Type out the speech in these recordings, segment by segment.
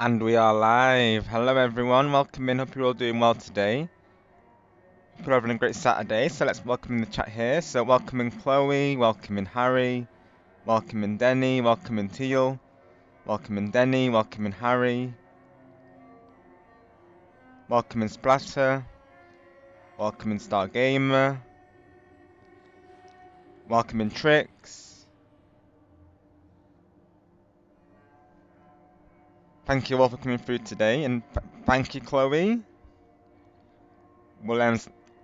And we are live. Hello everyone, welcome in. Hope you're all doing well today. Hope you're having a great Saturday. So let's welcome in the chat here. So welcome in Chloe, welcome in Harry, welcome in Denny, welcome in Teal, welcome in Denny, welcome in Harry, welcome in Splatter, welcome in Star Gamer, welcome in Trix. Thank you all for coming through today, and thank you, Chloe. We'll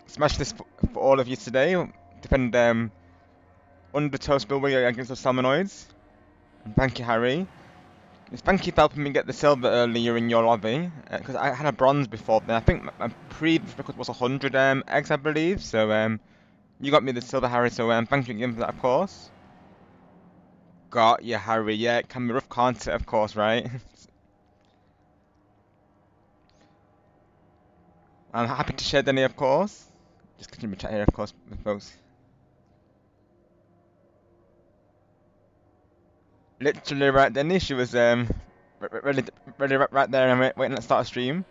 smash this for all of you today. Defend Undertow Spillway against the Salmonoids. And thank you, Harry. Thank you for helping me get the silver earlier in your lobby, because I had a bronze before then. I think my previous record was 100 eggs, I believe. So you got me the silver, Harry. So thank you again for that, of course. Got you, Harry. Yeah, it can be rough, can't it? Of course, right? I'm happy to share Denny, of course. Just continue to chat here, of course, with folks. Literally right, Denny. She was ready right there and waiting to start a stream.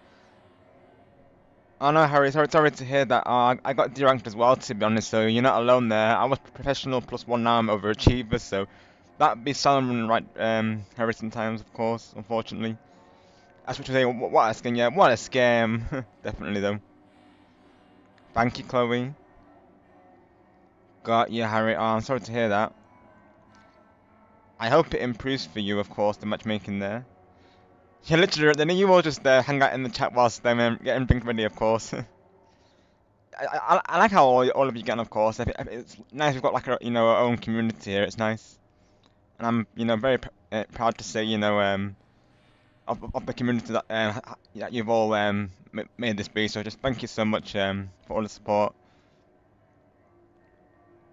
Oh no, Harry, sorry to hear that. I got deranked as well, to be honest, so you're not alone there. I was professional +1, now I'm overachiever, so that'd be Solomon right, Harry, sometimes, of course, unfortunately. That's what you say, what a scam, yeah, what a scam. Definitely, though. Thank you, Chloe. Got you, Harry. Oh, I'm sorry to hear that. I hope it improves for you, of course, the matchmaking there. Yeah, literally, then you all just hang out in the chat whilst getting drink ready, of course. I like how all of you get on, of course. It's nice we've got like our own community here. It's nice, and I'm very proud to say of the community that that you've all made this be. So just thank you so much for all the support.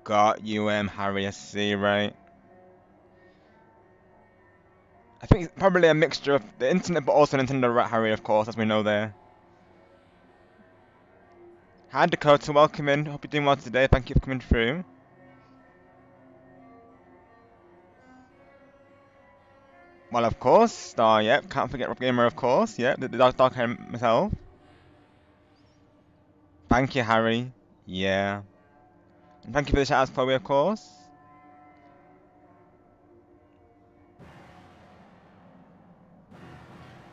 Got you, Harry. I see, right. I think it's probably a mixture of the internet, but also Nintendo, right, Harry? Of course, as we know there. Hi Dakota, welcome in. Hope you're doing well today. Thank you for coming through. Well, of course, Star, yep, can't forget Rob Gamer, of course, yep, the dark hair myself. Thank you, Harry. Yeah. And thank you for the shout out, Chloe, of course.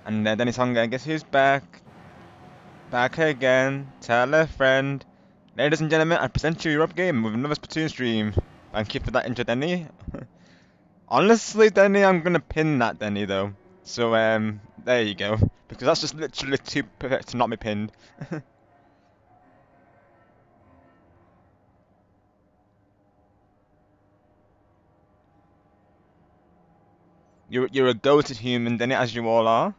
And Dennis Hunger, guess who's back? Back again. Tell a friend. Ladies and gentlemen, I present you Rob Gamer with another Splatoon stream. Thank you for that intro, Denny. Honestly, Denny, I'm gonna pin that, Denny, though. So, there you go. Because that's just literally too perfect to not be pinned. You're a goated human, Denny, as you all are.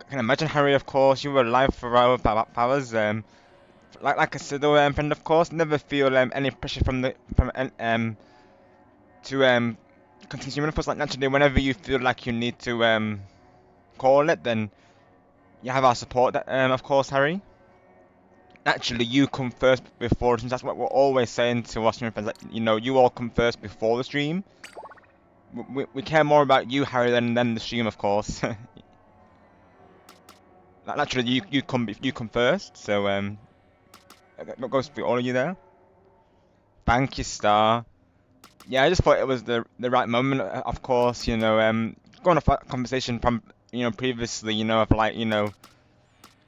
I can imagine, Harry, of course, you were alive for hours. Like I said, though, friend, of course, never feel any pressure to continue streaming. Of course, like naturally, whenever you feel like you need to call it, then you have our support. Of course, Harry. Naturally, you come first before, since that's what we're always saying to our streaming friends. Like, you all come first before the stream. We care more about you, Harry, than the stream, of course. Naturally, you come first. So that goes for all of you there. Thank you, Star. Yeah, I just thought it was the right moment. Of course, going off that conversation from previously, of like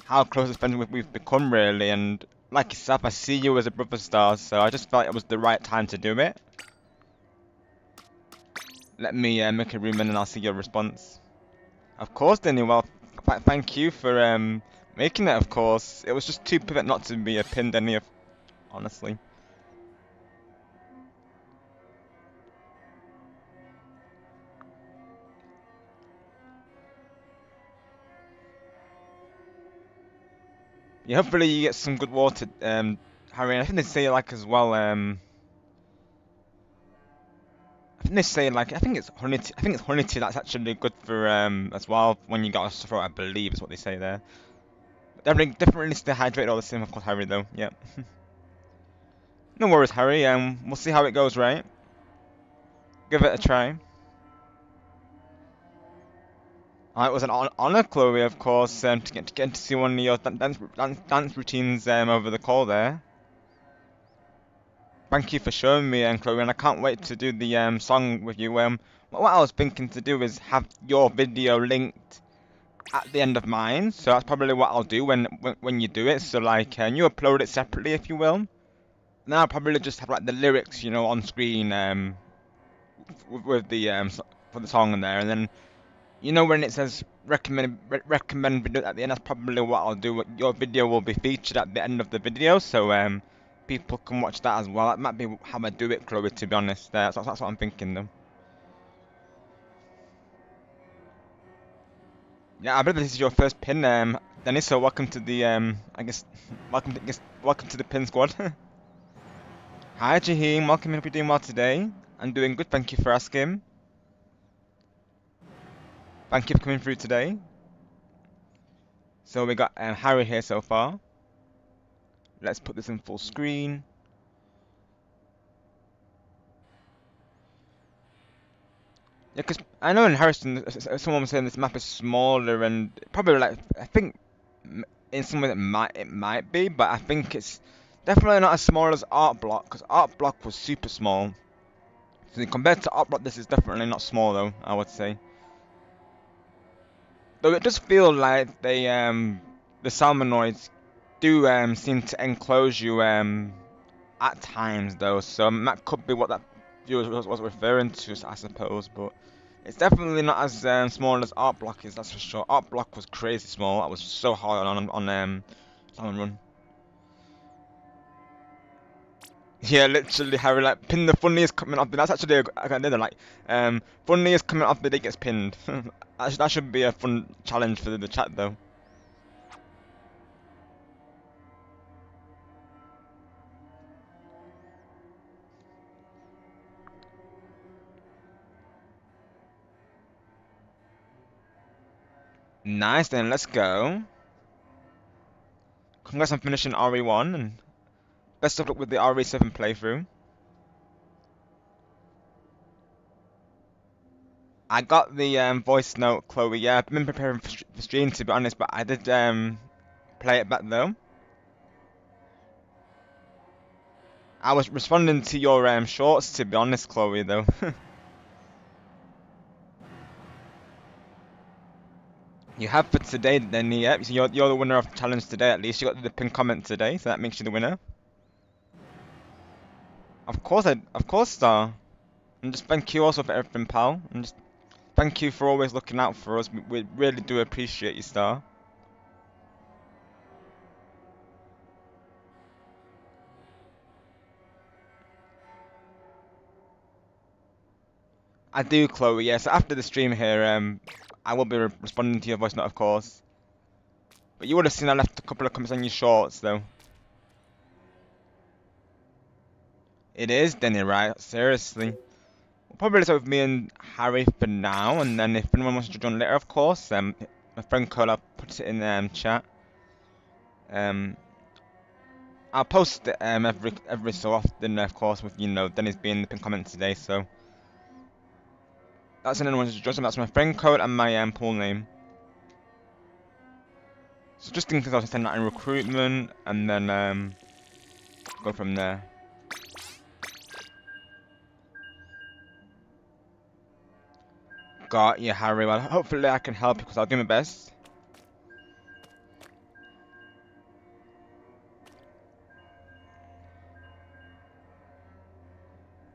how close friends we've become really, and like yourself, I see you as a brother, Star. So I just felt it was the right time to do it. Let me make a room and I'll see your response. Of course, Danny. Well, thank you for making it. Of course, it was just too perfect not to be a pin, Danny. Honestly. Yeah, hopefully you get some good water, Harry. I think they say like as well. I think they say like I think it's honey. I think it's honey tea that's actually good for as well when you got a sore throat. I believe is what they say there. Definitely stay hydrated all the same, of course, Harry. Though, yeah. No worries, Harry. We'll see how it goes, right? Give it a try. It was an honor, Chloe, of course, to get to see one of your dance routines over the call there. Thank you for showing me, Chloe, and I can't wait to do the song with you. What I was thinking to do is have your video linked at the end of mine, so that's probably what I'll do when you do it. So like, you upload it separately, if you will. And then I'll probably just have like the lyrics, you know, on screen with the for the song in there, and then you know when it says recommend video at the end, that's probably what I'll do. Your video will be featured at the end of the video, so people can watch that as well. That might be how I do it, Chloe, to be honest. That's what I'm thinking, though. Yeah, I believe this is your first pin, Dennis. So welcome to the I guess welcome to the pin squad. Hi, Jaheem. Welcome. Hope you're doing well today. I'm doing good. Thank you for asking. Thank you for coming through today. So we got Harry here so far. Let's put this in full screen. Yeah, because I know in Harrison, someone was saying this map is smaller, and probably like I think in some way it might be, but I think it's definitely not as small as Art Block, because Art Block was super small. So compared to Art Block, this is definitely not small though, I would say. Though it does feel like they the Salmonoids do seem to enclose you at times though, so that could be what that viewer was referring to, I suppose, but. It's definitely not as small as Art Block is, that's for sure. Art Block was crazy small. That was so hard on Salmon Run. Yeah, literally, Harry, like, pin the funniest coming off. That's actually a good like, funniest coming off the day gets pinned. That should be a fun challenge for the chat, though. Nice, then let's go. Congrats on finishing RE1, and best of luck with the RE7 playthrough. I got the voice note, Chloe. Yeah, I've been preparing for stream, to be honest, but I did play it back though. I was responding to your shorts, to be honest, Chloe, though. You have for today, then, yeah. So you're the winner of the challenge today, at least. You got the pin comment today, so that makes you the winner. Of course, Star. And just thank you also for everything, pal. And just thank you for always looking out for us. We really do appreciate you, Star. I do, Chloe. Yes. Yeah, so after the stream here, I will be responding to your voice note, of course. But you would have seen I left a couple of comments on your shorts, though. It is, Denny, right? Seriously. We'll probably start with me and Harry for now, and then if anyone wants to join later, of course, my friend Cole, I'll put it in chat. I'll post it every so often, of course, with Denny's being the pin comment today. So that's another one to join. That's my friend code and my pool name. So just in case I'll send that in recruitment, and then go from there. Got you, Harry. Well, hopefully I can help you because I'll do my best.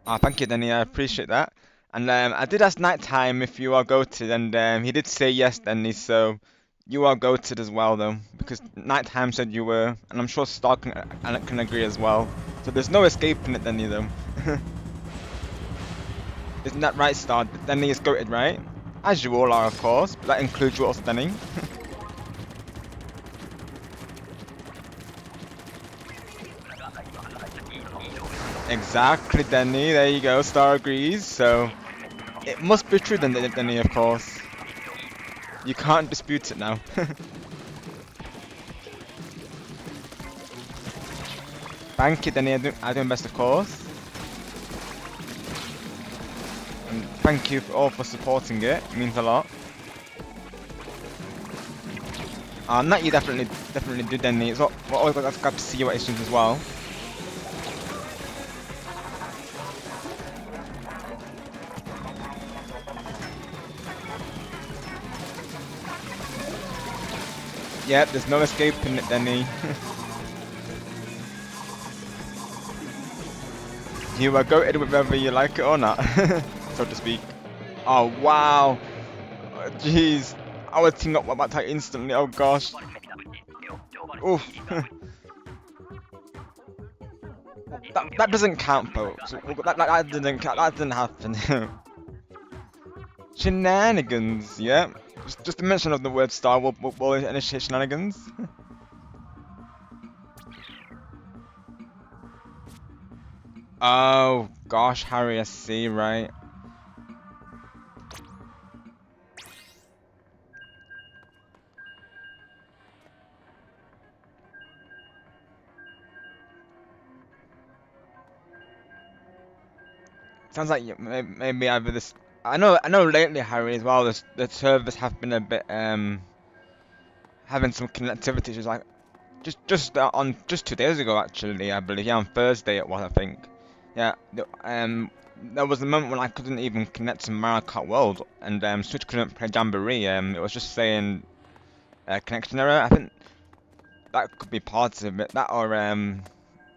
Thank you, Denny. I appreciate that. And I did ask Nighttime if you are goated, and he did say yes, Denny. So you are goated as well, though, because Nighttime said you were, and I'm sure Star can agree as well. So there's no escaping it, Denny, though. Isn't that right, Star? Denny is goated, right? As you all are, of course, but that includes you also, Denny. Exactly, Denny. There you go. Star agrees. So it must be true, then, Denny, of course. You can't dispute it now. Thank you, Denny. I do my best, of course. thank you all for supporting it. It means a lot. That you definitely did, Denny. It's always glad to see you at streams as well. Yep, there's no escaping it, Denny. You are goated with whether you like it or not, so to speak. Oh wow, jeez, I was teaming up with that type instantly. Oh gosh. Oof. that doesn't count, folks. That didn't count. That didn't happen. Shenanigans, yeah. Just a mention of the word star will initiate shenanigans. Oh gosh, Harry, I see, right. Sounds like maybe either this. I know lately, Harry, as well. The servers have been a bit having some connectivity issues. Like just 2 days ago, actually, I believe. Yeah, on Thursday it was, I think. Yeah. There was a moment when I couldn't even connect to Mario Kart World, and Switch couldn't play Jamboree. It was just saying connection error. I think that could be part of it. That or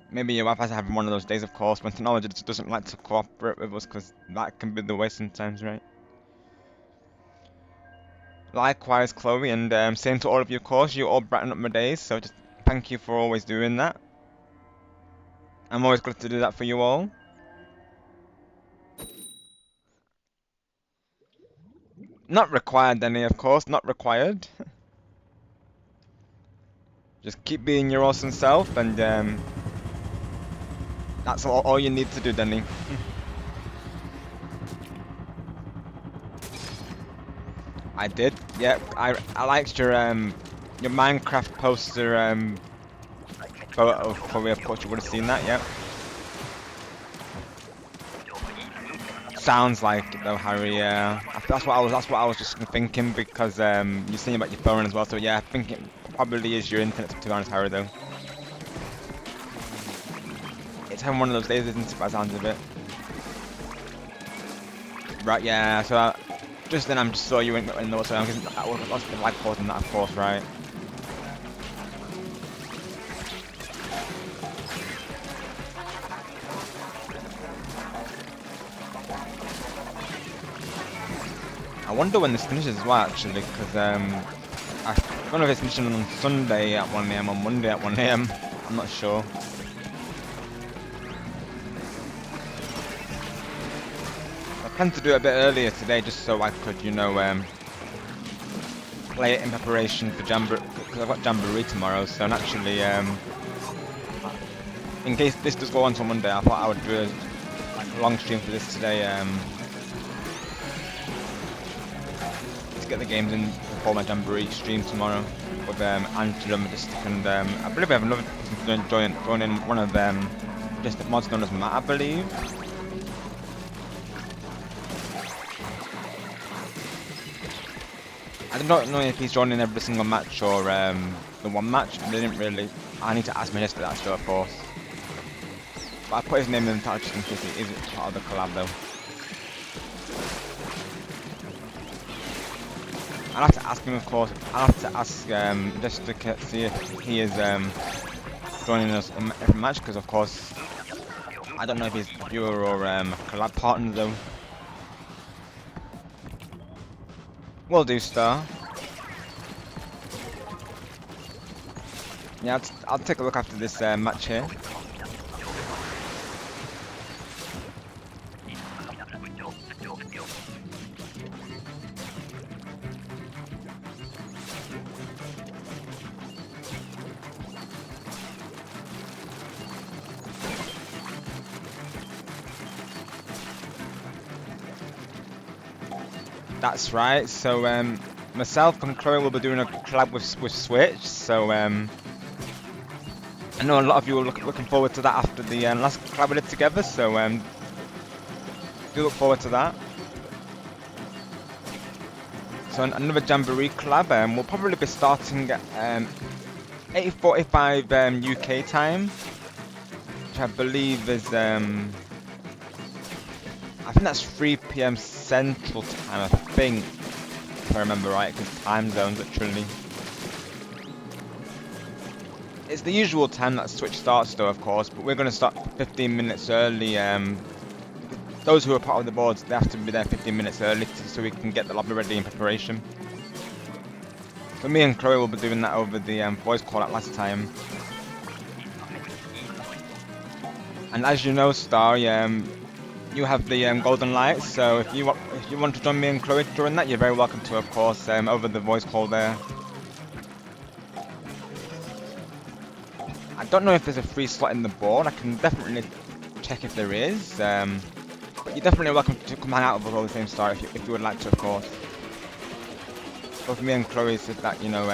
maybe your Wi-Fi's having one of those days, of course, when technology just doesn't like to cooperate with us, because that can be the way sometimes, right? Likewise, Chloe, and same to all of you, of course. You all brighten up my days, so just thank you for always doing that. I'm always glad to do that for you all. Not required, Danny, of course, not required. Just keep being your awesome self, and that's all you need to do, Danny. I did, yep. I liked your Minecraft poster photo of Chloe, of course you would have seen that, yep. Sounds like it though, Harry. Yeah, that's what I was just thinking, because you're saying about your phone as well. So yeah, I think it probably is your internet, to be honest, Harry. Though it's having one of those days, isn't it? By the sounds of it. Right. Yeah. So just then, I'm just saw you in the so I'm guessing that was the lag causing that, of course, right? I wonder when this finishes as well, actually, because I don't know if it's finishing on Sunday at 1 AM or Monday at 1 AM. I'm not sure. I planned to do it a bit earlier today, just so I could, you know, play it in preparation for Jamboree, because I've got Jamboree tomorrow. So naturally, in case this does go on till Monday, I thought I would do a long stream for this today. Get the games in before my Jamboree stream tomorrow with Angela Majestic, and I believe we have another person join in, one of them, just mods known as Matt, I believe. I don't know if he's joining every single match or the one match. They didn't really. I need to ask Majestic that still, of course. But I put his name in the title just in case he is part of the collab, though. I'll have to ask him, of course. I'll have to ask just to see if he is joining us in every match, because of course I don't know if he's a viewer or a collab partner, though. Will do, Star. Yeah, I'll take a look after this match here. That's right. So myself and Chloe will be doing a collab with Switch. So I know a lot of you are looking forward to that after the last collab we did together. So do look forward to that. So another Jamboree collab. We'll probably be starting at 8:45 UK time, which I believe is I think that's 3 p.m. Central Time. I think, if I remember right, because time zones literally. It's the usual time that Switch starts, though, of course, but we're going to start 15 minutes early. Those who are part of the boards, they have to be there 15 minutes early so we can get the lobby ready in preparation. So me and Chloe will be doing that over the voice call out last time. And as you know, Star, you have the golden lights. So if you want to join me and Chloe during that, you're very welcome to, of course, over the voice call there. I don't know if there's a free slot in the board. I can definitely check if there is. But you're definitely welcome to come hang out with us all the same, Star, if you would like to, of course. Both me and Chloe said that, you know,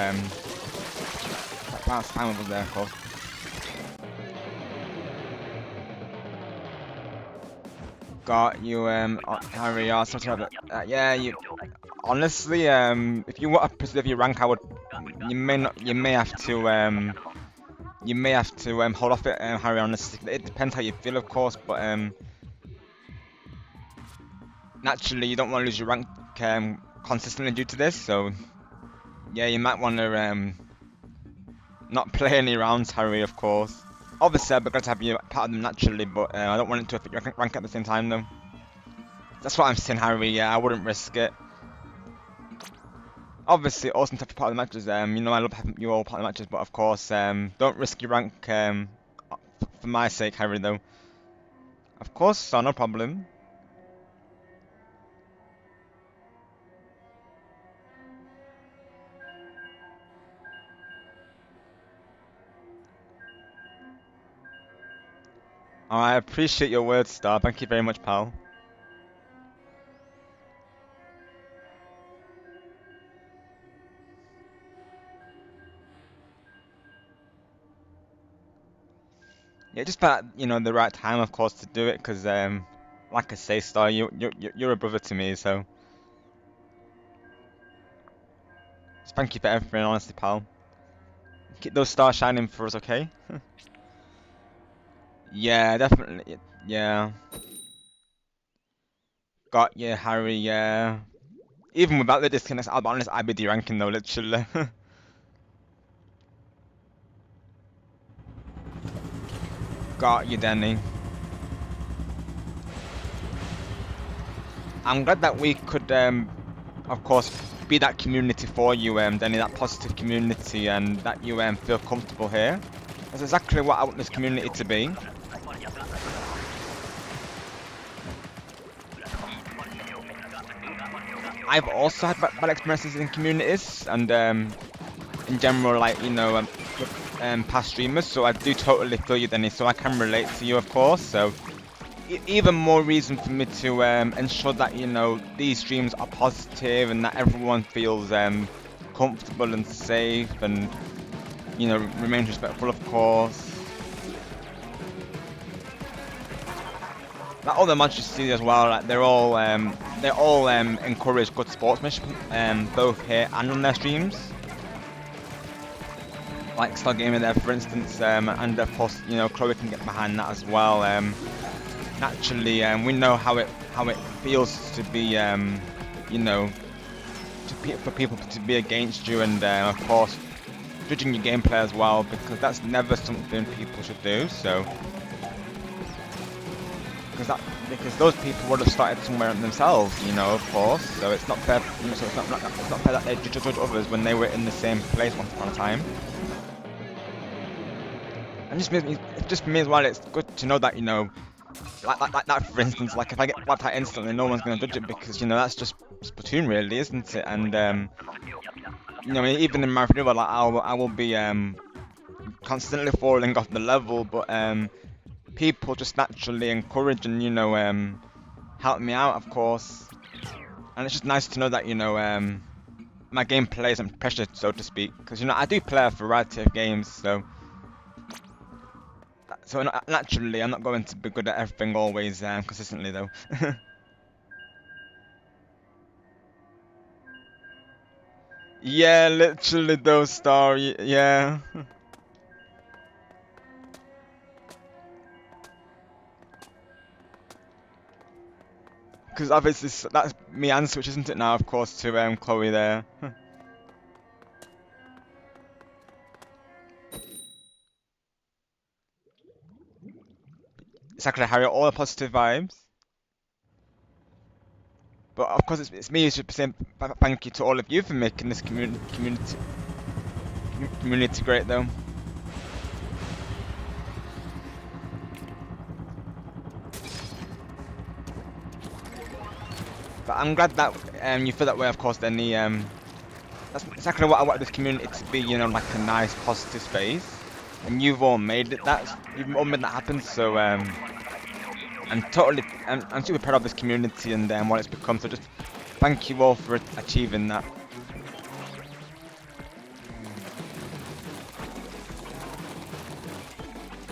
that's fine with us there, of course. Got you, Harry, yeah, you, honestly, if you want to preserve your rank, you may have to, hold off it, Harry, honestly. It depends how you feel, of course, but, naturally, you don't want to lose your rank, consistently due to this, so, yeah, you might want to, not play any rounds, Harry, of course. Obviously, I'd be glad to have you part of them naturally, but I don't want it to affect your rank at the same time, though. That's what I'm saying, Harry. Yeah, I wouldn't risk it. Obviously, awesome to have you part of the matches. You know, I love having you all part of the matches, but of course, don't risk your rank for my sake, Harry. Though. Of course, so no problem. I appreciate your words, Star. Thank you very much, pal. Yeah, just about the right time, of course, to do it, because like I say, Star, you're a brother to me, so just thank you for everything, honestly, pal. Keep those stars shining for us, okay? Yeah, definitely. Yeah. Got you, Harry. Yeah. Even without the disconnects, I'll be honest, I'd be D-ranking though, literally. Got you, Danny. I'm glad that we could, of course, be that community for you, Danny, that positive community, and that you feel comfortable here. That's exactly what I want this community to be. I've also had bad experiences in communities, and in general, like, past streamers, so I do totally feel you, Danny, so I can relate to you, of course, so even more reason for me to ensure that, these streams are positive and that everyone feels comfortable and safe and, remains respectful, of course. Like all the mods you see as well, like they're all encourage good sportsmanship, both here and on their streams. Like Star Gamer there, for instance, and of course, Chloe can get behind that as well. Naturally, we know how it feels to be, for people to be against you, and of course, judging your gameplay as well, because that's never something people should do. So, because those people would have started somewhere themselves, of course. So it's not fair. So it's not fair that they judge others when they were in the same place once upon a time. And just for me as well, it's good to know that, like that, for instance, like if I get wiped out instantly, no one's going to judge it because, that's just Splatoon, really, isn't it? And, even in my video, like, I will be constantly falling off the level, but people just naturally encourage and, help me out, of course. And it's just nice to know that, my gameplay isn't pressured, so to speak, because, I do play a variety of games, so naturally, I'm not going to be good at everything always consistently, though. Yeah, literally those story. Yeah. Because obviously that's me and Switch, isn't it now? Of course, to Chloe there. Exactly, Harry. All the positive vibes. But of course, it's me who's just saying thank you to all of you for making this community great, though. But I'm glad that you feel that way. Of course, then that's exactly what I want this community to be. You know, like a nice, positive space. And you've all made it. You've all made that happen. So I'm super proud of this community and what it's become. So just thank you all for achieving that.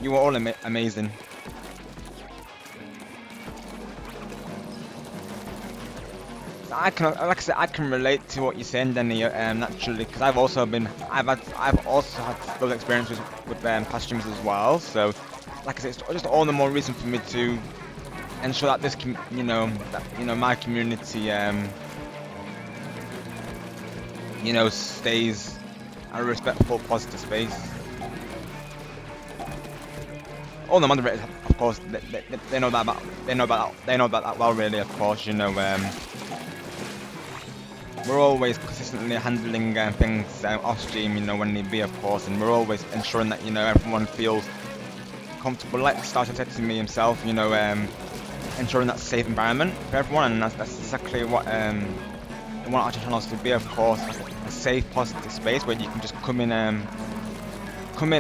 You were all amazing. Like I said, I can relate to what you're saying, Danny, naturally, because I've also had those experiences with past streams as well. So, like I said, it's just all the more reason for me to ensure that my community, stays a respectful, positive space. All the moderators, of course, they know that well, really. Of course, we're always consistently handling things off stream, when need be, of course, and we're always ensuring that everyone feels comfortable. Like Starter said to me himself, ensuring that safe environment for everyone, and that's exactly what we want our channels to be, of course, a safe, positive space where you can just come in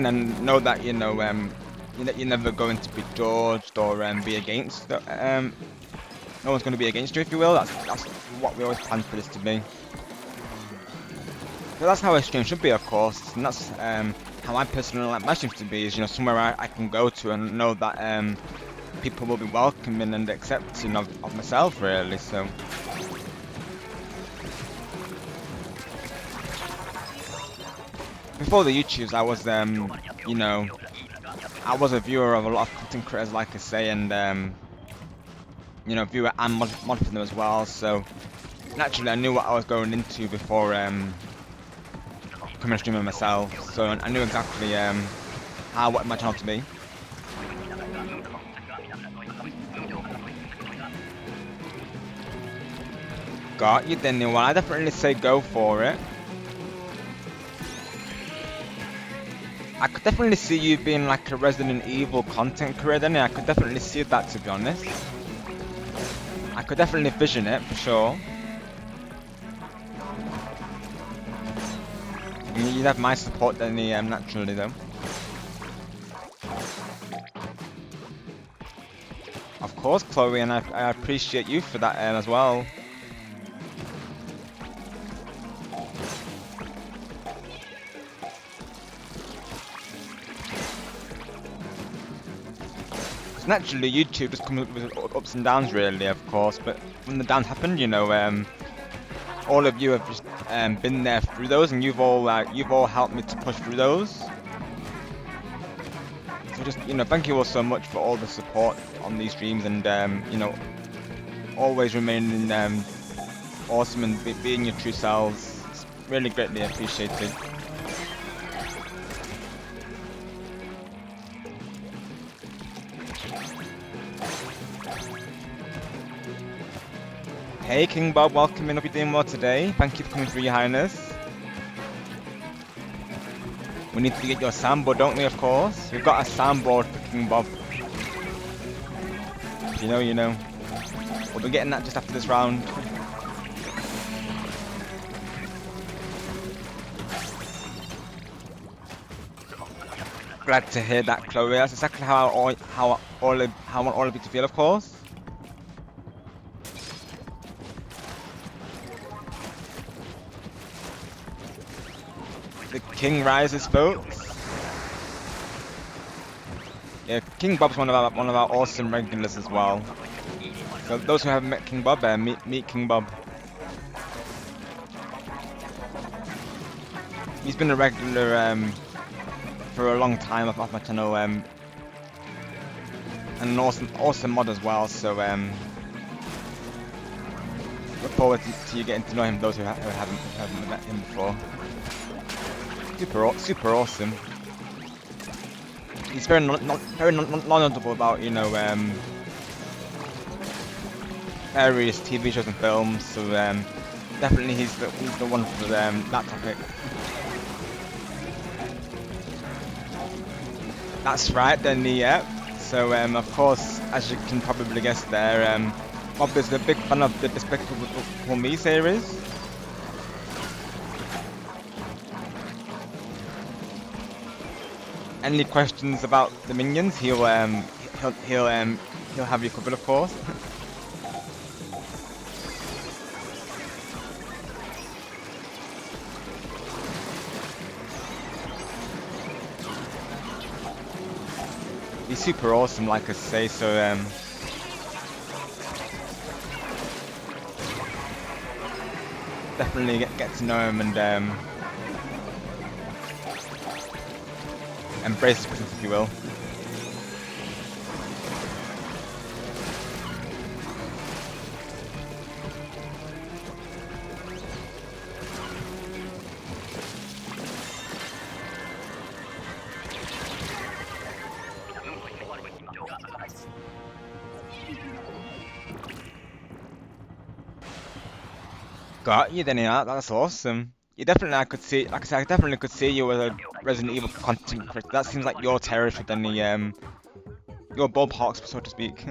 and know that you're never going to be judged or be against. No one's going to be against you, if you will. That's what we always planned for this to be. So that's how a stream should be, of course, and that's how I personally like my streams to be. Is somewhere I can go to and know that people will be welcoming and accepting of myself, really. So. Before the YouTubes, I was I was a viewer of a lot of content creators, like I say, and viewer and mod for them as well. So naturally, I knew what I was going into before becoming a streamer myself. So I knew exactly how I wanted my channel to be. Got you, then. Well, I definitely say go for it. I could definitely see you being like a Resident Evil content creator, and I could definitely see that, to be honest. I could definitely vision it, for sure. You'd have my support, then, naturally, though. Of course, Chloe, and I appreciate you for that as well. Naturally, YouTube just comes with ups and downs, really, of course. But when the downs happen, all of you have just been there through those, and you've all helped me to push through those. So just thank you all so much for all the support on these streams, and always remaining awesome and being your true selves. It's really greatly appreciated. Hey King Bob, welcome in. Hope you're doing well today. Thank you for coming through, Your Highness. We need to get your soundboard, don't we, of course? We've got a soundboard for King Bob. You know. We'll be getting that just after this round. Glad to hear that, Chloe. That's exactly how I want all of you to feel, of course. The King rises, folks. Yeah, King Bob's one of our awesome regulars as well. So those who haven't met King Bob, meet King Bob. he's been a regular for a long time off my channel, and an awesome mod as well. So look forward to you getting to know him. Those who haven't met him before. Super awesome. He's very knowledgeable about, you know, various TV shows and films. So definitely he's the one for that topic. That's right, then yeah. So of course, as you can probably guess there, Bob is a big fan of the Despicable Me series. Any questions about the minions, he'll have you covered, of course. He's super awesome, like I say. So definitely get to know him and embrace his presence, if you will. Got you, then, yeah, that's awesome. You definitely, I could see, like I said, I definitely could see you as a Resident Evil content creator. That seems like your territory, then, your ballpark, so to speak.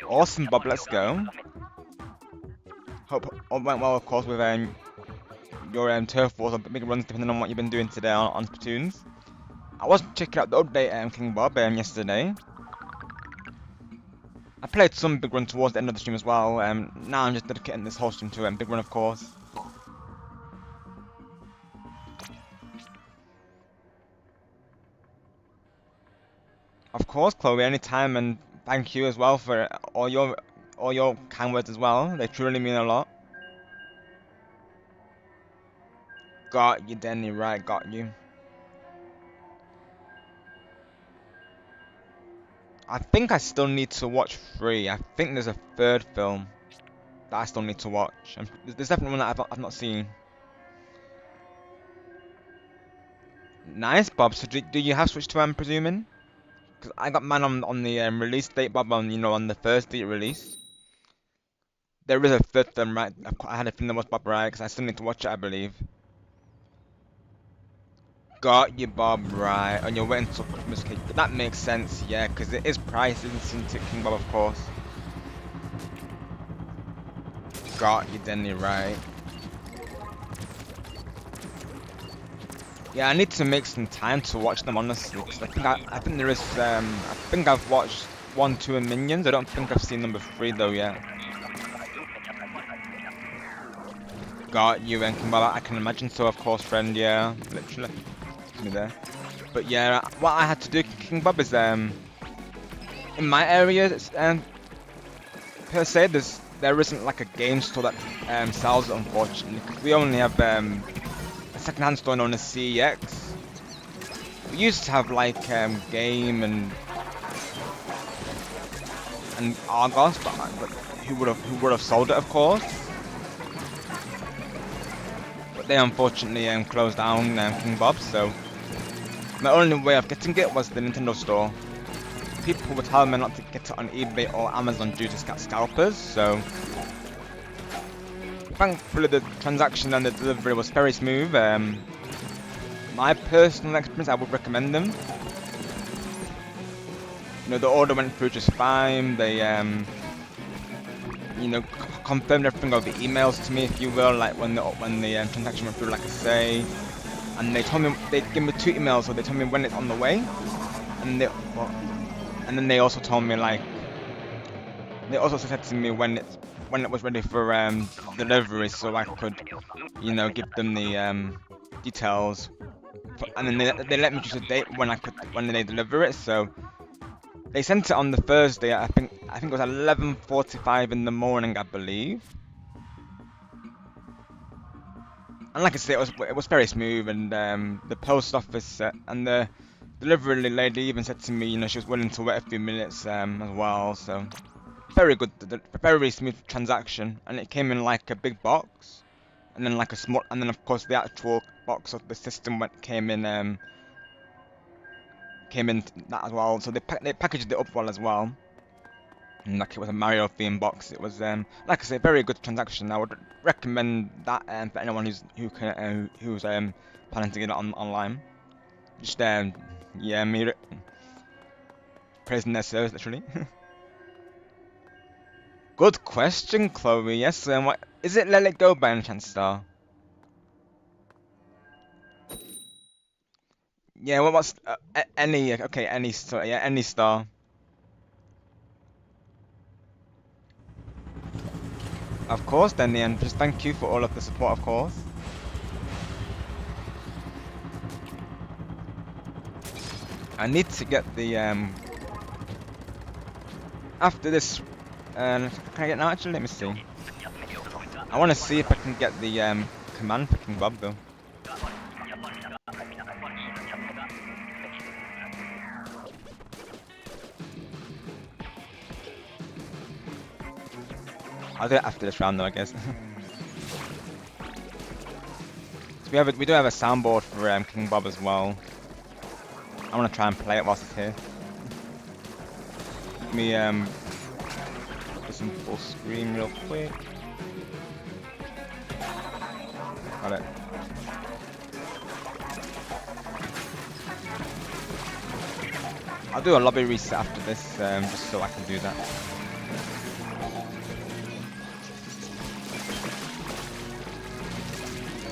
Awesome, Bob, let's go. Hope all went well, of course, with your turf wars or big runs, depending on what you've been doing today on Splatoons. I was checking out the update, King Bob, yesterday. I played some big run towards the end of the stream as well. Now I'm just dedicating this whole stream to big run, of course. Of course, Chloe, anytime, and thank you as well for all your kind words as well. They truly mean a lot. Got you, Denny, right, got you. I think I still need to watch 3. I think there's a 3rd film that I still need to watch. There's definitely one that I've not seen. Nice, Bob. So do you have Switch 2, I'm presuming? Because I got mine on the release date, Bob, on on the Thursday release. There is a 3rd film, right? I had a feeling there was, Bob, right? Because I still need to watch it, I believe. Got you, Bob, right. And you're waiting until Christmas cake. That makes sense, yeah, because it is priced, isn't it, King Bob, of course. Got you, Denny, right. Yeah, I need to make some time to watch them, honestly, because I think there is, I think I've watched 1, 2, and Minions. I don't think I've seen number 3 though yet. Got you, and King Bob, I can imagine so, of course, friend, yeah, literally. Me there. But yeah, what I had to do, King Bob, is in my area, per se, there isn't like a game store that sells it, unfortunately, because we only have a second-hand store known as CEX. We used to have like Game and Argos, but who would have sold it, of course. But they unfortunately closed down, King Bob, so my only way of getting it was the Nintendo store. People would tell me not to get it on eBay or Amazon due to scalpers, so thankfully the transaction and the delivery was very smooth. My personal experience, I would recommend them. The order went through just fine. They confirmed everything over emails to me, if you will, like when the transaction went through, like I say. And they told me, they gave me 2 emails, so they told me when it's on the way, and then they also told me, like, they also said to me when it was ready for delivery, so I could, give them the details, and then they let me choose a date when they deliver it. So they sent it on the Thursday. I think it was 11:45 in the morning, I believe. And like I say, it was very smooth, and the post office and the delivery lady even said to me, you know, she was willing to wait a few minutes as well. So very good, very smooth transaction, and it came in like a big box, and then like a small, and then of course the actual box of the system came in that as well. So they packaged it up well as well. And like it was a Mario themed box. It was like I say, very good transaction. I would recommend that for anyone who's planning to get it online. Just yeah, praising their service literally. Good question, Chloe. Yes, what is it? Let It Go by any chance, Star? Yeah, what's any? Okay, any star. Yeah, any star. Of course, then, and just thank you for all of the support, of course. I need to get the after this. Can I get now? Actually, let me see. I want to see if I can get the command for King Bob though. I'll do it after this round though, I guess. So we do have a soundboard for King Bob as well. I want to try and play it whilst it's here. Let me put some full screen real quick. Got it. I'll do a lobby reset after this, just so I can do that.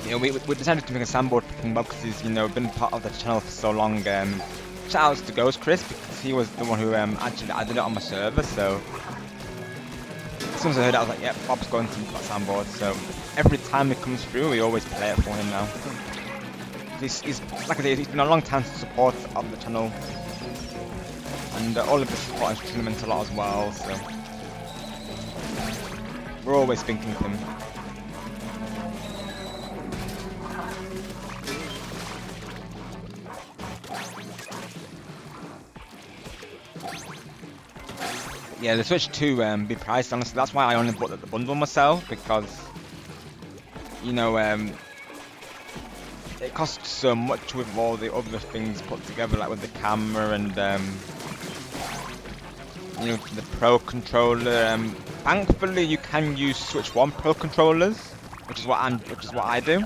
You know, we decided to make a soundboard for King Bob because he's, you know, been part of the channel for so long. Shout outs to Ghost Chris because he was the one who actually added it on my server. So as soon as I heard it, I was like, "Yep, Bob's going to that soundboard." So every time it comes through, we always play it for him now. He's like I say, he's been a long time support of the channel, and all of the support has truly meant a lot as well. So we're always thinking of him. Yeah, the Switch 2 be priced, honestly. That's why I only bought the bundle myself, because, you know, it costs so much with all the other things put together, like with the camera and, you know, the Pro controller. Thankfully, you can use Switch 1 Pro controllers, which is what I do.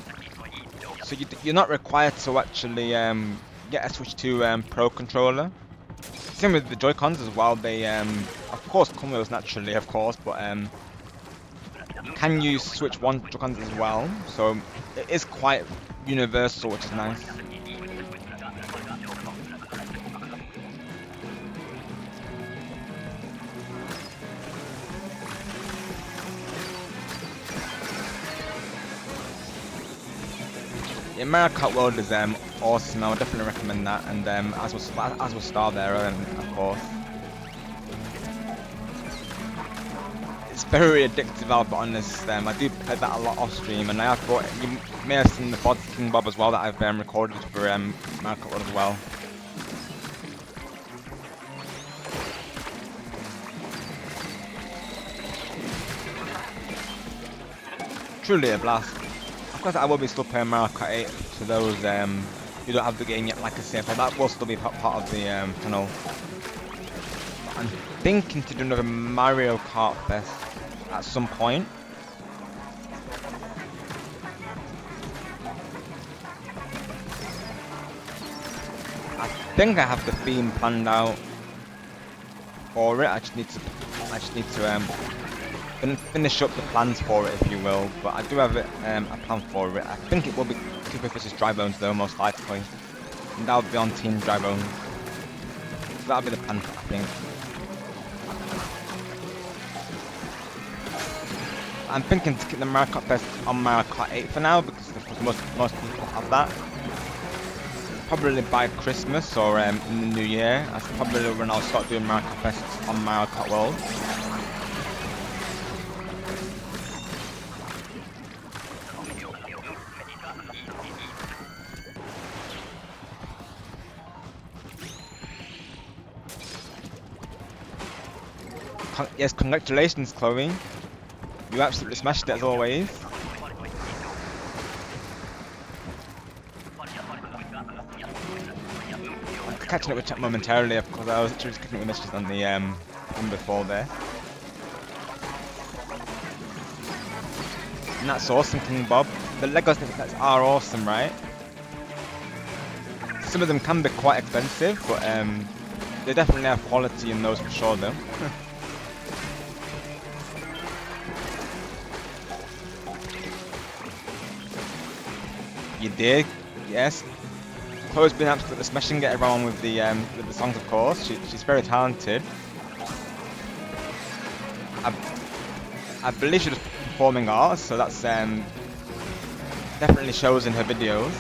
So you're not required to actually get a Switch 2 Pro controller. Same with the Joy-Cons as well. They of course come with us naturally, of course, but you can use Switch 1 Joy-Cons as well, so it is quite universal, which is nice. Yeah, Mario Kart World is awesome. I would definitely recommend that, and as was Star there, of course. It's very addictive, I'll be honest. I do play that a lot off stream, and I have brought. You may have seen the VOD King Bob as well that I've recorded for Mario Kart World as well. Truly a blast. Of course, I will be still playing Mario Kart 8 to those who don't have the game yet, like I said, but that will still be part of the channel. I'm thinking to do another Mario Kart Fest at some point. I think I have the theme planned out for it. I just need to finish up the plans for it, if you will. But I do have it, a plan for it. I think it will be Cooper vs Dry Bones though, most likely. And that'll be on Team Dry Bones. So that'll be the plan, I think. I'm thinking to keep the Mario Kart Fest on Mario Kart 8 for now, because most people have that. Probably by Christmas or in the new year. That's probably when I'll start doing Mario Kart Fest on Mario Kart World. Yes, congratulations, Chloe. You absolutely smashed it as always. I'm catching up with chat momentarily, of course. I was just catching up with messages on the one before there. And that's awesome, King Bob. The Legos are awesome, right? Some of them can be quite expensive, but they definitely have quality in those for sure, though. You did, yes. Chloe's been absolutely smashing it around with the songs, of course. She's very talented. I believe she does performing arts, so that's definitely shows in her videos.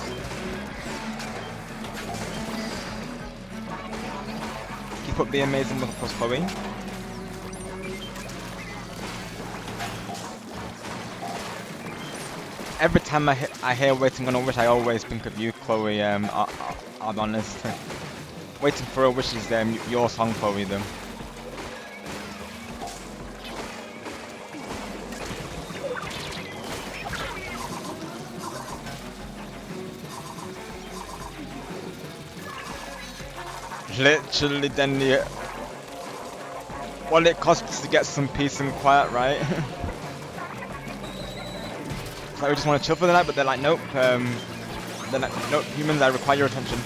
Keep up the amazing work, of course, Chloe. Every time I hear Waiting on a Wish, I always think of you, Chloe. I'll be honest. Waiting for a Wish is your song, Chloe, though. Literally, then what it costs to get some peace and quiet, right? Like we just want to chill for the night, but they're like, nope. They're like, nope, humans, I require your attention.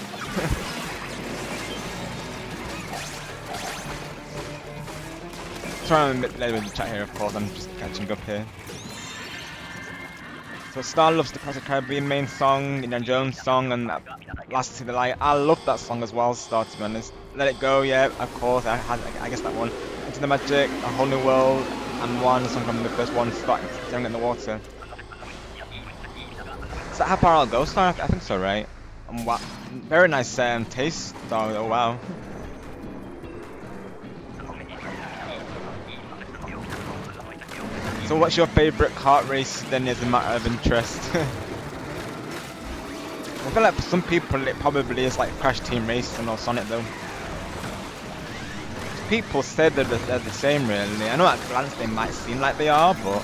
Sorry, I'm a bit late with the chat here, of course. I'm just catching up here. So Star loves the Classic Caribbean main song, Indiana Jones song, and Last to the Light. I love that song as well, Star, to be honest. Let It Go, yeah, of course. I guess that one. Into the Magic, A Whole New World, and one song from the first one, Staring in the Water. Is that how far I'll go, Star? I think so, right? Wow. Very nice taste, Star. Oh wow. So what's your favourite kart race then as a matter of interest? I feel like for some people it probably is like Crash Team Racing or Sonic though. People say they're the same really. I know at a glance they might seem like they are, but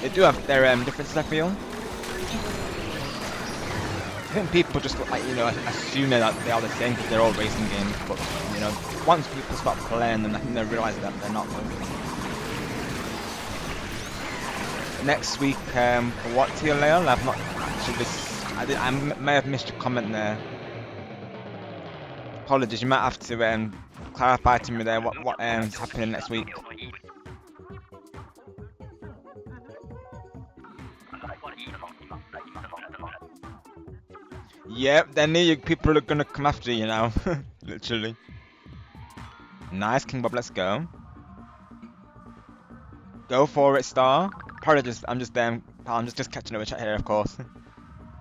they do have their differences, I feel. I think people just like, assume that they are the same because they're all racing games, but once people start playing them, I think they realise that they're not though. Next week, for what, TLL? I've not actually. I may have missed your comment there. Apologies. You might have to clarify to me there what is happening next week. Yep, then people are gonna come after you now, literally. Nice, King Bob. Let's go. Go for it, Star. Apologies, I'm just catching up with chat here, of course.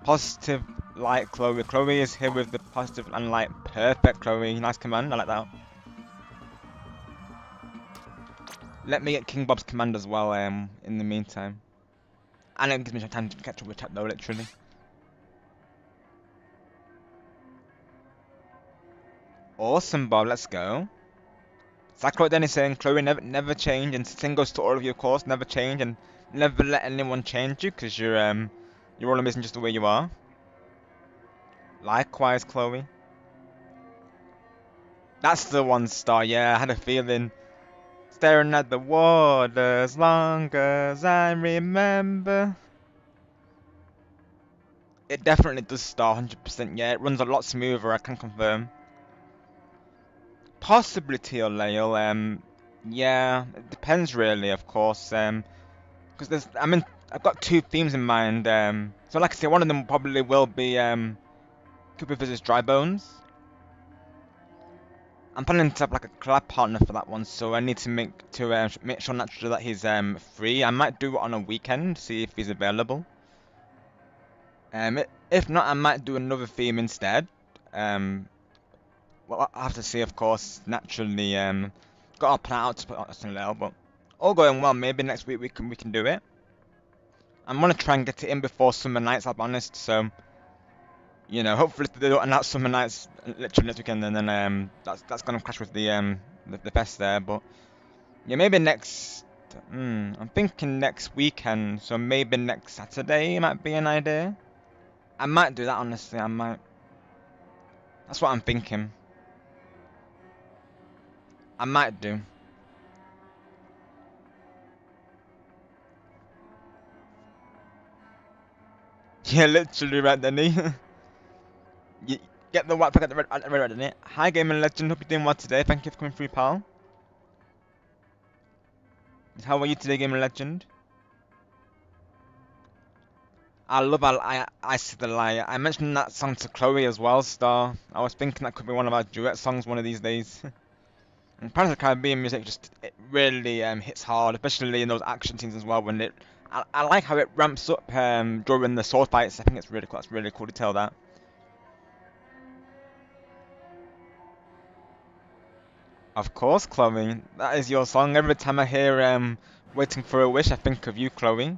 Positive light, Chloe. Chloe is here with the positive and light. Perfect, Chloe. Nice command. I like that. Let me get King Bob's command as well. In the meantime, and it gives me time to catch up with chat though, literally. Awesome, Bob. Let's go. Sakura then is saying, Chloe, never change, and same goes to all of you, of course. Never change, and never let anyone change you, because you're all amazing just the way you are. Likewise, Chloe. That's the one, Star. Yeah, I had a feeling. Staring at the water as long as I remember. It definitely does, Star. 100%. Yeah, it runs a lot smoother. I can confirm. Possibility or Lael, yeah, it depends really, of course, because I've got two themes in mind, so like I say, one of them probably will be, Cooper vs Dry Bones. I'm planning to have like a collab partner for that one, so I need to make sure naturally that he's, free. I might do it on a weekend, see if he's available. If not, I might do another theme instead, well, I have to see, of course, naturally, got our plan out to put out something else, but all going well, maybe next week we can do it. I'm gonna try and get it in before Summer Nights, I'll be honest, so, hopefully they don't announce Summer Nights literally next weekend, and then, that's gonna clash with the fest there, but Yeah, maybe next. I'm thinking next weekend, so maybe next Saturday might be an idea. I might do that, honestly. I might. That's what I'm thinking. I might do. Yeah, literally right, Denny. You get the white pack at the red, Denny. Hi, Gaming Legend. Hope you're doing well today. Thank you for coming through, pal. How are you today, Gaming Legend? I See the Light. I mentioned that song to Chloe as well, Star. I was thinking that could be one of our duet songs one of these days. And Pirates of the Caribbean music just it really hits hard, especially in those action scenes as well. When I like how it ramps up during the sword fights. I think it's really cool. That's really cool to tell that. Of course, Chloe. That is your song. Every time I hear "Waiting for a Wish," I think of you, Chloe.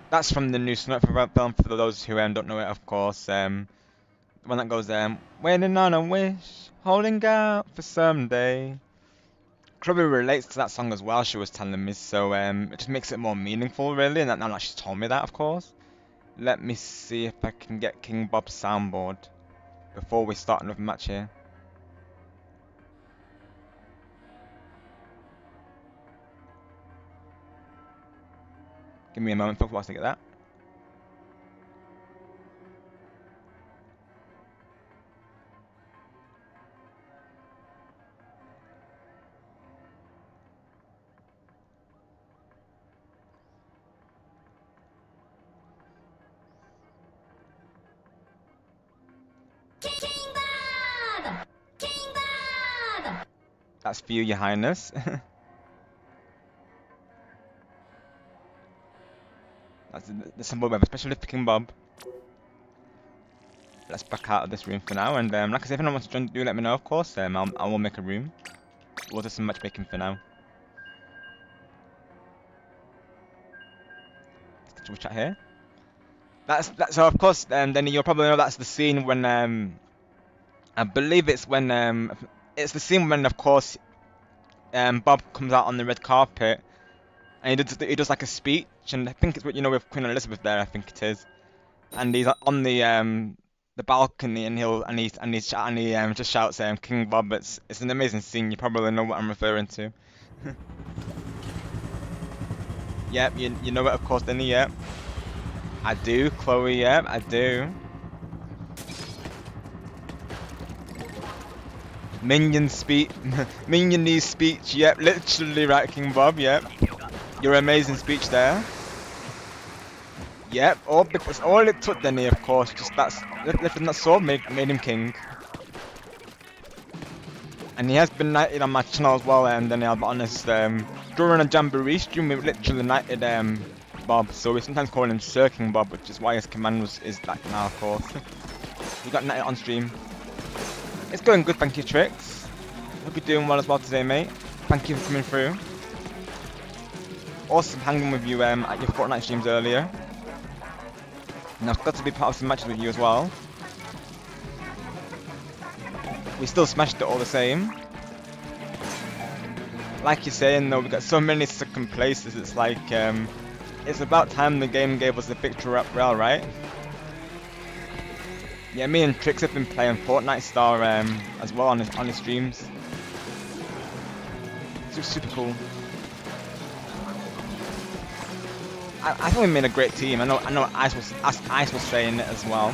That's from the new Snuff film. For those who don't know it, of course. The one that goes waiting on a wish, holding out for someday. Chloe relates to that song as well. She was telling me, so it just makes it more meaningful, really. And now that she's told me that, of course. Let me see if I can get King Bob's soundboard before we start another match here. Give me a moment, folks, whilst I get that. That's for you, Your Highness. That's the symbol web, especially for King Bob. Let's back out of this room for now, and like I said, if anyone wants to join, do let me know, of course. I will make a room. We'll do some matchmaking for now. Should we chat here? That's so of course, then you'll probably know that's the scene when I believe it's when it's the scene when of course Bob comes out on the red carpet and he does like a speech, and I think it's what with Queen Elizabeth there, I think it is, and he's on the balcony, and he just shouts King Bob. It's an amazing scene. You probably know what I'm referring to. Yep, you know it, of course, Denny. Yep, I do, Chloe. Yep, I do. Minion speech, Minion speech. Yep, literally right, King Bob. Yep, your amazing speech there. Yep, because all it took, Denny, of course, just lifting that sword made him king. And he has been knighted on my channel as well, and Denny, I'll be honest, during a Jamboree stream, we literally knighted Bob, so we sometimes call him Sir King Bob, which is why his command is that now, of course. He got knighted on stream. It's going good, thank you, Trix. Hope you're doing well as well today, mate. Thank you for coming through. Awesome hanging with you at your Fortnite streams earlier. And I've got to be part of some matches with you as well. We still smashed it all the same. Like you're saying though, we got so many second places, it's like, it's about time the game gave us the victory up rail, right? Yeah, me and Trix have been playing Fortnite Star as well on his streams. It's super cool. I think we made a great team. I know Ice was saying it as well.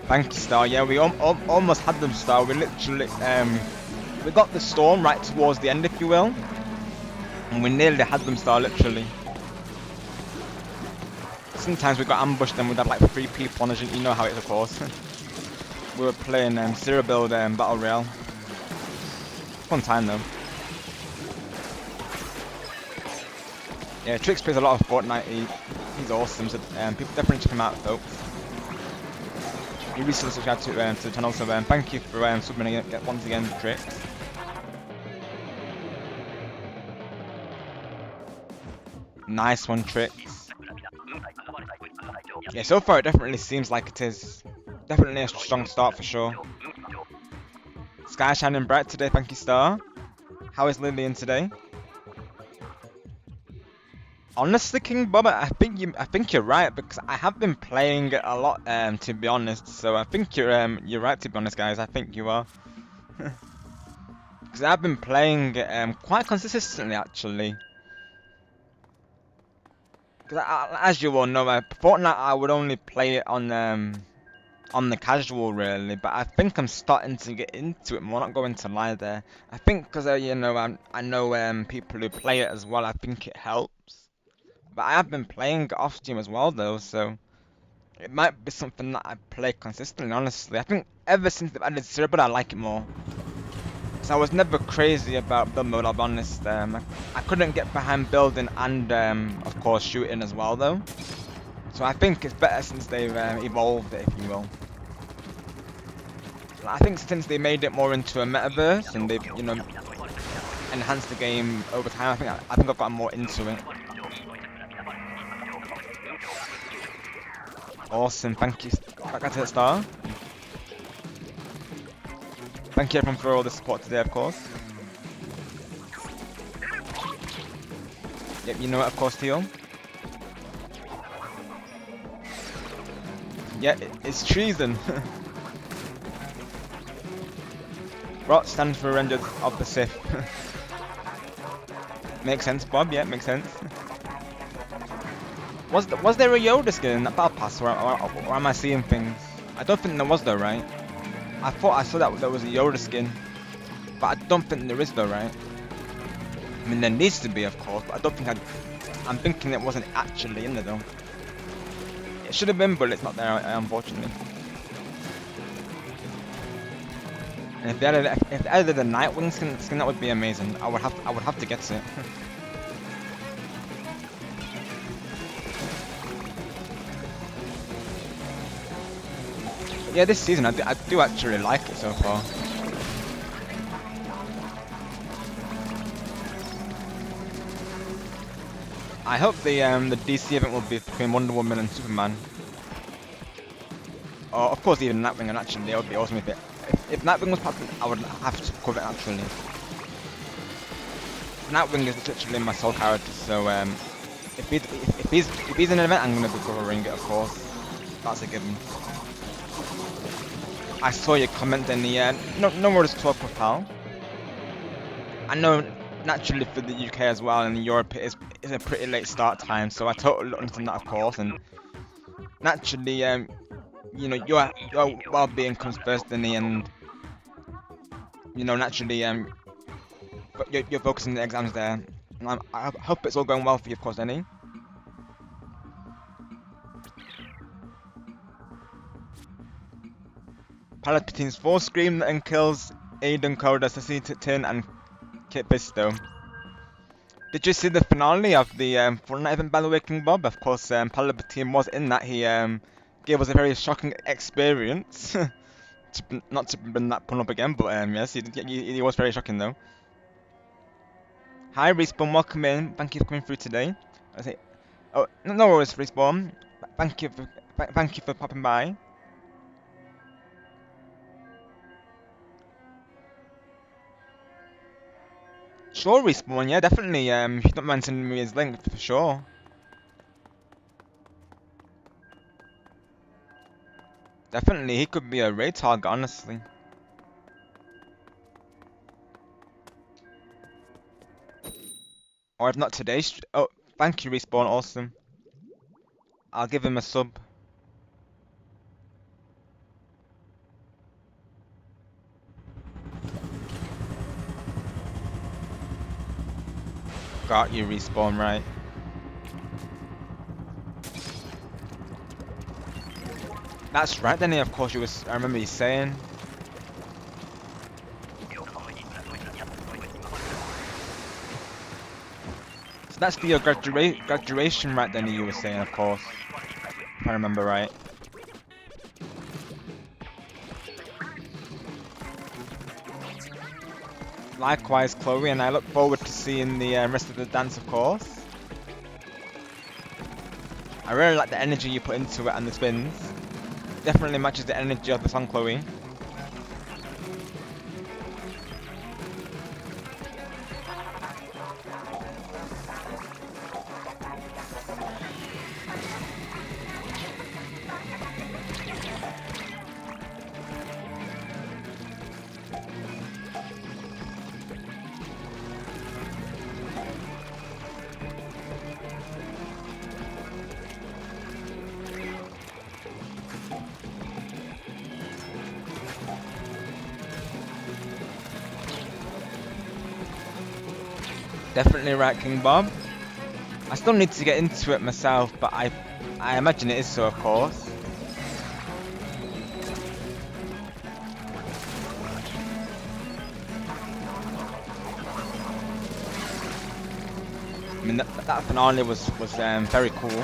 Thank you, Star. Yeah, we almost had them, Star. We literally we got the storm right towards the end, if you will, and we nearly had them, Star. Literally. Sometimes we got ambushed and we'd have like 3 people on us. You know how it is, of course. We were playing Zero Build Battle Royale. Fun time though. Yeah, Trix plays a lot of Fortnite. He's awesome. So people definitely check him out, folks. You recently subscribed to the channel, so thank you for subbing once again, Trix. Nice one, Trix. Yeah, so far it definitely seems like it is. Definitely a strong start for sure. Sky shining bright today, thank you, Star. How is Lillian today? Honestly, King Bob, I think you're right because I have been playing it a lot, to be honest. So I think you're right to be honest, guys. I think you are. Because I've been playing it quite consistently actually. Because as you all know, Fortnite I would only play it on the casual really, but I think I'm starting to get into it more. Not going to lie there. I think because you know I know people who play it as well. I think it helps. But I have been playing it off stream as well though, so it might be something that I play consistently. Honestly, I think ever since they've added Cerebral, I like it more. So I was never crazy about build mode. I'll be honest. I couldn't get behind building and of course shooting as well though. So I think it's better since they've evolved it, if you will. I think since they made it more into a metaverse and they've enhanced the game over time, I think I've gotten more into it. Awesome, thank you. Back to the star. Thank you everyone for all the support today, of course. Yep, you know it, of course, Teal. Yeah, it's treason. Rot stands for Rangers of the Sith. Makes sense, Bob. Yeah, makes sense. Was there a Yoda skin in that battle pass, or am I seeing things? I don't think there was though, right? I thought I saw that there was a Yoda skin, but I don't think there is though, right? I mean, there needs to be, of course, but I don't think I'm thinking it wasn't actually in there though. It should have been, but it's not there, unfortunately. And if they added the Nightwing skin, that would be amazing. I would have to get it. Yeah, this season I do actually like it so far. I hope the DC event will be between Wonder Woman and Superman. Or of course even Nightwing, and actually it would be awesome if Nightwing was popping. I would have to cover it actually. Nightwing is literally my soul character, so if he's in an event, I'm gonna be covering it, of course. That's a given. I saw your comment in the no worries to talk with pal. I know naturally for the UK as well and Europe it is a pretty late start time, so I totally understand that, of course, and naturally you know your well-being comes first in the end. You know, naturally but you're focusing on the exams there, and I hope it's all going well for you, of course, Denny. Palpatine's 4 scream and kills Aiden Coda, Tin and Kit Fisto. Did you see the finale of the Fortnite event, by the way, King Bob? Of course, Palpatine was in that. He gave us a very shocking experience. Not to bring that pun up again, but yes, he was very shocking though. Hi Respawn, welcome in. Thank you for coming through today. I say, oh no worries, Respawn. Thank you for popping by. Sure, Respawn, yeah, definitely. If you don't mind sending me his link, for sure. Definitely, he could be a raid target, honestly. Or if not today, oh, thank you, Respawn, awesome. I'll give him a sub. Got you, Respawn, right. That's right, then, of course, I remember you saying. So that's for your graduation, right, then, you were saying, of course. If I remember right. Likewise, Chloe, and I look forward to seeing the rest of the dance, of course. I really like the energy you put into it and the spins. Definitely matches the energy of the song, Chloe. Definitely right, King Bob. I still need to get into it myself, but I imagine it is so, of course. I mean, that finale was very cool.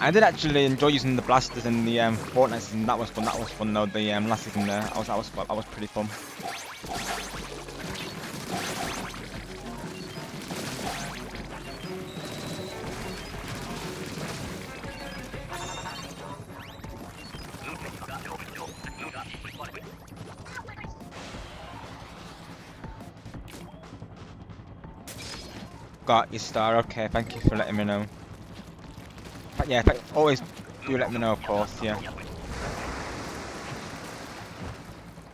I did actually enjoy using the blasters in the Fortnite season. That was fun. That was fun though. The last season there, that was pretty fun. Got your star. Okay, thank you for letting me know. But yeah, always do let me know, of course. Yeah.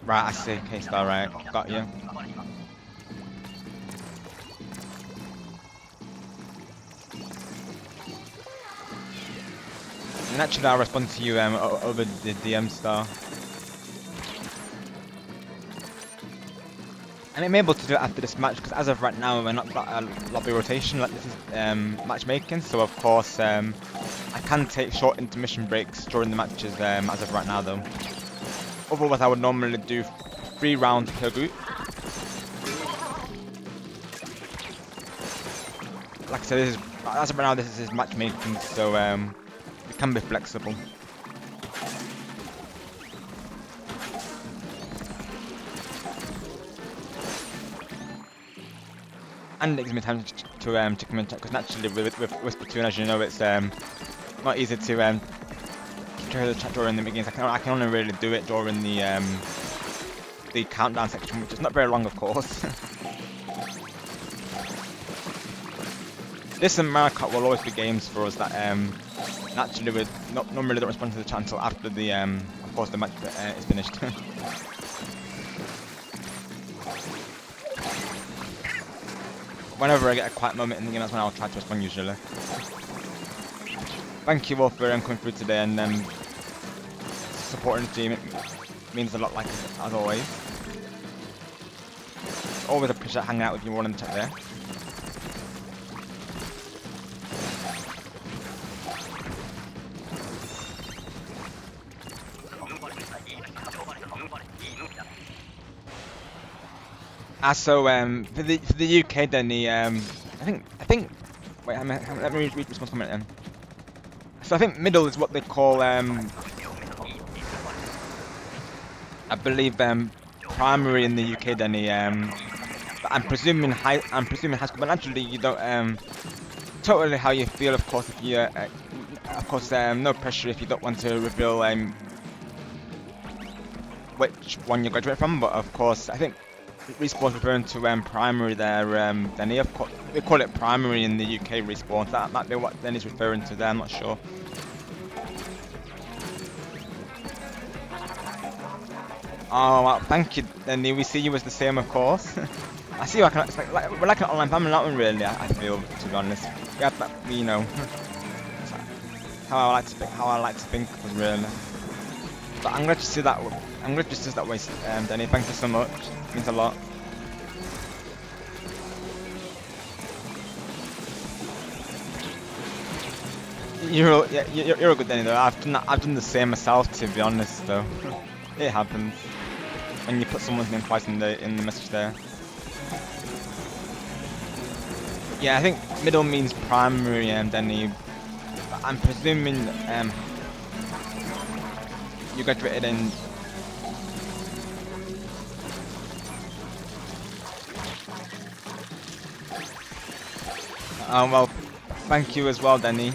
Right, I see. Okay, star. Right, got you. And actually, I'll respond to you over the DM star. And I'm able to do it after this match because as of right now we're not got a lobby rotation, like this is matchmaking, so of course I can take short intermission breaks during the matches as of right now though. Otherwise I would normally do 3 rounds per group. Like I said, as of right now this is matchmaking, so it can be flexible. And it gives me time to come and check, because naturally with Splatoon, as you know, it's not easy to control the chat during the beginnings. I can only really do it during the countdown section, which is not very long, of course. This and Mario Kart will always be games for us that naturally we normally don't respond to the chat until after the of course the match is finished. Whenever I get a quiet moment in the game, that's when I'll try to respond usually. Thank you all for coming through today and supporting the team. It means a lot, like as always. Always appreciate hanging out with you all in the chat there. So for the UK then I think wait, let me read this one comment then. So I think middle is what they call I believe primary in the UK then but I'm presuming high school, but naturally you don't totally how you feel, of course. If you of course no pressure if you don't want to reveal which one you graduate from, but of course I think Respawn's referring to primary there, Denny. Of course, they call it primary in the UK, Respawn. That might be what Denny's referring to there, I'm not sure. Oh, well, thank you, Denny. We see you as the same, of course. I see you like we're like an online family, not really, I feel, to be honest. Yeah, but you know. how I like to think, really. But I'm glad to see that. I'm glad to see that way, Denny. Thank you so much. It means a lot. You're a good Denny though. I've done the same myself, to be honest though. It happens when you put someone's name twice in the message there. Yeah, I think middle means primary, Denny. But I'm presuming you graduated in. Well, thank you as well, Denny.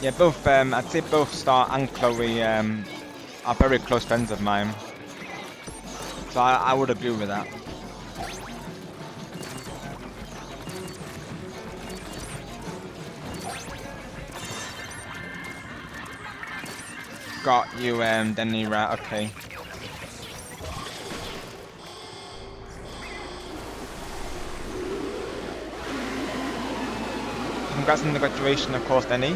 Yeah, both, I'd say both Star and Chloe are very close friends of mine. So I would agree with that. Got you, Denny, right, okay. Congrats on the graduation, of course, Denny.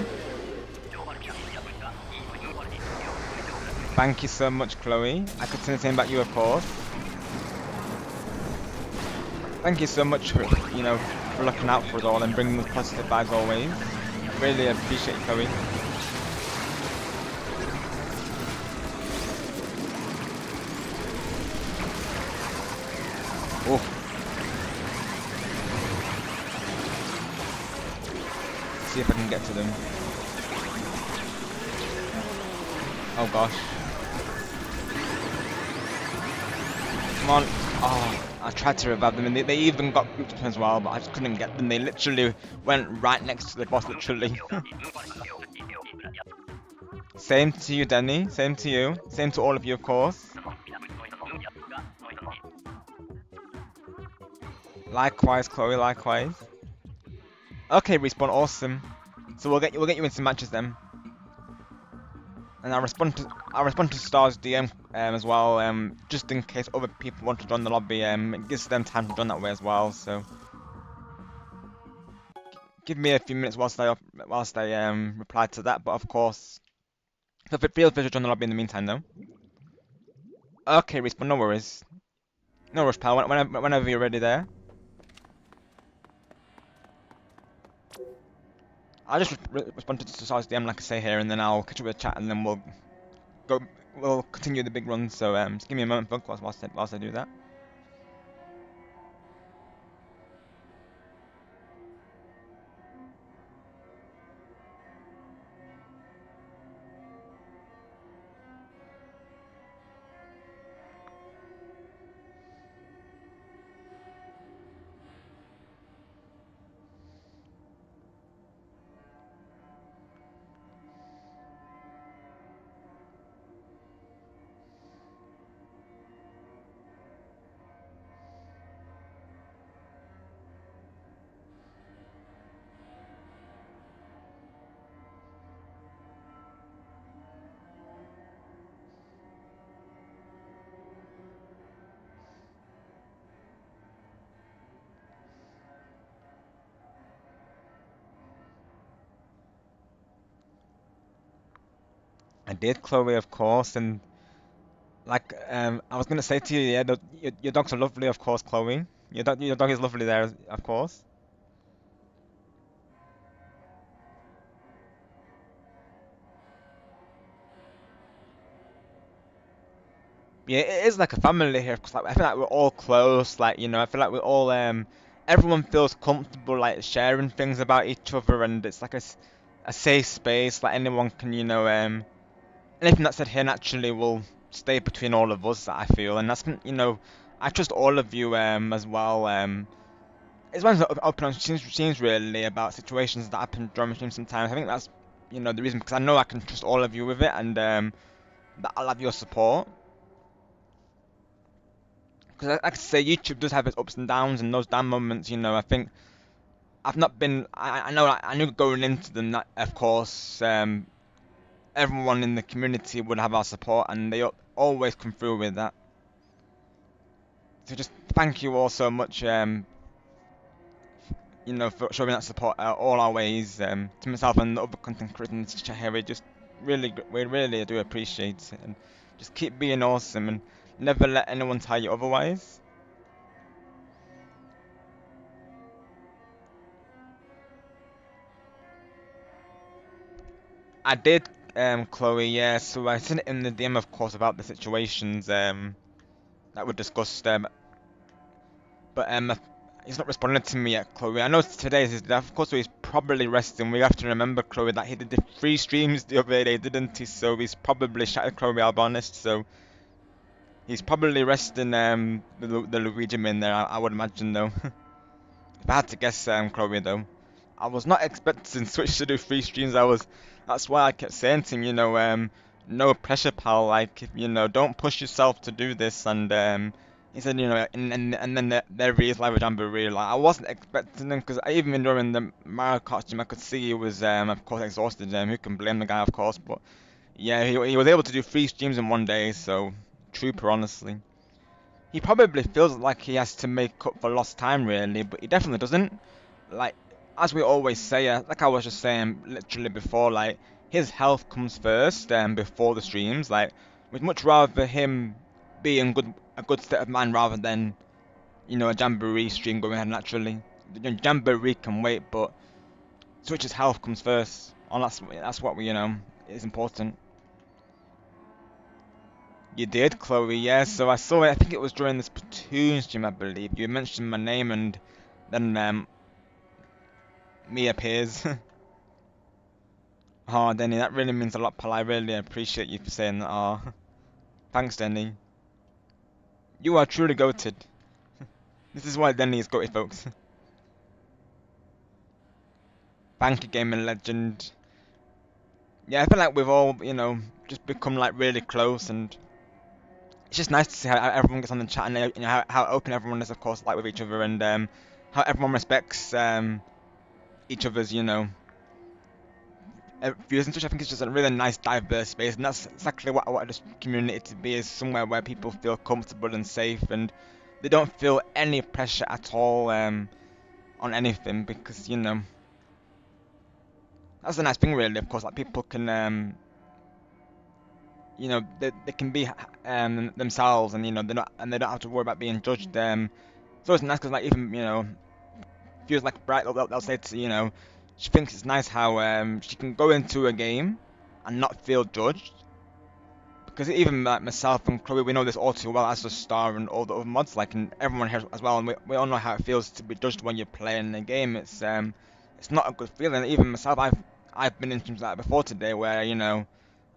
Thank you so much, Chloe. I could say the same about you, of course. Thank you so much for, for looking out for us all and bringing us positive vibes always. Really appreciate it, Chloe. Oh. See if I can get to them. Oh gosh. Come on. Oh, I tried to revive them and they even got grouped up as well, but I just couldn't get them. They literally went right next to the boss, literally. Same to you, Denny. Same to you. Same to all of you, of course. Likewise, Chloe. Likewise. Okay, Respawn. Awesome. So we'll get you in some matches then. And I'll respond to Star's DM as well, just in case other people want to join the lobby. It gives them time to join that way as well. So give me a few minutes whilst I reply to that. But of course, feel free to join the lobby in the meantime, though. Okay, Respawn, no worries. No rush, pal. Whenever you're ready there. I'll just respond to Star's DM like I say here, and then I'll catch up with the chat, and then we'll continue the big run. So just give me a moment, folks, whilst I do that. I did, Chloe, of course, and like I was gonna say to you, yeah, your dogs are lovely, of course, Chloe. Your dog is lovely there, of course. Yeah, it is like a family here, 'cause like I feel like we're all close. Like I feel like we're all everyone feels comfortable like sharing things about each other, and it's like a safe space. Like anyone can, anything that's said here naturally will stay between all of us. I feel, and I trust all of you as well. It's one of the open on streams really about situations that happen during the stream sometimes. I think that's the reason because I know I can trust all of you with it, and that I'll have your support. Because like I say, YouTube does have its ups and downs, and those down moments, I think I've not been. I know I knew going into them that of course everyone in the community would have our support, and they always come through with that. So just thank you all so much. For showing that support all our ways, to myself and the other content creators in this chat here. We really do appreciate it, and just keep being awesome, and never let anyone tell you otherwise. I did, Chloe, yeah, so I sent it in the DM, of course, about the situations, that were discussed, but, he's not responded to me yet, Chloe. I know today is his day. Of course, so he's probably resting. We have to remember, Chloe, that he did the 3 streams the other day, didn't he? So he's probably shattered, Chloe, I'll be honest. So he's probably resting the Luigi min there, I would imagine, though. If I had to guess, Chloe, though. I was not expecting Switch to do 3 streams. That's why I kept saying to him, no pressure, pal. Like, don't push yourself to do this. And he said, and then there he is, live Jamboree. Like, I wasn't expecting him because even during the Mario Kart stream, I could see he was, of course, exhausted. Who can blame the guy, of course? But yeah, he was able to do 3 streams in one day. So, trooper, honestly. He probably feels like he has to make up for lost time, really, but he definitely doesn't. Like, as we always say, like I was just saying literally before, like, his health comes first, before the streams. Like, We'd much rather him be in a good state of mind rather than, you know, a Jamboree stream going ahead naturally. The Jamboree can wait, but Switch's health comes first. And that's what we, you know, is important. You did, Chloe, yeah. So I saw it. I think it was during the Splatoon stream, I believe. You mentioned my name, and then me appears. Oh, Denny, that really means a lot, pal. I really appreciate you for saying that. Oh, thanks, Denny. You are truly goated. This is why Denny is goated, folks. Thank you, gaming legend. Yeah, I feel like we've all, you know, just become like really close, and it's just nice to see how everyone gets on the chat and you know, how open everyone is, of course, like with each other, and how everyone respects each other's, you know, views and such. I think it's just a really nice, diverse space, and that's exactly what I want this community to be: is somewhere where people feel comfortable and safe, and they don't feel any pressure at all on anything, because you know that's a nice thing, really. Of course, like people can you know, they can be themselves, and you know they don't have to worry about being judged. It's always nice because like even you know feels like Bright they'll say to, you know, she thinks it's nice how she can go into a game and not feel judged, because even like myself and Chloe, we know this all too well as a star and all the other mods, like, and everyone here as well, and we all know how it feels to be judged when you're playing a game. It's not a good feeling. Even myself, I've been in things like that before today, where you know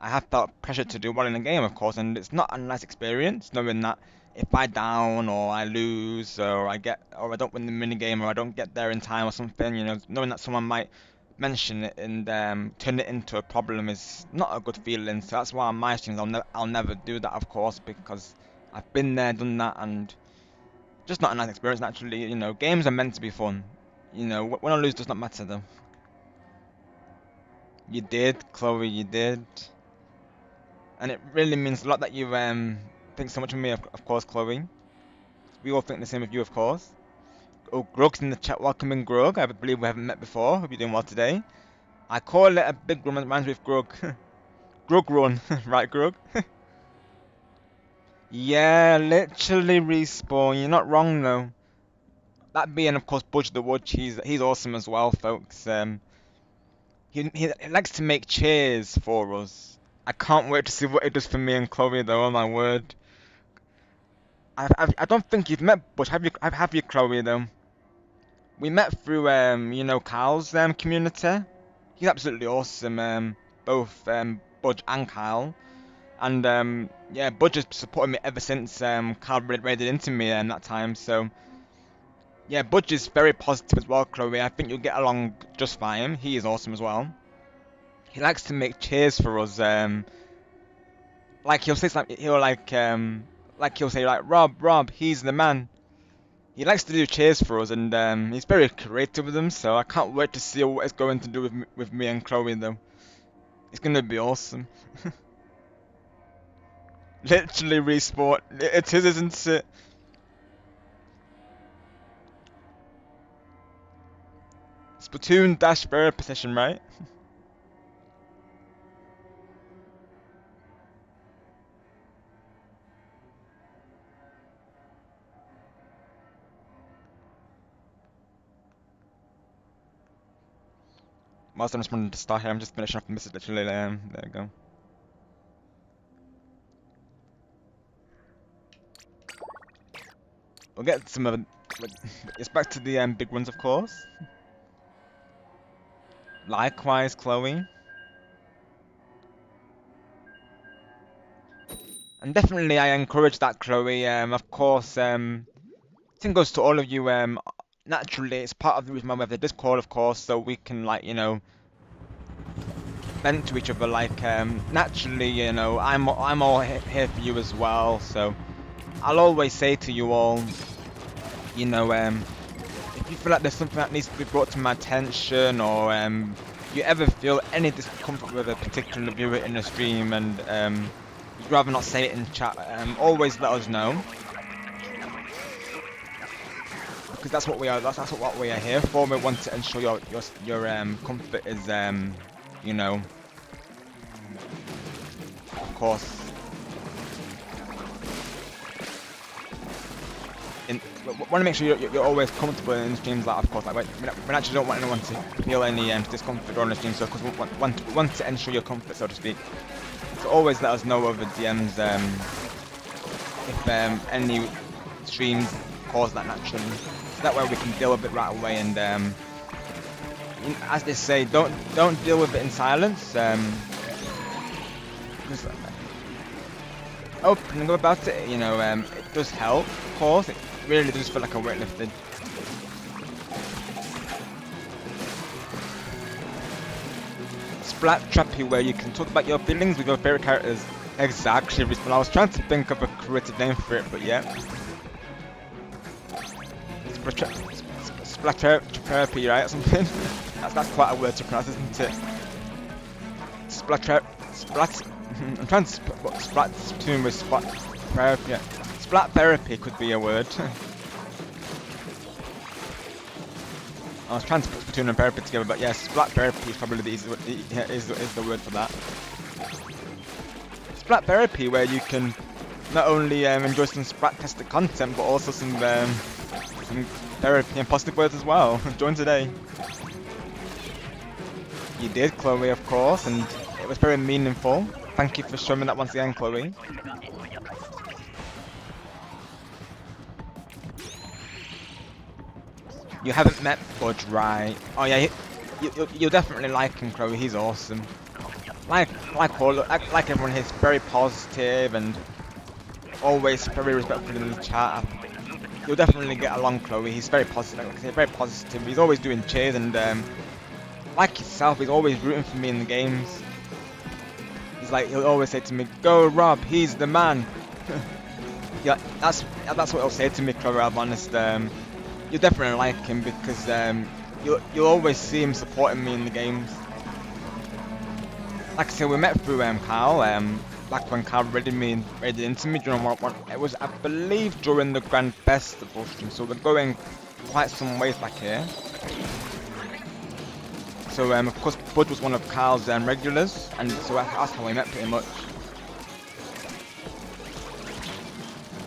I have felt pressure to do well in the game, of course, and it's not a nice experience knowing that if I down or I lose or I don't win the mini game or I don't get there in time or something, you know, knowing that someone might mention it and turn it into a problem is not a good feeling. So that's why on my streams I'll never do that, of course, because I've been there, done that, and just not a nice experience. Naturally, you know, games are meant to be fun. You know, win or lose does not matter though. You did, Chloe, you did. And it really means a lot that you think so much of me, of course, Chloe. We all think the same of you, of course. Oh, Grug's in the chat. Welcome in, Grug. I believe we haven't met before. Hope you're doing well today. I call it a big run. Reminds me of Grug. Grug run, right, Grug? Yeah, literally respawn. You're not wrong though. That being, of course, Budge the Wudge. He's awesome as well, folks. He likes to make cheers for us. I can't wait to see what it does for me and Chloe, though. Oh my word. I don't think you've met Budge. Have you, Chloe, though? We met through you know, Kyle's community. He's absolutely awesome. Both Budge and Kyle. And yeah, Budge has supported me ever since Kyle raided into me that time. So yeah, Budge is very positive as well, Chloe. I think you'll get along just fine. He is awesome as well. He likes to make cheers for us. Like he'll say something. Like he'll say like Rob, he's the man. He likes to do cheers for us, and he's very creative with them. So I can't wait to see what it's going to do with me and Chloe though. It's gonna be awesome. Literally respawn. It is, isn't it? Splatoon dash bearer position, right? Whilst I'm responding to Star here, I'm just finishing off the message literally. There you go. We'll get some of it's back to the big ones, of course. Likewise, Chloe. And definitely I encourage that, Chloe. Of course, same goes to all of you. Naturally, it's part of the reason why we have the Discord, of course, so we can, like, you know, vent to each other. Like, naturally, you know, I'm all here for you as well. So I'll always say to you all, you know, if you feel like there's something that needs to be brought to my attention, or you ever feel any discomfort with a particular viewer in the stream, and you'd rather not say it in chat, always let us know, because that's what we are. That's what we are here for. We want to ensure your comfort is you know, of course, want to make sure you're always comfortable in streams. Like, of course, like we actually don't want anyone to feel any discomfort during the stream. So, because we want to ensure your comfort, so to speak. So always let us know over DMs if any streams cause that naturally. So that way we can deal with it right away. And as they say, don't deal with it in silence. Opening up about it, you know, it does help. Of course, it really does feel like a weight lifted. Splat Trappy, where you can talk about your feelings with your favorite characters. Exactly, I was trying to think of a creative name for it, but yeah. Splat Trappy, right, or something? that's quite a word to pronounce, isn't it? Splat. I'm trying to splat Splatoon with splat therapy. Yeah. Splat therapy could be a word. I was trying to put Splatoon and therapy together, but yeah, splat therapy is probably the is the word for that. Splat therapy, where you can not only enjoy some splat-tastic content, but also some therapy and positive words as well. Join today. You did, Chloe, of course, and it was very meaningful. Thank you for showing me that once again, Chloe. You haven't met Budge, right? Oh yeah, you'll definitely like him, Chloe. He's awesome. Like everyone, he's very positive and always very respectful in the chat. You'll definitely get along, Chloe. He's very positive. Like I say, very positive. He's always doing cheers and like yourself, he's always rooting for me in the games. He'll always say to me, "Go Rob, he's the man." Yeah, that's what he'll say to me, Chloe. I'll be honest. You'll definitely like him because you'll always see him supporting me in the games. Like I said, we met through Kyle. Back when Kyle raided into me during one. It was, I believe, during the Grand Festival stream. So we're going quite some ways back here. So of course, Bud was one of Kyle's regulars, and so that's how we met pretty much.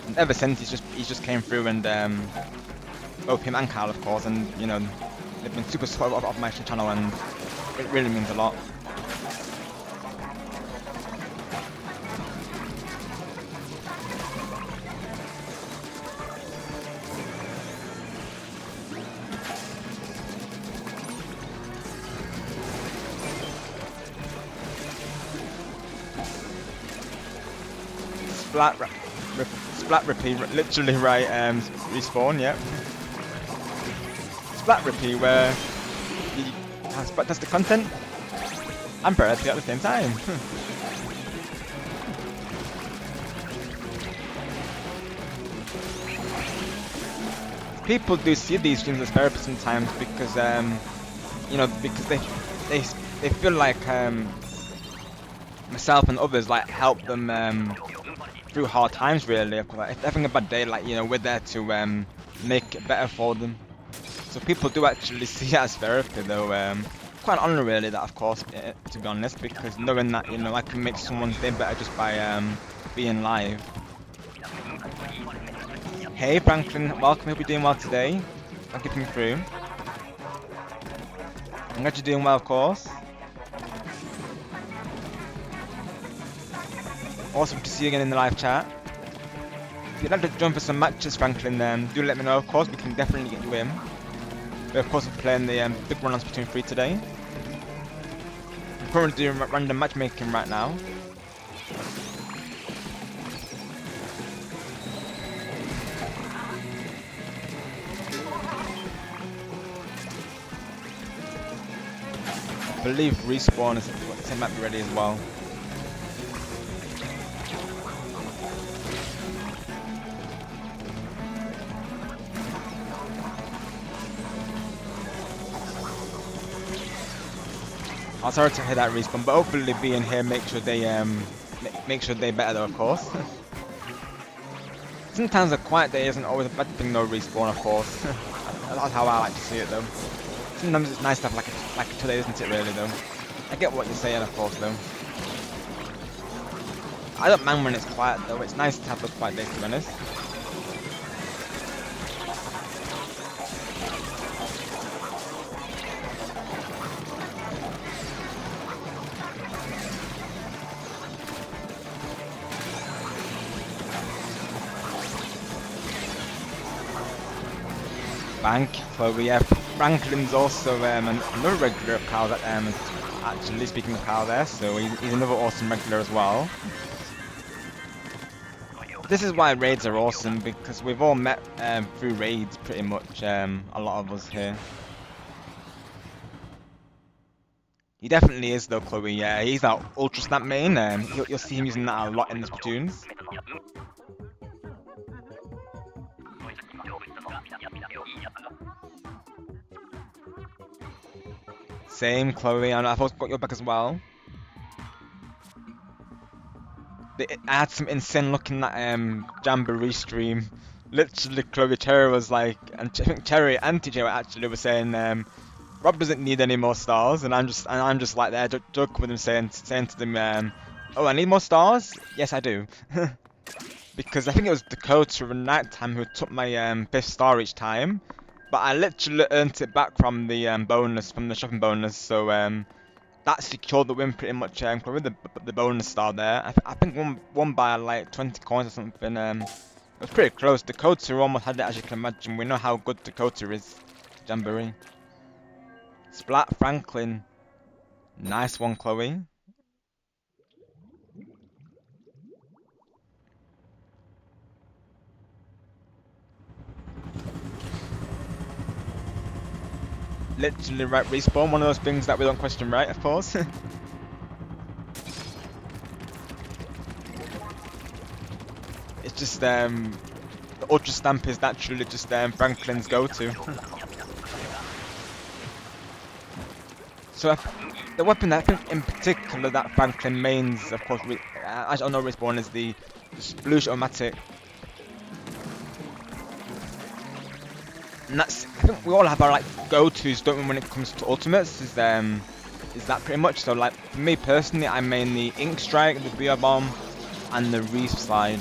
And ever since, he's just came through, and both him and Kyle, of course, and you know, they've been super supportive of my channel, and it really means a lot. Splat repeat, literally right, respawn, yep. Splat repeat, where you splat test the content and therapy at the same time. People do see these streams as therapy sometimes because, you know, because they feel like myself and others like help them through hard times, really. If they're having a bad day, like, you know, we're there to make it better for them. So people do actually see it as therapy, though. Quite an honour, really, that, of course, to be honest, because knowing that, you know, I can make someone's day better just by being live. Hey Franklin, welcome. Hope you're doing well today. Thank you for coming through. I'm glad you're doing well, of course. Awesome to see you again in the live chat. If you'd like to join for some matches, Franklin, do let me know, of course. We can definitely get you in. We're, of course, playing the big run on Splatoon 3 today. I'm currently doing random matchmaking right now. I believe respawn is it might be ready as well. I'm sorry to hear that respawn, but hopefully being here make sure they better though, of course. Sometimes a quiet day isn't always a bad thing, no respawn, of course. That's how I like to see it though. Sometimes it's nice to have like a today, isn't it, really, though? I get what you're saying, of course, though. I don't mind when it's quiet, though. It's nice to have those quiet days, to be honest. Thank you, Chloe. Yeah, Franklin's also another regular of Carl. Actually, speaking of Carl there, so he's another awesome regular as well. This is why raids are awesome, because we've all met through raids pretty much, a lot of us here. He definitely is though, Chloe, yeah, he's that Ultra Snap main, you'll see him using that a lot in the Splatoons. Same, Chloe, and I've also got your back as well. I had some insane looking at Jamboree stream. Literally, Chloe Cherry was like, and I think Cherry and TJ actually were saying, Rob doesn't need any more stars, and I'm just like there joking with him, saying to them, oh, I need more stars? Yes, I do. Because I think it was Dakota in nighttime who took my 5th star each time, but I literally earned it back from the bonus, from the shopping bonus, so that secured the win pretty much, with the bonus star there. I think won by like 20 coins or something. It was pretty close. Dakota almost had it, as you can imagine. We know how good Dakota is. Jamboree. Splat Franklin. Nice one, Chloe. Literally right respawn, one of those things that we don't question, right, of course. It's just the Ultra Stamp is naturally just Franklin's go-to. So the weapon that I think in particular that Franklin mains, of course, as I know respawn, is the bluish automatic. And that's, I think we all have our like go-tos, don't we, when it comes to ultimates, is that pretty much. So like for me personally, I main the Ink Strike, the Beer Bomb, and the Reef Slide.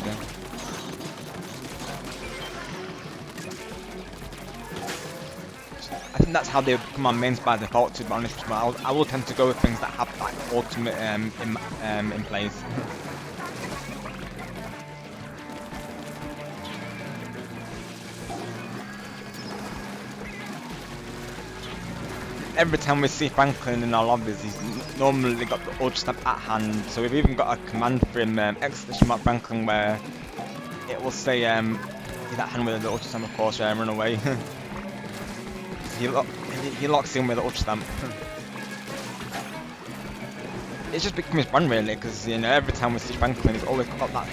I think that's how they become my mains by default, to be honest. But I will tend to go with things that have like ultimate in place. Every time we see Franklin in our lobbies, he's normally got the Ultra Stamp at hand. So we've even got a command for him, !Franklin, where it will say he's at hand with the Ultra Stamp, of course, run away. he locks in with the Ultra Stamp. It's just become his run really, because you know every time we see Franklin, he's always got that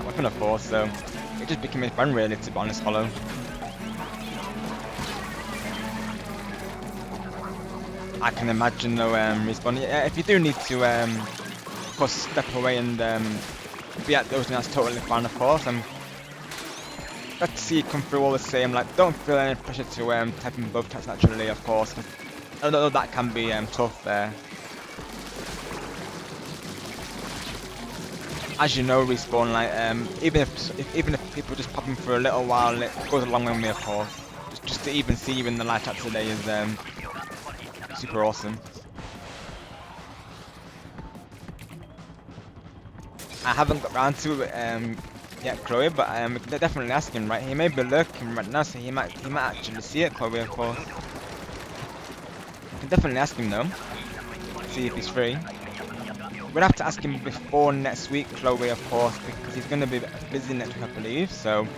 weapon, of course. So it just became his run really, to be honest, Hollow. I can imagine though, respawn. Yeah, if you do need to, of course, step away and be at those, that's totally fine, of course. Glad to see you come through all the same. Like, don't feel any pressure to type in both chats naturally, of course. I know that can be tough there. As you know, respawn, like even if people just pop in for a little while, it goes a long way with me, of course. Just to even see you in the live chat today is super awesome. I haven't got round to it yet, Chloe, but they're definitely asking, right? He may be lurking right now, so he might actually see it, Chloe, of course. You can definitely ask him though. See if he's free. We'll have to ask him before next week, Chloe, of course, because he's going to be busy next week, I believe. So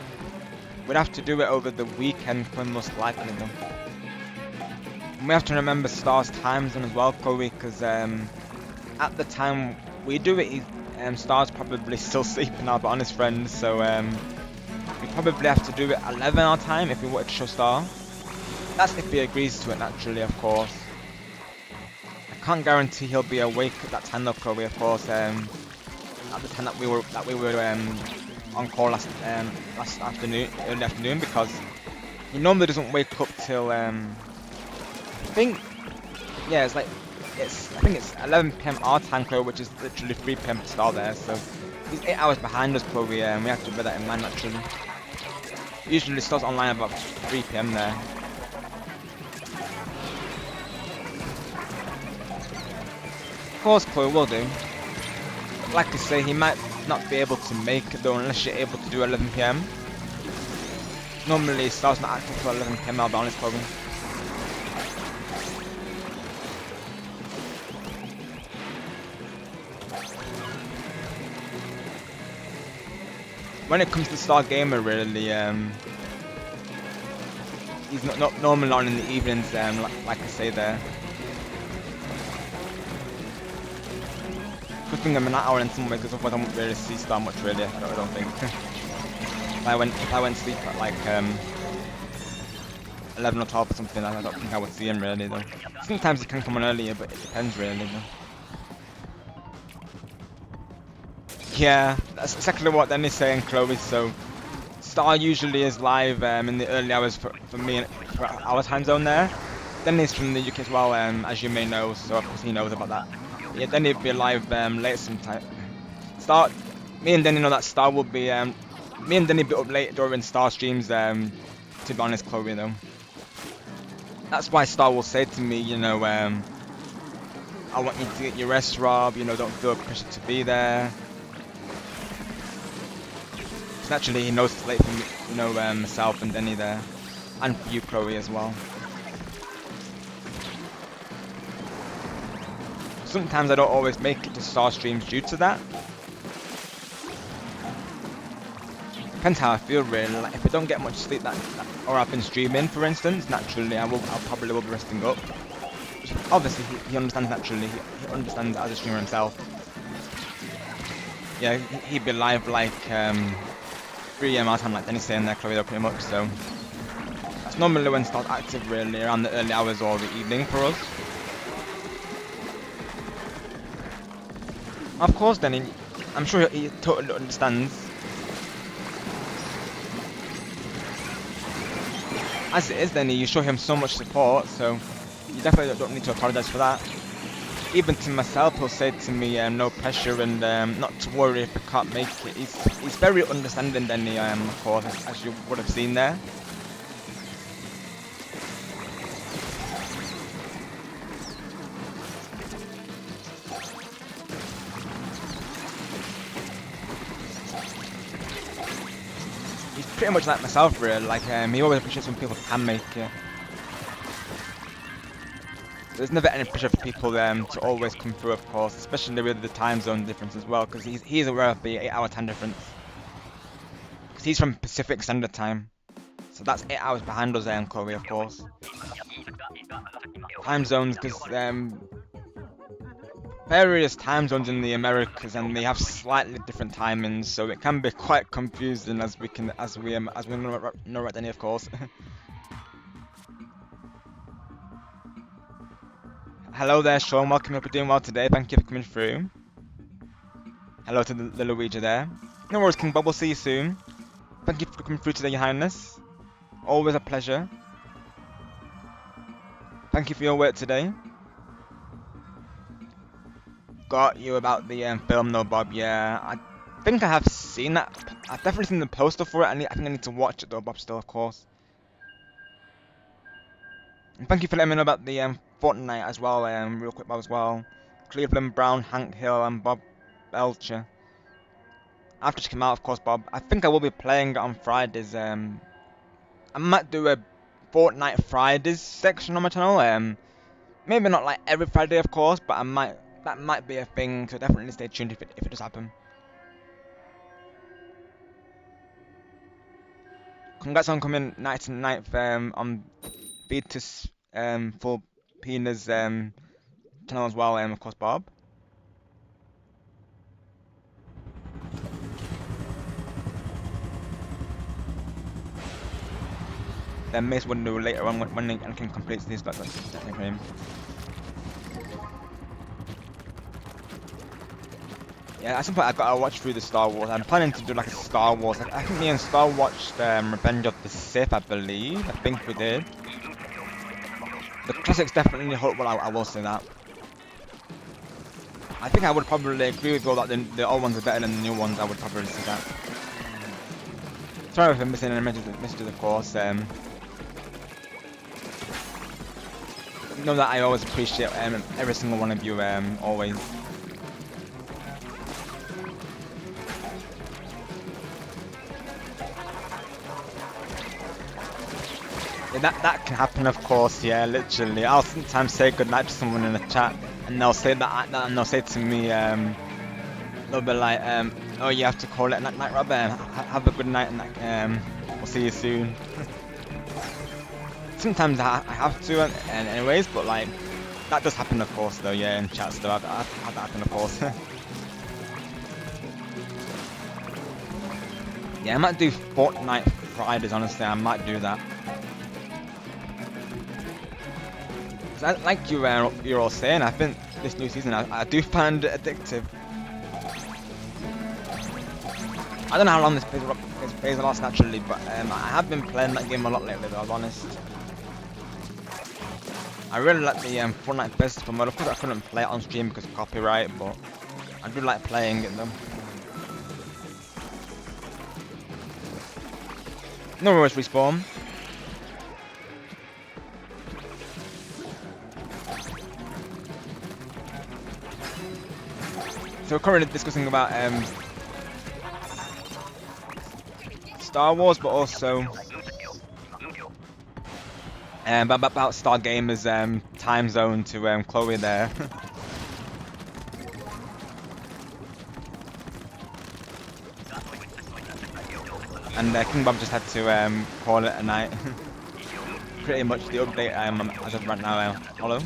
we'll have to do it over the weekend, most likely though. We have to remember Star's time zone as well, Chloe, because at the time we do it, Star's probably still sleeping, our honest friends. So we probably have to do it 11 our time if we wanted to show Star. That's if he agrees to it, naturally, of course. I can't guarantee he'll be awake at that time though, Chloe, of course. At the time that we were on call last afternoon, early afternoon, because he normally doesn't wake up till I think it's 11 PM our time, Chloe, which is literally 3 PM to start there. So he's 8 hours behind us, Chloe, and we have to bear that in mind naturally. Usually starts online about 3 PM there. Of course, Chloe will do. But like I say, he might not be able to make it though unless you're able to do 11 PM. Normally Star's not active for 11 PM, I'll be honest, Chloe. When it comes to Star Gamer, really, he's not normally on in the evenings, like I say there. Cooking him an hour in some ways, because otherwise I won't really see Star much, really. I don't think. if I went to sleep at like 11 or 12 or something, I don't think I would see him really though. Sometimes he can come on earlier, but it depends really though. Yeah, that's exactly what Danny's saying, Chloe. So Star usually is live in the early hours for me and for our time zone there. Danny's from the UK as well, as you may know, so of course he knows about that. Yeah, Danny will be live late sometime. Star, me and Danny know that Star will be me and Danny be up late during Star streams. To be honest, Chloe though. That's why Star will say to me, you know, I want you to get your rest, Rob. You know, don't feel pressure to be there. Naturally, he knows it's late for me, you know, myself and Denny there, and for you, Chloe, as well. Sometimes I don't always make it to Star streams due to that. Depends how I feel, really. Like if I don't get much sleep or I've been streaming, for instance, naturally I probably will be resting up. Obviously, he understands naturally. He understands as a streamer himself. Yeah, he'd be live like 3 AM our time, like Denny's saying there, Chloe, though, pretty much, so that's normally when Star's active, really, around the early hours or the evening for us. Of course, Denny, I'm sure he totally understands. As it is, Denny, you show him so much support, so you definitely don't need to apologise for that. Even to myself, he'll say to me, no pressure and not to worry if I can't make it. He's very understanding, Denny, of course, as you would have seen there. He's pretty much like myself, really. Like he always appreciates when people can make it. There's never any pressure for people to always come through, of course, especially with the time zone difference as well, because he's aware of the 8-hour time difference. Because he's from Pacific Standard Time, so that's 8 hours behind us, Chloe, of course. Time zones, because various time zones in the Americas, and they have slightly different timings, so it can be quite confusing as we know right then, of course. Hello there, Sean. Welcome. Hope you're doing well today. Thank you for coming through. Hello to the Luigi there. No worries, King Bob. We'll see you soon. Thank you for coming through today, Your Highness. Always a pleasure. Thank you for your work today. Got you about the film, though, Bob. Yeah, I think I have seen that. I've definitely seen the poster for it. I think I need to watch it, though, Bob. Still, of course. And thank you for letting me know about the Fortnite as well, real quick, Bob, as well. Cleveland Brown, Hank Hill, and Bob Belcher. After check him out, of course, Bob. I think I will be playing it on Fridays. I might do a Fortnite Fridays section on my channel. Maybe not like every Friday, of course, but that might be a thing. So definitely stay tuned if it does happen. Congrats on coming 99th on Beatus for Pina's channel as well, of course, Bob. Then Mace will do later on when Anakin completes this, but that's definitely for him. Yeah, at some point I gotta watch through the Star Wars. I'm planning to do like a Star Wars. I think me and Star watched Revenge of the Sith, I believe. I think we did. The classics definitely hold well, I will say that. I think I would probably agree with you that the old ones are better than the new ones. I would probably say that. Sorry if I'm missing any messages, of course. Know that I always appreciate every single one of you, always. that can happen, of course. Yeah, literally. I'll sometimes say goodnight to someone in the chat, and they'll say and they'll say to me, they'll be like, oh, you have to call it night, Rob. Have a good night, and we'll see you soon. Sometimes I have to, and anyways, but like that does happen, of course, though. Yeah, in chats, though, I've had that happen, of course. Yeah, I might do Fortnite Fridays. Honestly, I might do that. Like you're all saying, I think this new season I do find it addictive. I don't know how long this plays will last naturally, but I have been playing that game a lot lately, though, I'll be honest. I really like the Fortnite Festival mode. Of course, I couldn't play it on stream because of copyright, but I do like playing it though. No worries, Respawn. So we're currently discussing about Star Wars, but also about Star Gamer's time zone to Chloe there. And King Bob just had to call it a night. Pretty much the update as of right now. Hello.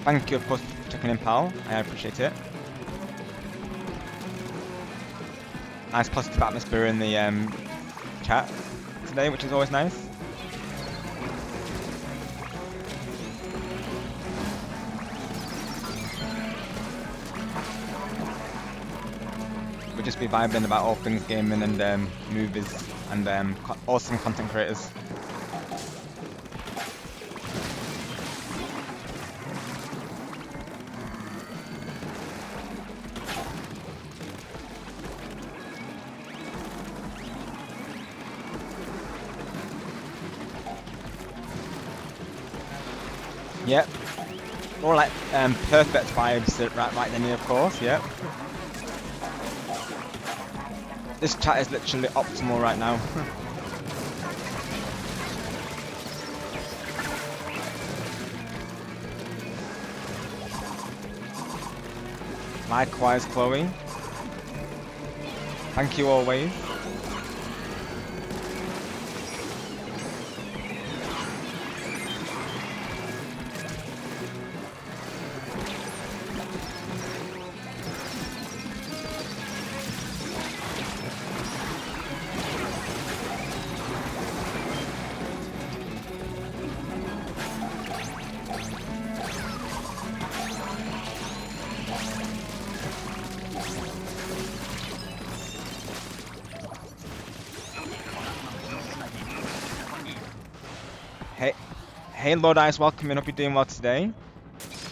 Thank you, of course, for checking in, pal. I appreciate it. Nice positive atmosphere in the chat today, which is always nice. We'll just be vibing about all things gaming and movies and awesome content creators. Yep. More like perfect vibes right then, of course, yep. This chat is literally optimal right now. Likewise, Chloe. Thank you always. Hey Lord Ice, welcome in, hope you're doing well today.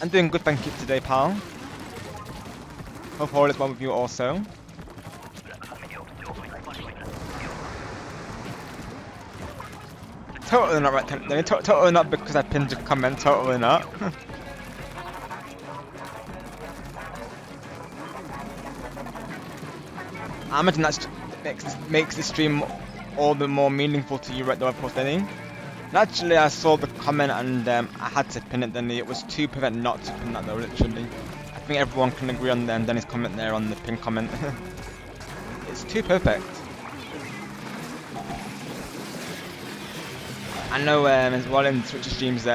I'm doing good, thank you today, pal. Hope all is well with you also. Totally not right, totally not because I pinned your comment, totally not. I imagine that makes the stream all the more meaningful to you right though I post any. Naturally, I saw the comment and I had to pin it, then it was too perfect not to pin that though, literally. I think everyone can agree on Danny's comment there on the pin comment. It's too perfect. I know as well in Twitch streams,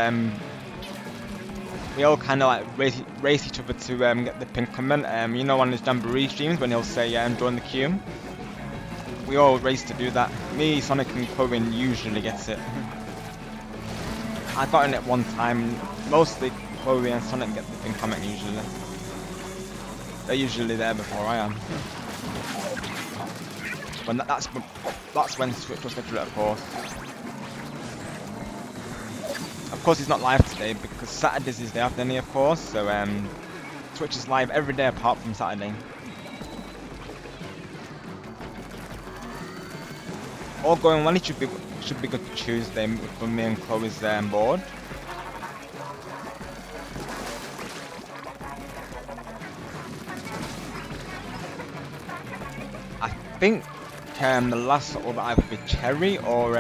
we all kind of like race each other to get the pin comment. You know on his Jamboree streams when he'll say join the queue. We all race to do that. Me, Sonic and Chloe usually gets it. I've gotten it one time. Mostly Chloe and Sonic get the pin comment usually. They're usually there before I am. When that's when Switch was scheduled, of course. Of course, he's not live today because Saturday's his day off, then of course. So Twitch is live every day apart from Saturday. All going well, it should be good Tuesday for me and Chloe's board. I think the last order either be cherry or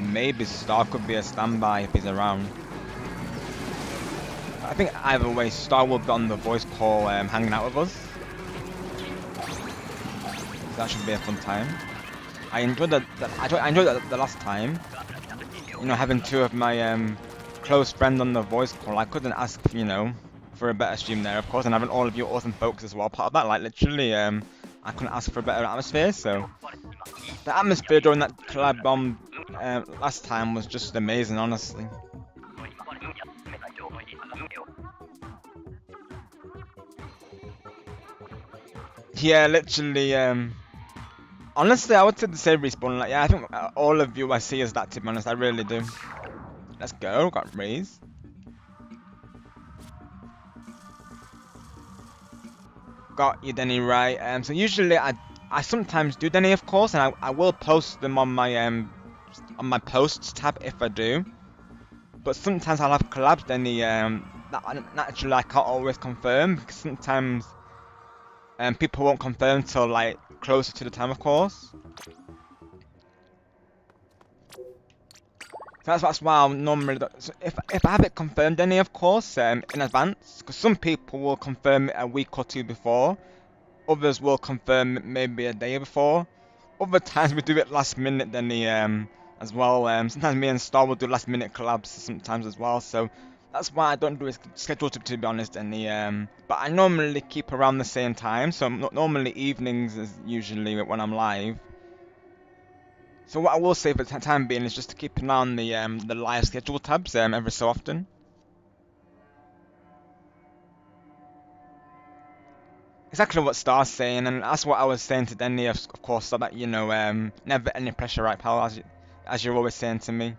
maybe Star could be a standby if he's around. I think either way, Star will be on the voice call hanging out with us. So that should be a fun time. I enjoyed I enjoyed the last time. You know, having two of my close friends on the voice call. I couldn't ask, you know, for a better stream there, of course, and having all of you awesome folks as well part of that. Like literally, I couldn't ask for a better atmosphere. So the atmosphere during that collab bomb last time was just amazing, honestly. Yeah, literally. Honestly, I would say the same respawn. Like, yeah, I think all of you I see is that, to be honest. I really do. Let's go. Got raised. Got you, Denny, right. So usually I sometimes do Denny, of course, and I will post them on my posts tab if I do. But sometimes I'll have collabs Denny. That naturally I can't always confirm because sometimes people won't confirm till like closer to the time, of course. So that's why I'll normally do. So if I have it confirmed any, of course, in advance, because some people will confirm it a week or two before, others will confirm it maybe a day before. Other times we do it last minute, then as well. Sometimes me and Star will do last minute collabs sometimes as well. So that's why I don't do a schedule to be honest. But I normally keep around the same time. So normally evenings is usually when I'm live. So what I will say for the time being is just to keep an eye on the live schedule tabs every so often. Exactly what Star's saying, and that's what I was saying to Denny, of course, so that, you know, never any pressure, right, pal, as you're always saying to me.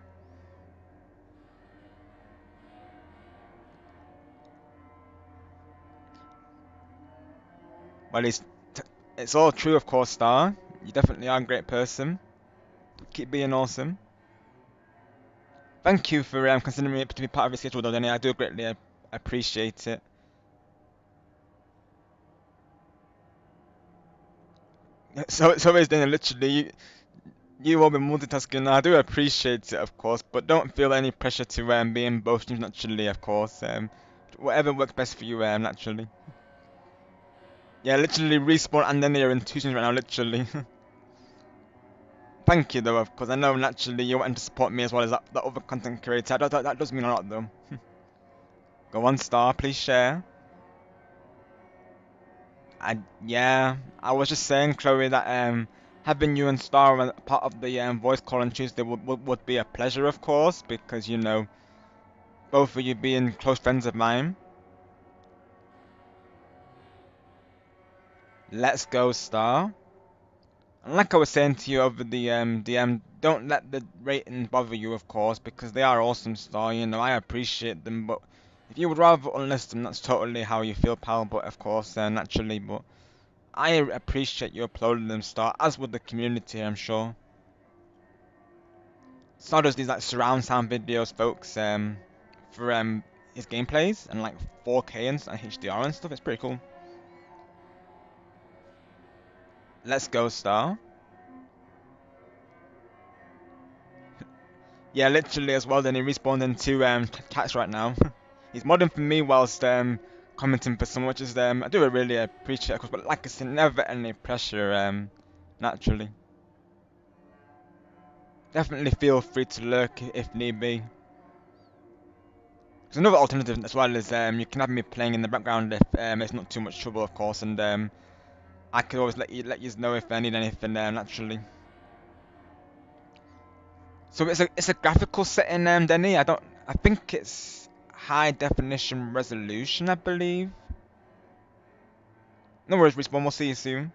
Well, it's all true, of course, Star. You definitely are a great person. Keep being awesome. Thank you for considering me to be part of your schedule, though, Denny. I do greatly appreciate it. So is Denny, literally. You will be multitasking. I do appreciate it, of course, but don't feel any pressure to be in both streams naturally, of course. Whatever works best for you, naturally. Yeah, literally respawn and then you're in two streams right now, literally. Thank you, though, of course. I know naturally you want to support me as well as that other content creator. That does mean a lot, though. Go on, Star, please share. Yeah, I was just saying, Chloe, that having you and Star as part of the voice call on Tuesday would be a pleasure, of course, because you know both of you being close friends of mine. Let's go, Star. And like I was saying to you over the DM, don't let the ratings bother you, of course, because they are awesome, Star. You know, I appreciate them, but if you would rather unlist them, that's totally how you feel, pal. But of course, naturally, but I appreciate you uploading them, Star, as would the community, I'm sure. Star does these like surround sound videos, folks, for his gameplays and like 4K and HDR and stuff. It's pretty cool. Let's go, Star. Yeah, literally as well. Then he respawned into chats right now. He's modding for me whilst commenting for someone, which is I do really appreciate, of course. But like I said, never any pressure. Naturally, definitely feel free to lurk if need be. There's another alternative as well is you can have me playing in the background if it's not too much trouble, of course, and I could always let you know if I need anything naturally. So it's a graphical setting, Denny. I think it's high definition resolution, I believe. No worries, Respawn. We'll see you soon.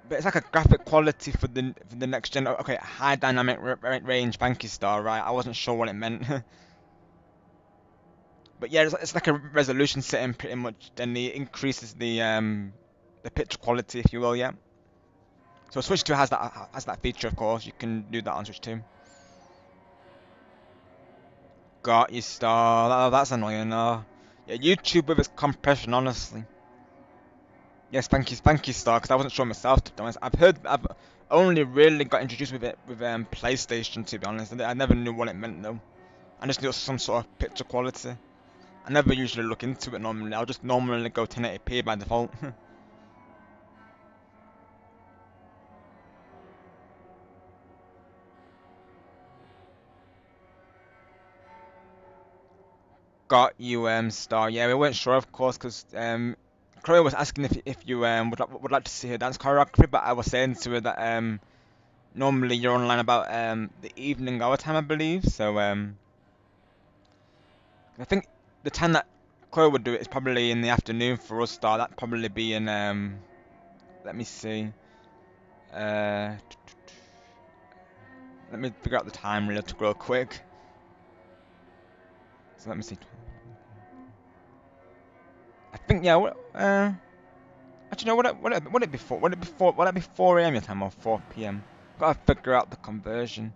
But it's like a graphic quality for the next gen. Okay, high dynamic range. Thank you, Star. Right, I wasn't sure what it meant. But yeah, it's like a resolution setting pretty much. Then it increases the picture quality, if you will. Yeah. So Switch 2 has that feature, of course. You can do that on Switch 2. Got you, Star. That's annoying. Yeah, YouTube with its compression, honestly. Yes, thank you, Star. Because I wasn't sure myself. To be honest, I've only really got introduced with it with PlayStation, to be honest. I never knew what it meant though. I just knew it was some sort of picture quality. I never usually look into it normally. I'll just normally go 1080p by default. Got you, Star. Yeah, we weren't sure, of course, because Chloe was asking if you would like to see her dance choreography, but I was saying to her that normally you're online about the evening hour time, I believe. So I think the time that Chloe would do it is probably in the afternoon for us, Star. That'd probably be in let me see. Uh, Let me figure out the time real quick. So let me see. I think yeah. Actually, no. Would it be 4? Would it be 4 a.m. your time or 4 p.m.? Gotta figure out the conversion.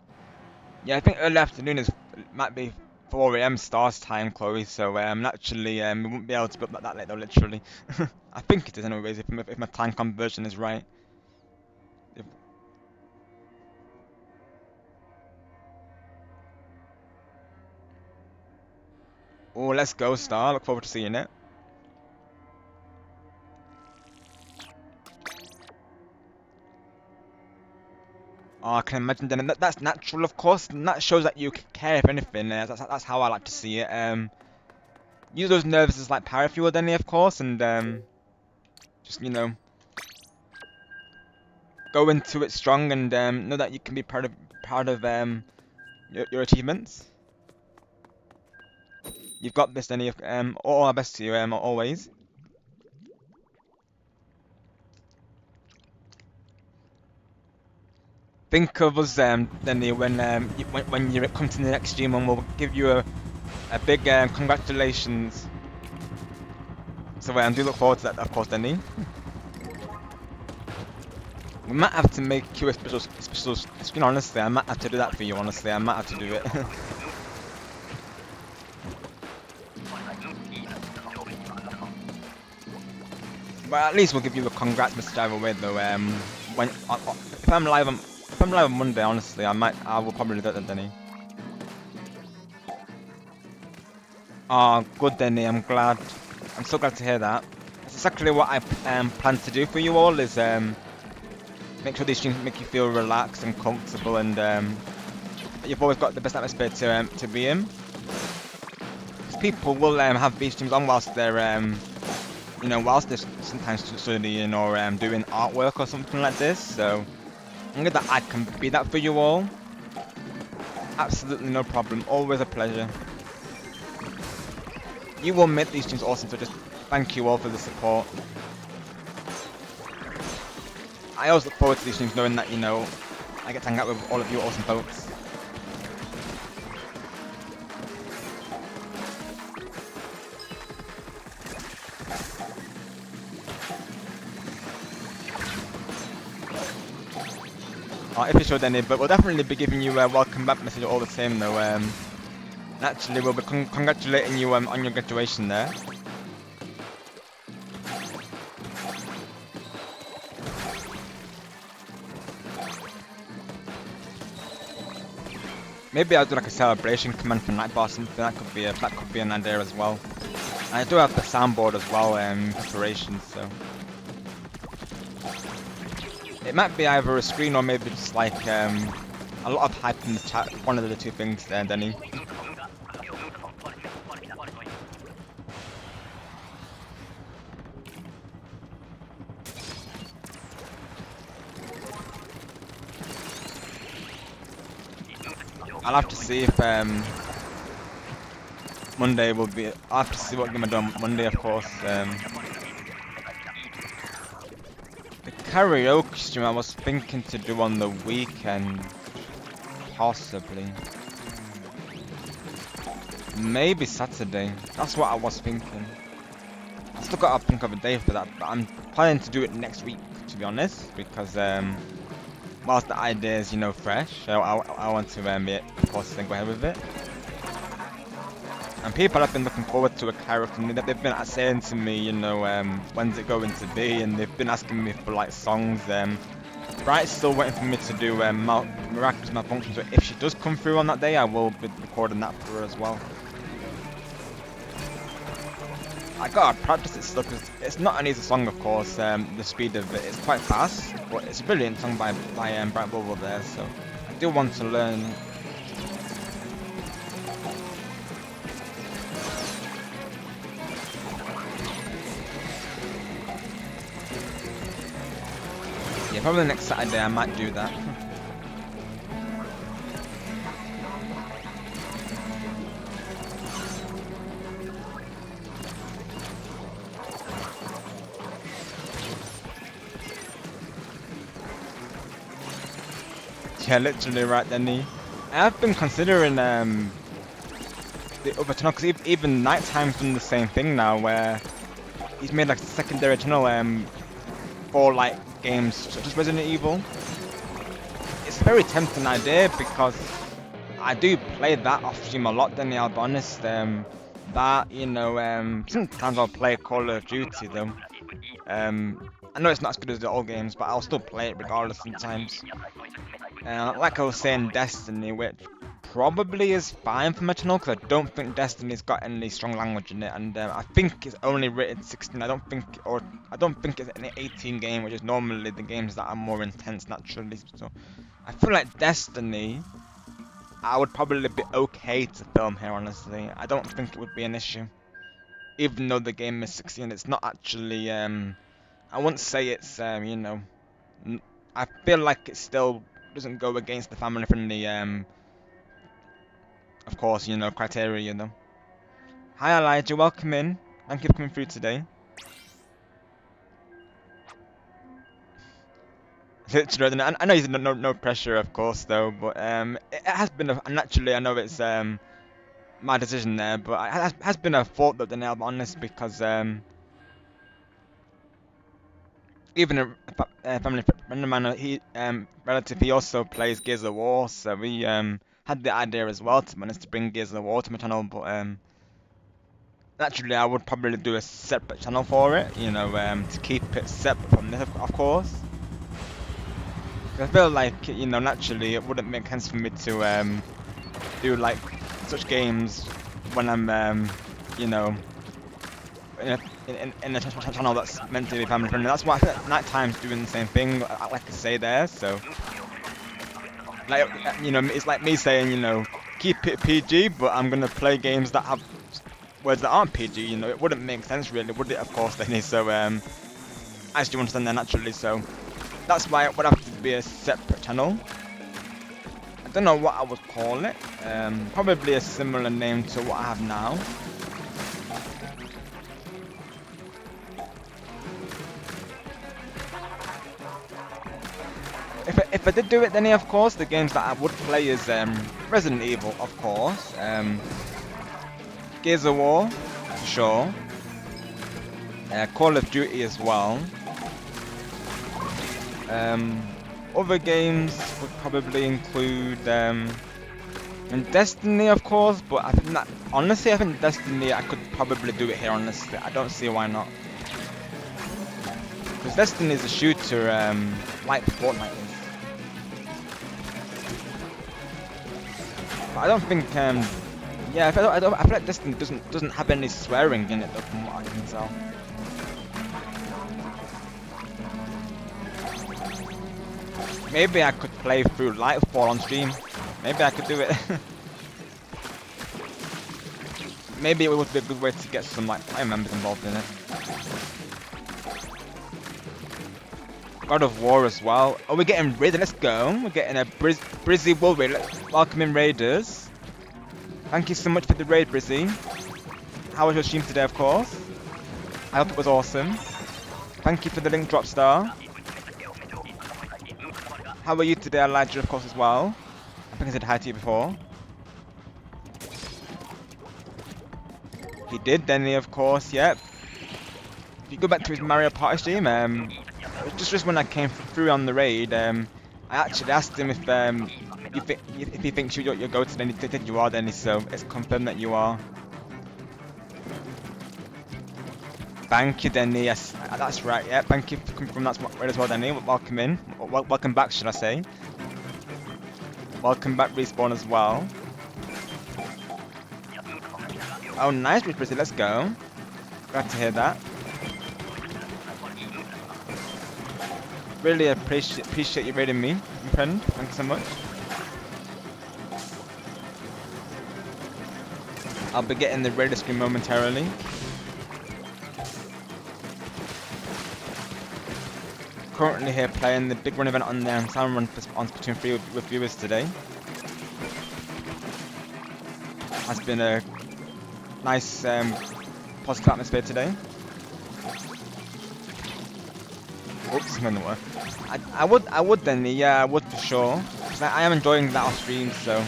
Yeah, I think early afternoon might be 4 a.m. Stars time, Chloe. So naturally we won't be able to be up that late though. Literally, I think it is anyways. If my time conversion is right. If, oh, let's go, Star. Look forward to seeing it. Oh, I can imagine then. That's natural, of course, and that shows that you care, if anything. That's how I like to see it. Use those nerves as like power fuel, Denny, of course, and just go into it strong and know that you can be proud of your achievements. You've got this, Denny. All our best to you, always. Think of us, Denny, when you come to the next stream, and we'll give you a big congratulations. So do look forward to that, of course, Denny. We might have to make you a special. Honestly, I might have to do that for you. Honestly, I might have to do it. But at least we'll give you a congrats message either way, though. If I'm live on Monday, honestly, I will probably do that, Denny. Oh, good, Denny. I'm glad. I'm so glad to hear that. That's exactly what I plan to do for you all. Is make sure these streams make you feel relaxed and comfortable, and that you've always got the best atmosphere to be in. Because people will have these streams on whilst they're whilst they're sometimes studying or doing artwork or something like this. So I'm glad that I can be that for you all. Absolutely no problem. Always a pleasure. You will make these streams awesome. So just thank you all for the support. I always look forward to these streams knowing that, I get to hang out with all of you awesome folks. If you're sure, Denny, but we'll definitely be giving you a welcome back message all the same, though. Naturally, we'll be congratulating you on your graduation there. Maybe I'll do like a celebration command for Nightbar or something. That could be an idea as well. And I do have the soundboard as well in preparation, so it might be either a screen or maybe just like a lot of hype in the chat. One of the two things there, Denny. I'll have to see if Monday will be. I'll have to see what game I do on Monday, of course. The karaoke stream I was thinking to do on the weekend, possibly. Maybe Saturday. That's what I was thinking. I still gotta think of a day for that, but I'm planning to do it next week, to be honest, because whilst the idea is, fresh, I want to of course, then go ahead with it. And people have been looking forward to a karaoke. They've been saying to me, when's it going to be, and they've been asking me for like songs. Bright's still waiting for me to do miraculous malfunction, so if she does come through on that day, I will be recording that for her as well. I gotta practice it still, because it's not an easy song, of course. The speed of it is quite fast, but it's a brilliant song by Bright Bubble there, so I do want to learn. Yeah, probably next Saturday I might do that. Yeah, literally right, Denny. I have been considering the other channel, because even Nighttime's done the same thing now, where he's made like a secondary channel for like games such as Resident Evil. It's a very tempting idea, because I do play that off stream a lot, Denny, I'll be honest. That, you know, sometimes I'll play Call of Duty though. I know it's not as good as the old games, but I'll still play it regardless sometimes. Like I was saying, Destiny, which probably is fine for my channel, because I don't think Destiny's got any strong language in it, and I think it's only rated 16. I don't think it's an 18 game, which is normally the games that are more intense naturally. So I feel like Destiny, I would probably be okay to film here, honestly. I don't think it would be an issue, even though the game is 16. It's not actually. I wouldn't say it's. You know, I feel like it still doesn't go against the family-friendly, of course, you know, criteria, you know. Hi Elijah, welcome in. Thank you for coming through today. Literally, I know there's no pressure, of course, though, but it has been naturally, I know it's my decision there, but it has been a fault though, Danielle, I'm honest, because even a family friend of mine, he relative, he also plays Gears of War, so we had the idea as well, to manage to bring Gears of War to my channel, but naturally I would probably do a separate channel for it, you know, to keep it separate from this, of course. I feel like, you know, naturally it wouldn't make sense for me to do like such games when I'm you know, in a channel that's meant to be family friendly. That's why I feel like Nighttime's doing the same thing, like I say there. So, like, you know, it's like me saying, you know, keep it PG, but I'm gonna play games that have words that aren't PG. You know, it wouldn't make sense really, would it? Of course, then. So, as you understand that naturally. So, that's why it would have to be a separate channel. I don't know what I would call it. Probably a similar name to what I have now. If I did do it, then of course the games that I would play is Resident Evil, of course, Gears of War, for sure, Call of Duty as well. Other games would probably include and Destiny, of course, but I think that honestly, I think Destiny I could probably do it here. Honestly, I don't see why not. Because Destiny is a shooter, like Fortnite is. But I don't think, yeah, I feel like Destiny doesn't have any swearing in it, though, from what I can tell. Maybe I could play through Lightfall on stream. Maybe I could do it. Maybe it would be a good way to get some like player members involved in it. God of War as well. Oh, we're getting raided. Let's go. We're getting a Brizzy Wool raid. Welcome in, raiders. Thank you so much for the raid, Brizzy. How was your stream today, of course? I hope it was awesome. Thank you for the link drop, Star. How are you today, Elijah, of course, as well? I think I said hi to you before. He did, Denny, of course, yep. If you go back to his Mario Party stream, just when I came through on the raid, I actually asked him if he thinks you're go-to, then he said you are, Denny, so it's confirmed that you are. Thank you, Denny. Yes, that's right. Yeah, thank you for coming from that way as well, Denny. Welcome in. Welcome back, should I say? Welcome back, Respawn as well. Oh, nice, Brizzy. Let's go. Glad to hear that. Really appreciate you raiding me, my friend. Thank you so much. I'll be getting the radar screen momentarily. Currently here playing the big run event on Salmon Run on Splatoon 3 with viewers today. Has been a nice positive atmosphere today. Oops, I'm in the way. I would then, yeah, I would for sure. Because I am enjoying that off stream, so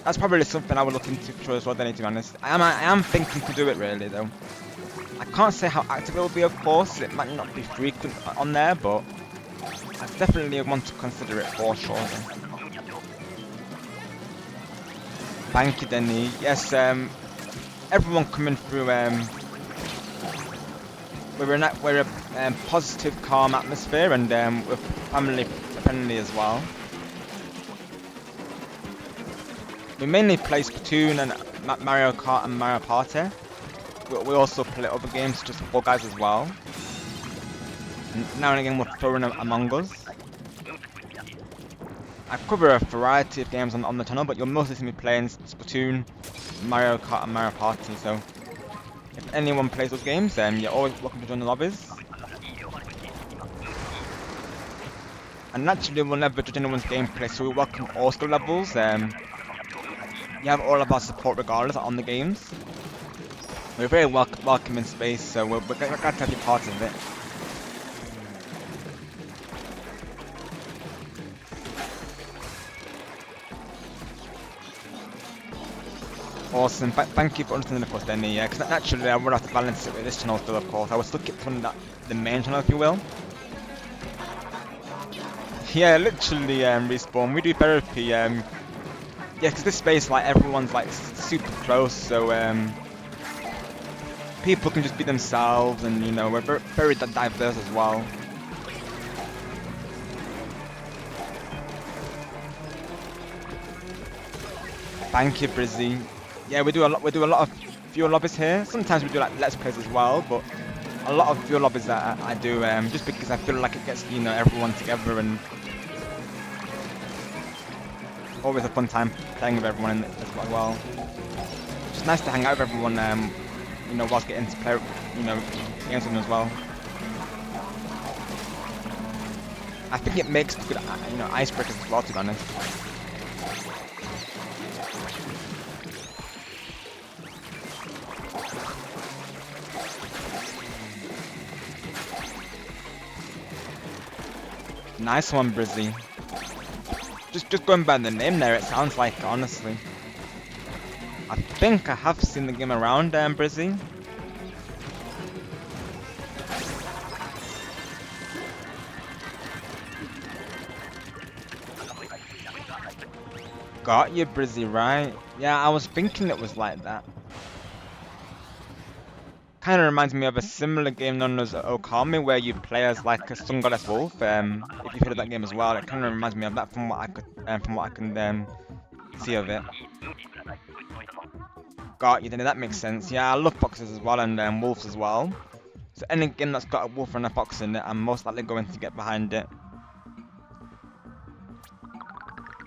that's probably something I would look into for sure as well, Denny, to be honest. I am thinking to do it really though. I can't say how active it will be, of course. It might not be frequent on there, but I definitely want to consider it for sure. Though. Thank you, Denny. Yes, everyone coming through. We're a positive, calm atmosphere, and we're family friendly as well. We mainly play Splatoon and Mario Kart and Mario Party. We also play other games, just Fall Guys as well. Now and again we're throwing Among Us. I cover a variety of games on the channel, but you'll mostly see me playing Splatoon, Mario Kart and Mario Party, so if anyone plays those games, then you're always welcome to join the lobbies. And naturally we'll never judge anyone's gameplay, so we welcome all skill levels. You have all of our support regardless on the games. We're a very welcoming space, so we're glad to have you part of it. Awesome, thank you for understanding of course, Denny, yeah, because naturally I would have to balance it with this channel still, of course. I would still keep on the main channel, if you will. Yeah, literally, Respawn, we do therapy, yeah, because this space, like, everyone's, like, super close, so, people can just be themselves, and, you know, we're very diverse as well. Thank you, Brizzy. Yeah, we do a lot of viewer lobbies here. Sometimes we do like let's plays as well, but a lot of viewer lobbies that I do just because I feel like it gets everyone together and always a fun time playing with everyone as well. It's nice to hang out with everyone, whilst getting to play, games with them as well. I think it makes good, icebreakers as well, to be honest. Nice one, Brizzy. Just going by the name there, it sounds like, honestly. I think I have seen the game around, Brizzy. Got you, Brizzy, right? Yeah, I was thinking it was like that. Kind of reminds me of a similar game known as Okami, where you play as like a sun goddess wolf. If you've heard of that game as well, it kind of reminds me of that from what I can see of it. Got you, then that makes sense. Yeah, I love foxes as well and wolves as well. So any game that's got a wolf and a fox in it, I'm most likely going to get behind it.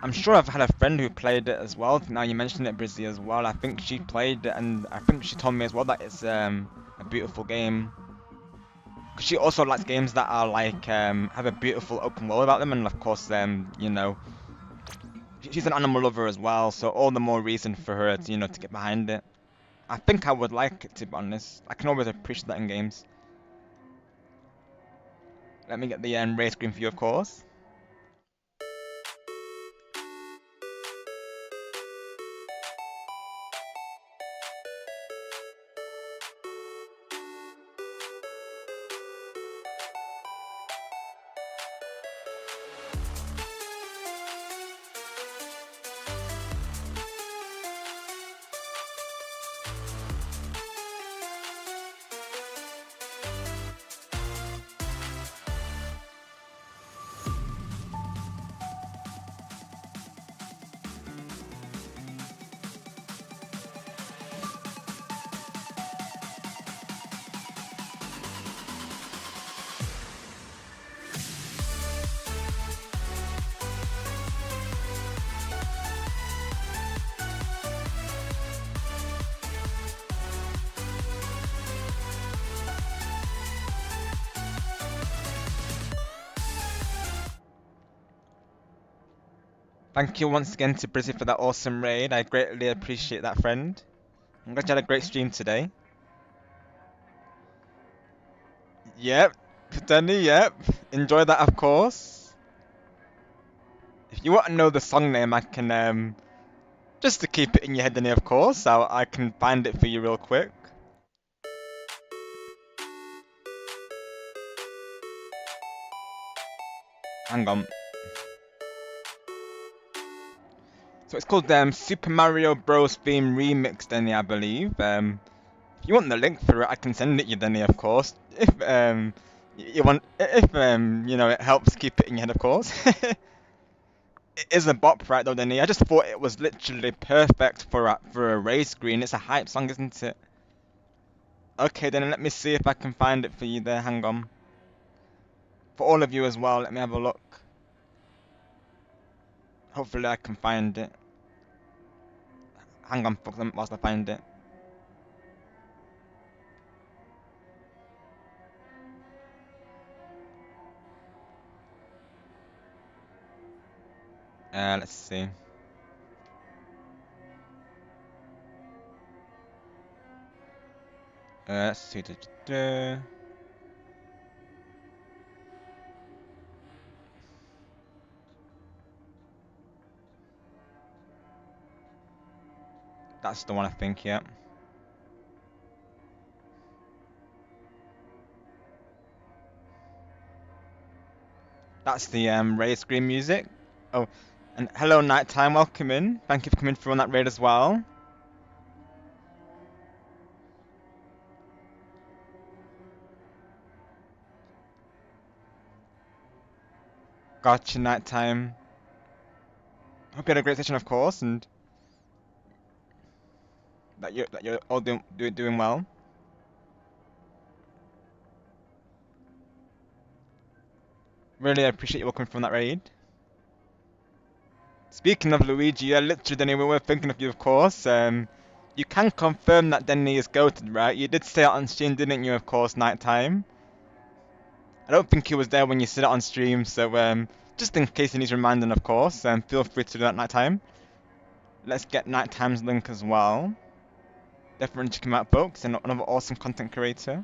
I'm sure I've had a friend who played it as well. Now you mentioned it, Brizzy, as well. I think she played it, and I think she told me as well that it's a beautiful game. Cause she also likes games that are like have a beautiful open world about them, and of course, she's an animal lover as well. So all the more reason for her to to get behind it. I think I would like it, to be honest. I can always appreciate that in games. Let me get the race screen for you, of course. Thank you once again to Brizzy for that awesome raid. I greatly appreciate that, friend. I'm glad you had a great stream today. Yep, Denny, yep. Enjoy that, of course. If you want to know the song name, I can, just to keep it in your head, Denny, of course, I can find it for you real quick. Hang on. So it's called Super Mario Bros. Theme Remix, Denny, I believe. If you want the link for it, I can send it you, Denny, of course. If you want, if you know, it helps keep it in your head, of course. It is a bop, right, though, Denny. I just thought it was literally perfect for a race screen. It's a hype song, isn't it? Okay, then let me see if I can find it for you there. Hang on. For all of you as well, let me have a look. Hopefully I can find it. Hang on for them whilst I find it. Let's see. Let's see. That's the one I think, yeah. That's the raid screen music. Oh, and hello Nighttime, welcome in. Thank you for coming through on that raid as well. Gotcha, Nighttime. Hope you had a great session, of course, and that you're all doing well. Really appreciate you coming from that raid. Speaking of Luigi, yeah, literally, Denny, we were thinking of you, of course. You can confirm that Denny is goated, right? You did say it on stream, didn't you, of course, Nighttime? I don't think he was there when you said it on stream, so just in case he needs reminding, of course, feel free to do that Nighttime. Let's get Nighttime's link as well. Definitely check him out, folks, and another awesome content creator.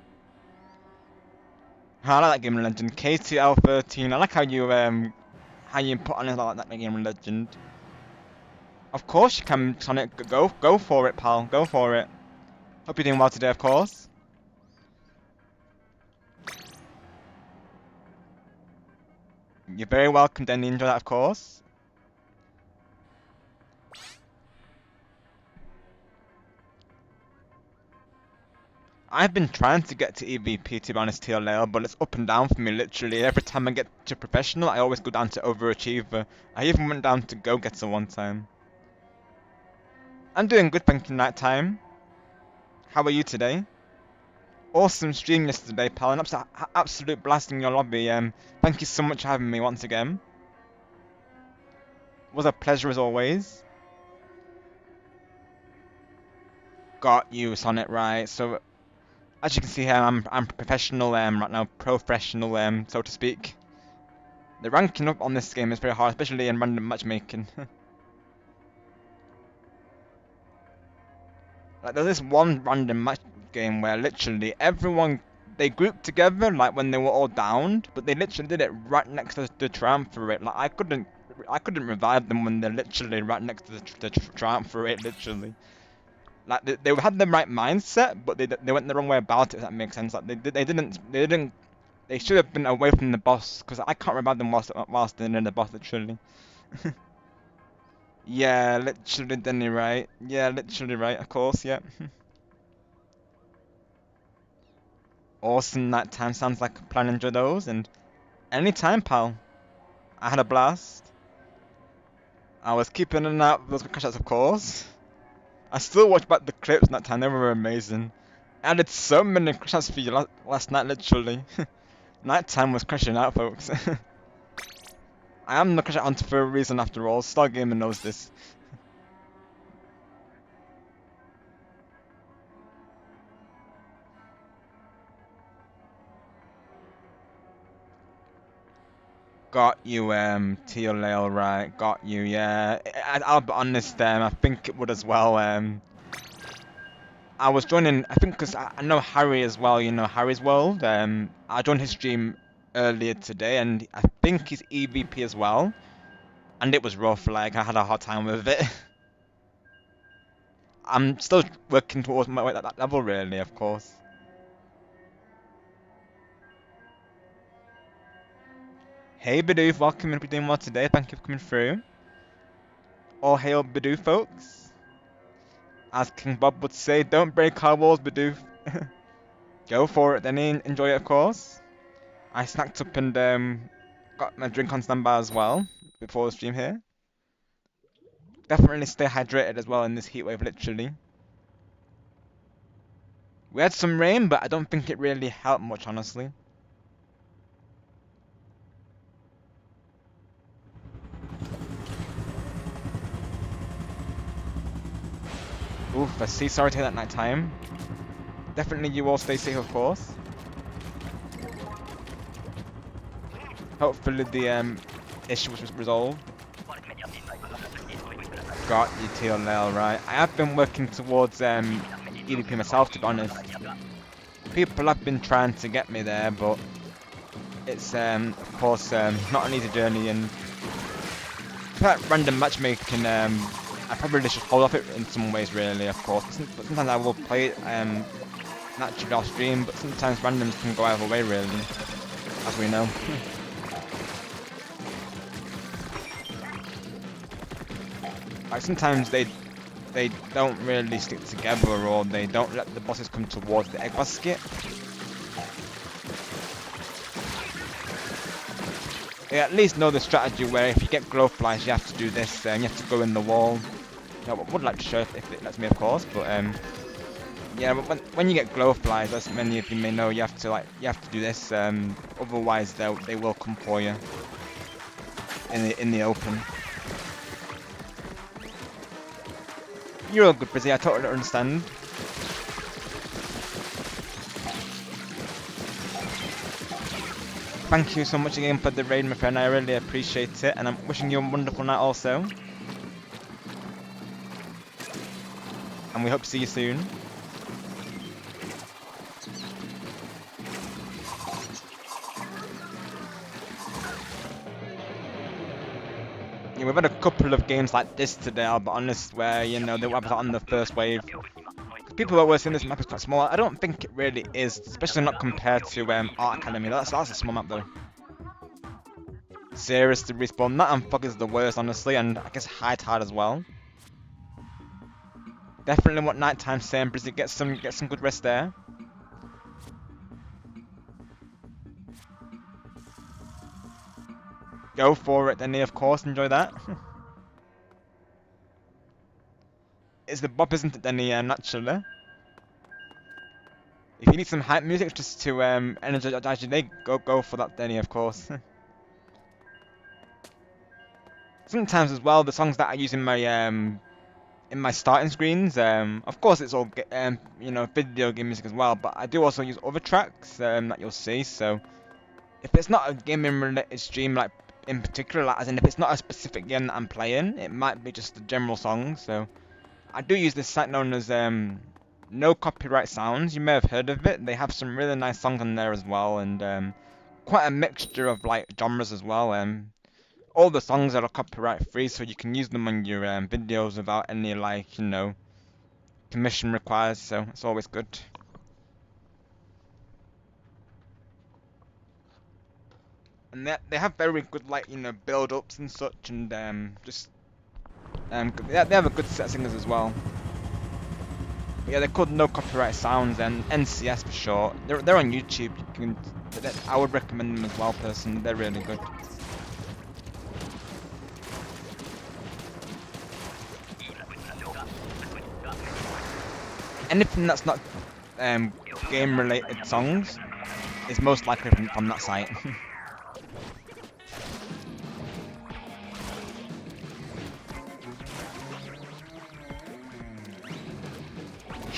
I like that game legend, K2L13. I like how you put on it like that game legend. Of course you can, Sonic. Go for it, pal. Go for it. Hope you're doing well today, of course. You're very welcome, Denny. Enjoy that, of course. I've been trying to get to EVP, to be honest, TLL, but it's up and down for me, literally. Every time I get to professional, I always go down to overachiever. I even went down to go-getter one time. I'm doing good, thank you, Nighttime. How are you today? Awesome stream yesterday, pal. An absolute blast in your lobby. Thank you so much for having me once again. It was a pleasure as always. Got you, Sonic, right. So, as you can see here, I'm professional right now, professional so to speak. The ranking up on this game is very hard, especially in random matchmaking. Like there's this one random match game where literally everyone they grouped together like when they were all downed, but they literally did it right next to the triumph rate. Like I couldn't revive them when they're literally right next to the triumph rate, literally. Like they had the right mindset, but they went the wrong way about it. If that makes sense. Like they should have been away from the boss because I can't revive them whilst they're in the boss, literally. Yeah, literally, Denny, right? Yeah, literally, right. Of course, yeah. Awesome that time. Sounds like a plan. Enjoy those and anytime, pal. I had a blast. I was keeping an eye out for those crash outs, of course. I still watch back the clips that time. They were amazing. I did so many crash outs for you last night, literally. Nighttime was crashing out, folks. I am the crash out hunter for a reason, after all. Star Gamer knows this. Got you, Teal Ale, right, got you, yeah. I'll be honest, I think it would as well, I was joining, I think because I know Harry as well, you know, Harry's World, I joined his stream earlier today, and I think he's EVP as well, and it was rough, like, I had a hard time with it. I'm still working towards my way at that level, really, of course. Hey Bidoof, welcome, and we're doing well today, thank you for coming through. All hail Bidoof, folks. As King Bob would say, don't break our walls, Bidoof. Go for it, then enjoy it, of course. I snacked up and got my drink on standby as well before the stream here. Definitely stay hydrated as well in this heat wave, literally. We had some rain, but I don't think it really helped much, honestly. Oof, I see. Sorry to hear that night time. Definitely you all stay safe, of course. Hopefully the issue was resolved. Got you, TL, right. I have been working towards EVP myself, to be honest. People have been trying to get me there, but it's of course not an easy journey, and that random matchmaking I probably should hold off it in some ways, really, of course. But sometimes I will play it naturally off stream, but sometimes randoms can go either way, really, as we know. Like sometimes they don't really stick together, or they don't let the bosses come towards the egg basket. They at least know the strategy where if you get glow flies, you have to do this, and you have to go in the wall. I would like to show if it lets me, of course, but yeah, when you get glow flies, as many of you may know, you have to do this. Otherwise, they will come for you in the open. You're all good, Brizzy. I totally understand. Thank you so much again for the raid, my friend. I really appreciate it, and I'm wishing you a wonderful night also. And we hope to see you soon. Yeah, we've had a couple of games like this today, I'll be honest, where, you know, they were on the first wave. People are always saying this map is quite small. I don't think it really is, especially not compared to Art Academy. That's a small map though. Serious to respawn. That and Fog is the worst, honestly, and I guess High Tide as well. Definitely want nighttime Sam Brizzy, get some good rest there. Go for it, Denny, of course, enjoy that. It's the bop, isn't it, Denny, naturally. If you need some hype music just to energize your day, go for that, Denny, of course. Sometimes as well, the songs that I use in my starting screens, of course it's all you know, video game music as well, but I do also use other tracks that you'll see. So if it's not a gaming related stream, like in particular, like, as in if it's not a specific game that I'm playing, it might be just a general song. So I do use this site known as No Copyright Sounds. You may have heard of it. They have some really nice songs on there as well, and quite a mixture of like genres as well. All the songs are copyright free, so you can use them on your videos without any, like, you know, permission required, so it's always good. And they have very good, like, you know, build-ups and such, and they have a good set of singers as well. But yeah, they're called No Copyright Sounds, and NCS for short. They're on YouTube. I would recommend them as well, personally. They're really good. Anything that's not game related songs is most likely from that site.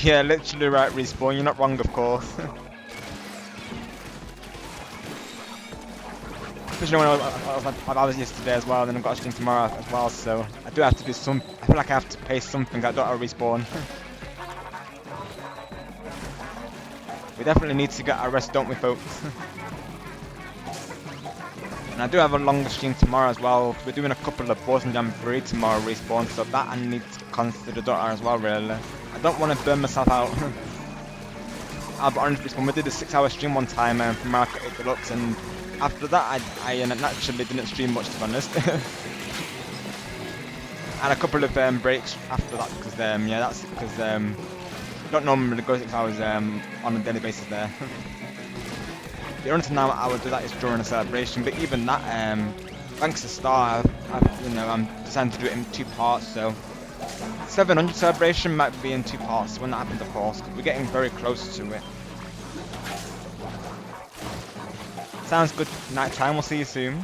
Yeah, literally right, Respawn, you're not wrong, of course. especially when I was like 5 hours yesterday as well, and then I've got a stream tomorrow as well, so I do have to do some, I feel like I have to pay something, I don't want to respawn. We definitely need to get our rest, don't we, folks? And I do have a longer stream tomorrow as well. We're doing a couple of Boards and Jamboree tomorrow respawn, so that I need to consider, don't I, as well, really. I don't want to burn myself out. I'll be honest, when we did a 6-hour stream one time from Market 8 Deluxe, and after that I naturally didn't stream much, to be honest. And a couple of breaks after that, because yeah, that's because don't normally go 6 hours on a daily basis there. The only time I would do that is during a celebration, but even that, thanks to Star, I'm deciding to do it in 2 parts, so 700 celebration might be in 2 parts when that happens, of course, because we're getting very close to it. Sounds good. Night time. We'll see you soon.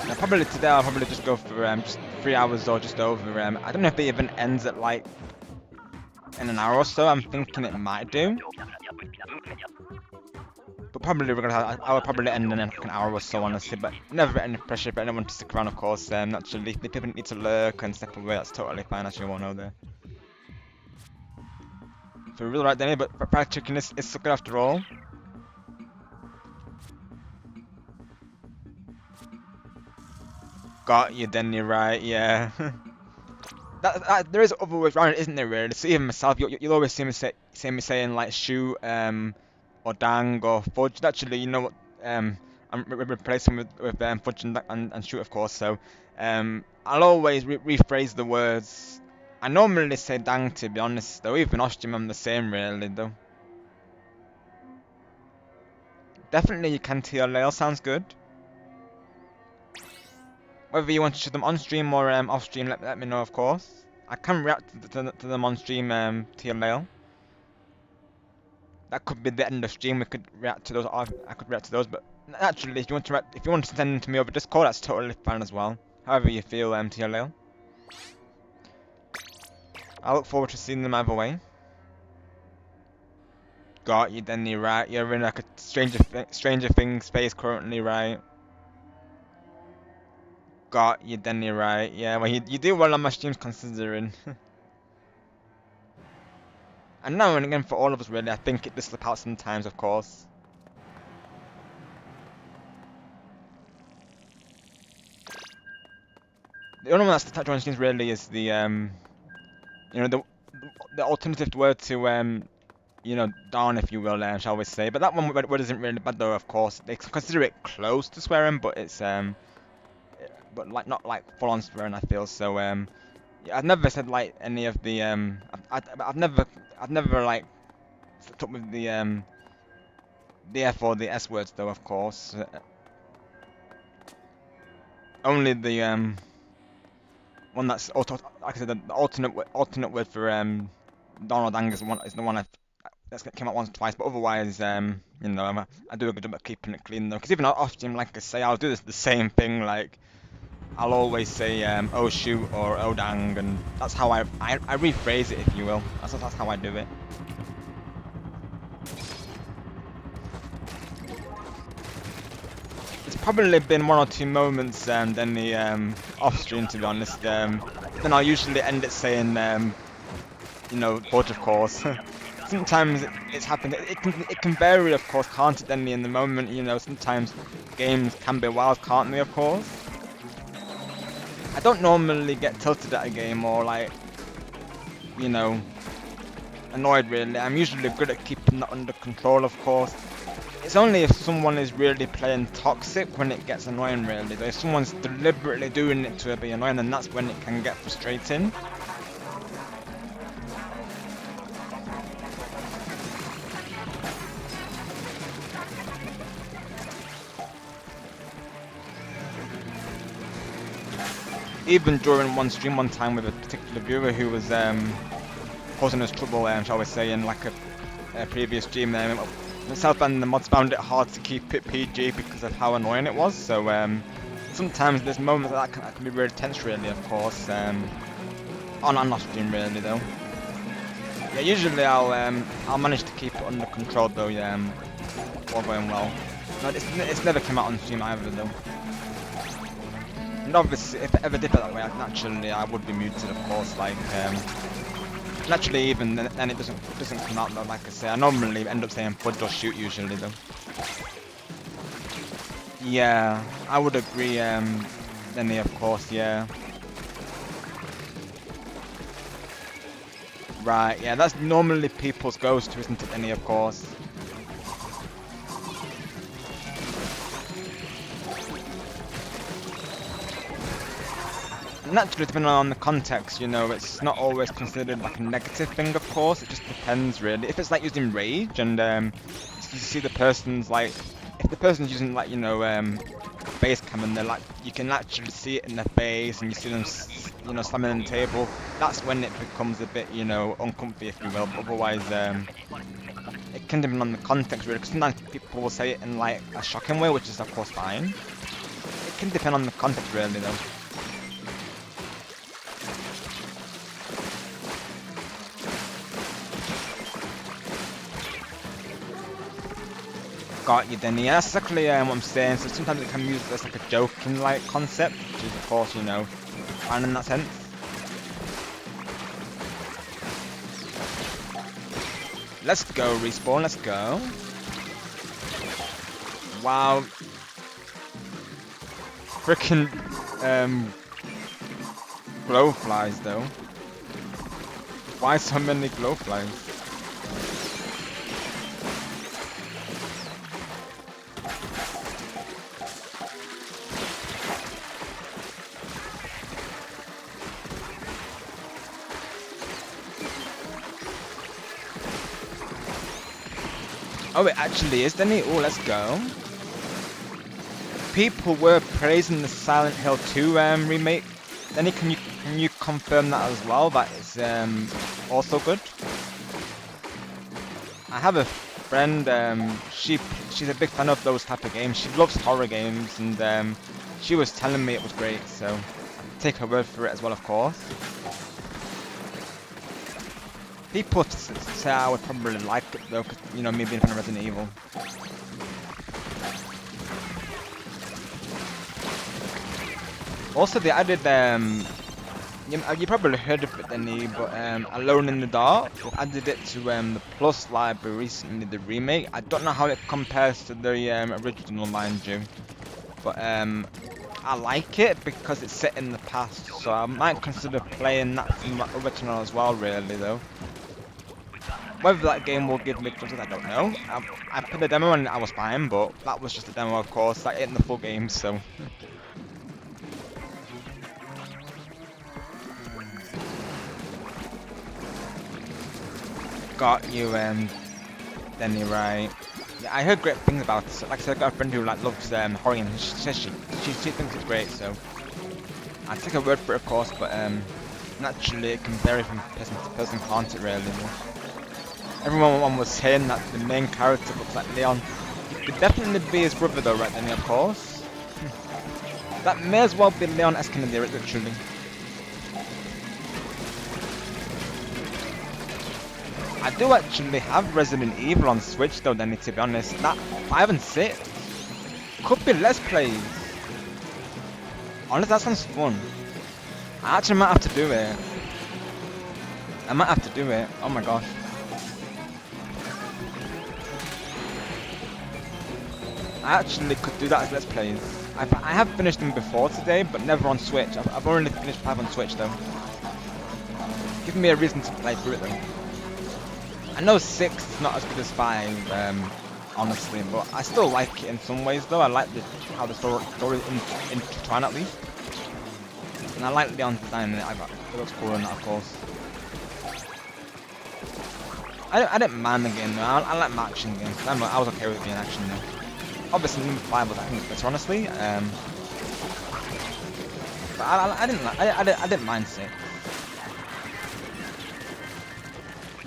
Now, probably today I'll probably just go for just 3 hours or just over. I don't know if the event ends at like in an hour or so. I'm thinking it might do. But probably I will probably end in like an hour or so, honestly. But never any pressure for anyone to stick around, of course. Naturally, if people need to lurk and step away, that's totally fine. Actually, won't know there. So we're really right, Danny. But fried chicken is so good after all. Got you, Danny. Right? Yeah. There is other ways around it, isn't there? Really. So even myself, you'll always see me saying like shoot, or dang, or fudge. Actually, you know what? I'm replacing with fudge and shoot, of course. So, I'll always rephrase the words. I normally say dang, to be honest, though. Even off stream, I'm the same, really, though. Definitely, you can TLL. Sounds good. Whether you want to shoot them on stream or off stream, let me know, of course. I can react to them on stream, TLL. That could be the end of stream. We could react to those. I could react to those, but naturally, if you want to send them to me over Discord, that's totally fine as well. However you feel, TLL. I look forward to seeing them either way. Got you, Denny. Right? You're in like a Stranger Things phase currently, right? Got you, Denny. Right? Yeah. Well, you do well on my streams, considering. And now and again, for all of us, really, I think it does slip out sometimes, of course. The only one that's touch on streams really is the the alternative word to down, if you will, shall we say. But that one word isn't really bad, though. Of course, they consider it close to swearing, but it's but like not like full on swearing, I feel. So yeah, I've never said like any of the I've never like slipped up with the F or the S words, though, of course. Only the one that's like I said, the alternate word for Donald Ang is the one that's came out once or twice. But otherwise, I do a good job at keeping it clean, though. Because even off stream, like I say, I'll do the same thing. Like I'll always say oh shoot or oh dang, and that's how I rephrase it, if you will. That's how I do it. It's probably been 1 or 2 moments then the off stream, to be honest. Then I'll usually end it saying fudge, of course. Sometimes it's happened. It can vary, of course, can't it? Then in the moment, sometimes games can be wild, can't they? Of course. I don't normally get tilted at a game or like annoyed, really. I'm usually good at keeping that under control, of course. It's only if someone is really playing toxic when it gets annoying, really. If someone's deliberately doing it to be annoying, then that's when it can get frustrating. Even during one stream one time with a particular viewer who was causing us trouble, shall we say, in like a previous stream, myself and the mods found it hard to keep it PG because of how annoying it was. So sometimes there's moments that can be really tense, really, of course. On and off stream, really, though. Yeah, usually I'll manage to keep it under control, though. Yeah, all going well. But it's never come out on stream either, though. And obviously, if it ever did it that way, naturally I would be muted, of course. Like, naturally, even then it doesn't come out, though. Like I say, I normally end up saying fudge or shoot usually, though. Yeah, I would agree, Lenny, of course, yeah. Right, yeah, that's normally people's go-to, isn't it, Lenny, of course. Naturally, depending on the context, you know, it's not always considered like a negative thing, of course. It just depends, really. If it's like using rage and you see the person's like, if the person's using like, you know, face cam and they're like, you can actually see it in their face and you see them, you know, slamming on the table. That's when it becomes a bit, you know, uncomfy, if you will. But otherwise, it can depend on the context, really. Because sometimes people will say it in like a shocking way, which is of course fine. It can depend on the context, really, though. Got you, then. Yeah, that's exactly what I'm saying. So sometimes it can be used as like a joking like concept, which is of course, you know, fine in that sense. Let's go, respawn, let's go. Wow. Frickin' glowflies though. Why so many glowflies? Oh, it actually is, Denny. Oh, let's go. People were praising the Silent Hill 2 remake. Denny, can you confirm that as well? That is also good. I have a friend. She's a big fan of those type of games. She loves horror games, and she was telling me it was great. So I take her word for it as well, of course. People say I would probably like it though, cause, you know, me being a fan of Resident Evil. Also, they added you probably heard of it, Denny, but Alone in the Dark. They added it to the Plus library recently, the remake. I don't know how it compares to the original, mind you, but I like it because it's set in the past, so I might consider playing that from the original as well, really though. Whether that game will give me justice, I don't know. I played the demo and I was fine, but that was just a demo, of course. That ain't the full game, so. Got you, Denny, right? Yeah, I heard great things about it. Like I said, I got a friend who like loves horror games. She says she thinks it's great, so I take her word for it, of course. But naturally, it can vary from person to person, can't it? Really. Everyone was saying that the main character looks like Leon. It could definitely be his brother though, right then, of course. That may as well be Leon Escanadir, literally. I do actually have Resident Evil on Switch though, Danny, to be honest. That 5 and 6 could be Let's Plays. Honestly, that sounds fun. I actually might have to do it. I might have to do it. Oh my gosh. I actually could do that as Let's Plays. I have finished them before today, but never on Switch. I've only finished 5 on Switch though. Give me a reason to play through it though. I know 6 is not as good as 5, honestly, but I still like it in some ways though. I like how the story is intertwined at least. And I like Leon's design in it. It looks cool in that, of course. I didn't mind the game though. I like my action games. I was okay with it being action though. Obviously, number 5 was I think better, honestly. But I didn't mind 6.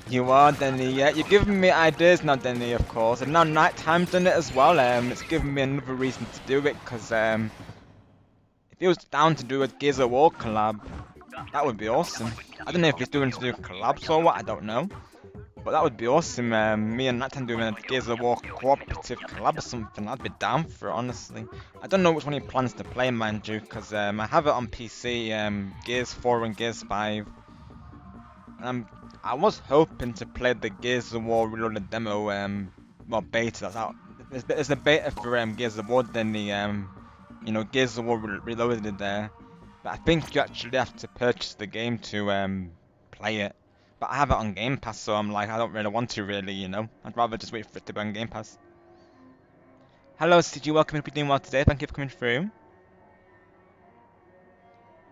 You are, Denny. Yeah, you're giving me ideas now, Denny. Of course, and now nighttime's done it as well. It's given me another reason to do it because If he was down to do a Gears of War collab, that would be awesome. I don't know if he's doing to do collabs or what, I don't know. But that would be awesome. Me and Nathan doing a Gears of War cooperative collab or something. I'd be down for it, honestly. I don't know which one he plans to play, mind you, because I have it on PC, Gears 4 and Gears 5. And I was hoping to play the Gears of War Reloaded demo, well, beta that's out. There's a beta for Gears of War, then the, you know, Gears of War Reloaded there. But I think you actually have to purchase the game to play it. But I have it on Game Pass, so I'm like, I don't really want to really, you know. I'd rather just wait for it to be on Game Pass. Hello, CG, welcome, hope you're doing well today. Thank you for coming through.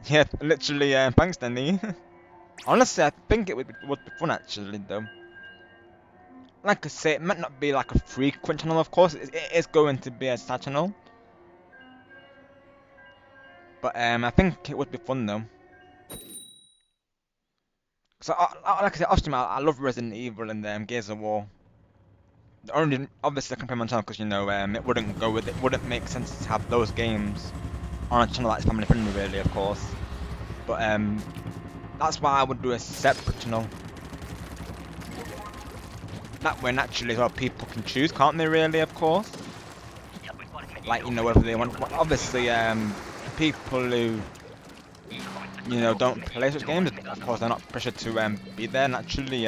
Yeah, literally, thanks, Danny. Honestly, I think it would be fun, actually, though. Like I say, it might not be like a frequent channel, of course. It is going to be a side channel. But I think it would be fun, though. So, like I said, off stream, I love Resident Evil and Gears of War. The only, obviously, I can play my channel because, you know, it wouldn't go with it. Wouldn't make sense to have those games on a channel that's family friendly, really, of course. But that's why I would do a separate channel. That way, naturally, as well, people can choose, can't they? Really, of course. Like, you know, whether they want. Obviously, people who, you know, don't play such games, of course, they're not pressured to be there. Naturally,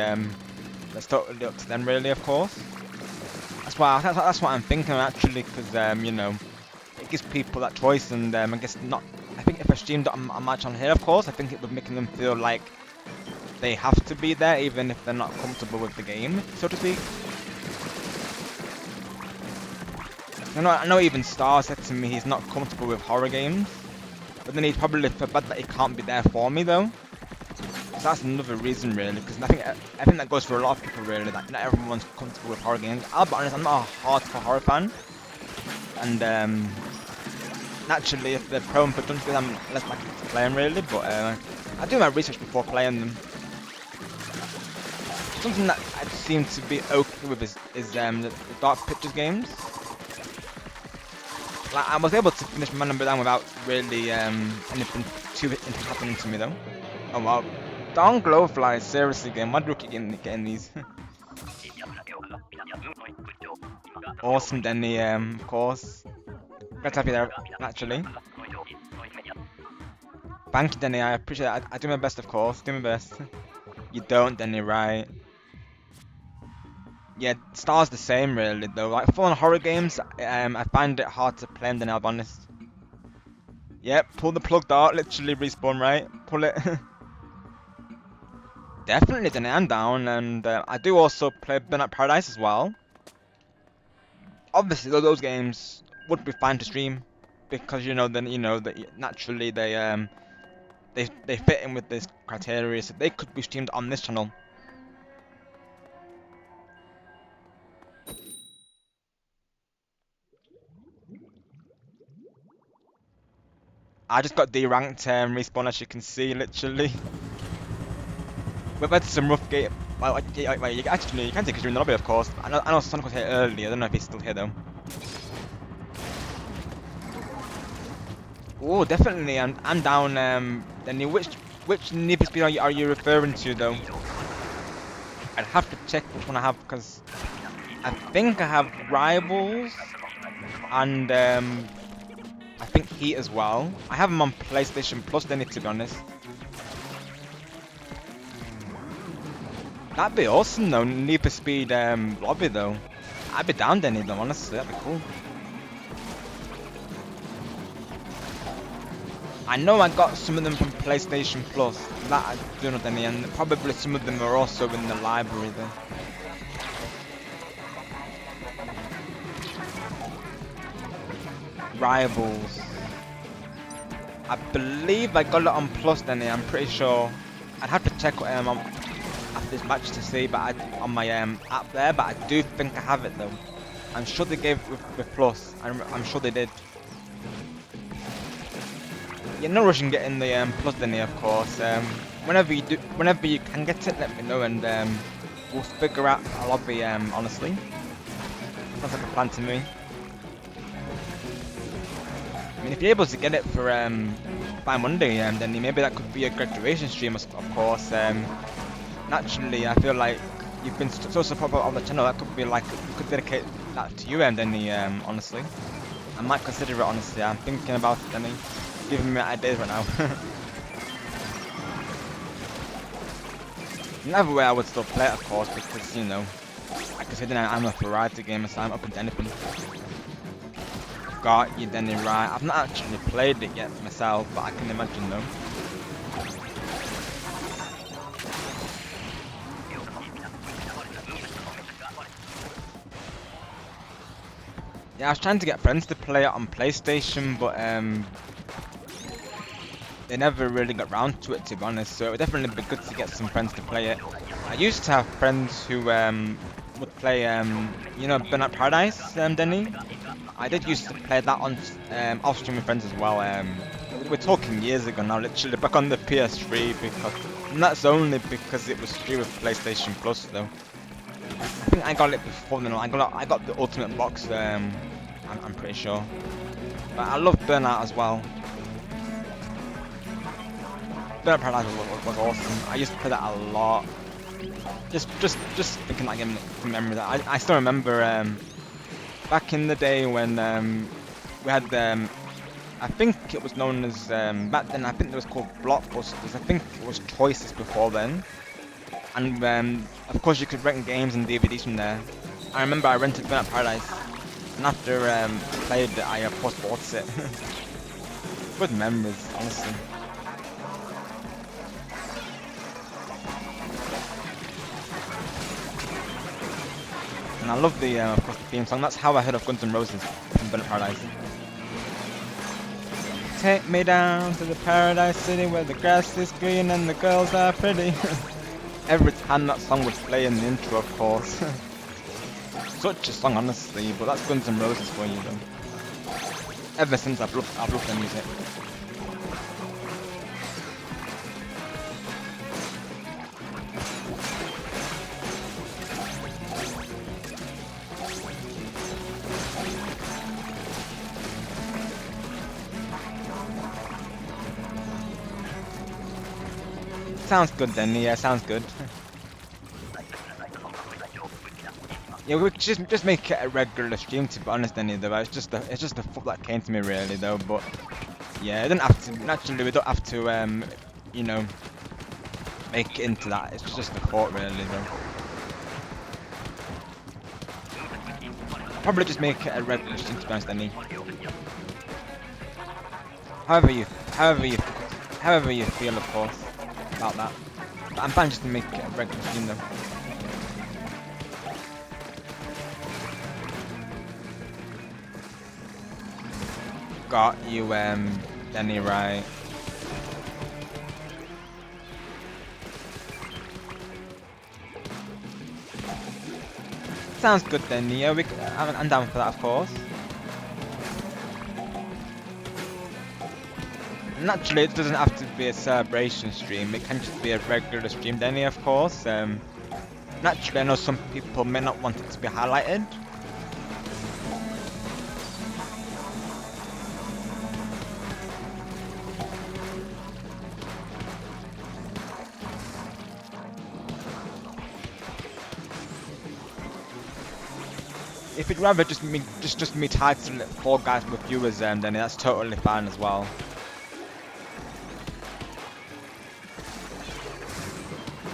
that's totally up to them, really, of course. That's what I'm thinking, actually, because you know, it gives people that choice, and I guess not. I think if I streamed on my channel here, of course, I think it would make them feel like they have to be there, even if they're not comfortable with the game, so to speak. I know even Star said to me he's not comfortable with horror games, but then he's probably felt bad that he can't be there for me, though. So that's another reason, really, because I think that goes for a lot of people, really, that not everyone's comfortable with horror games. I'll be honest, I'm not a hardcore horror fan, and naturally, if they're prone for dungeons, I'm less likely to play them, really, but I do my research before playing them. Something that I seem to be okay with is the Dark Pictures games. Like, I was able to finish my number down without really anything too interesting happening to me, though. Oh wow. Dawn Glowfly, seriously, game. Why do we keep getting these? Awesome, Denny, of course. Glad to have you there, actually. Thank you, Denny, I appreciate it. I do my best, of course. Do my best. You don't, Denny, right? Yeah, Star's the same, really, though. Like, full-on horror games, I find it hard to play them, then I'll be honest. Yep, pull the plug, Dart. Literally respawn, right? Pull it. Definitely, Denny, I'm down, and I do also play Burnout Paradise as well. Obviously, those games would be fine to stream because naturally they fit in with this criteria, so they could be streamed on this channel. I just got D-ranked respawn, as you can see, literally. We've had some rough game. Well, you can take us during the lobby, of course. I know Sonic was here earlier. I don't know if he's still here though. Oh, definitely. I'm down. Then which Need for Speed are you referring to though? I'd have to check which one I have because I think I have Rivals and I think Heat as well. I have them on PlayStation Plus, then, to be honest. That'd be awesome though, Need for Speed lobby though. I'd be down Denny though, honestly, that'd be cool. I know I got some of them from PlayStation Plus, that I do know Denny, and probably some of them are also in the library though. Rivals. I believe I got it on Plus Denny, I'm pretty sure. I'd have to check after this match to see, but on my app there, but I do think I have it though. I'm sure they gave it with Plus. I'm sure they did. Yeah, no rush in getting the Plus Denny, of course. Whenever you can get it, let me know, and we'll figure out a lobby. Honestly, sounds like a plan to me. mean, if you're able to get it for by Monday, then maybe that could be a graduation stream, of course. Naturally, I feel like you've been so popular on the channel. That could be like you could dedicate that to you, Denny. Honestly, I might consider it. Honestly, I'm thinking about it, Denny. Giving me ideas right now. Another way I would still play it, of course, because you know, like I said, I'm a variety gamer, so I'm open to anything. Got you, Denny, right? I've not actually played it yet myself, but I can imagine though. Yeah, I was trying to get friends to play it on PlayStation, but they never really got round to it, to be honest. So it would definitely be good to get some friends to play it. I used to have friends who would play, you know, Burnout Paradise, Denny. I did used to play that on off stream with friends as well. We're talking years ago now, literally back on the PS3, because and that's only because it was free with PlayStation Plus though. I think I got it before then. I got the Ultimate Box. I'm pretty sure. But I love Burnout as well. Burnout Paradise was awesome. I used to play that a lot. Just thinking that game from memory. That I still remember back in the day when we had I think it was known as back then. I think it was called Blockbusters. I think it was Choices before then. And of course you could rent games and DVDs from there. I remember I rented Burnout Paradise, and after I played it, I of course bought it. Good memories, honestly. And I love the of course the theme song. That's how I heard of Guns N' Roses from Burnout Paradise. Take me down to the Paradise City where the grass is green and the girls are pretty. Every time that song would play in the intro, of course. Such a song, honestly, but that's Guns N' Roses for you, though. Ever since I've loved their music. Sounds good then, yeah, sounds good. Yeah, we could just make it a regular stream, to be honest, then though. It's just the thought that came to me really though, but yeah, it don't have to. Naturally, we don't have to, you know, make it into that. It's just a thought really though. Probably just make it a regular stream, to be honest, then. However you feel, of course, about that. But I'm fine just to make it a regular stream though. Got you, Denny, right. Sounds good, Denny. Yeah, I'm down for that, of course. Naturally, it doesn't have to be a celebration stream. It can just be a regular stream, Denny, of course. Naturally, I know some people may not want it to be highlighted. If you'd rather just me title it 4 guys with viewers, then that's totally fine as well.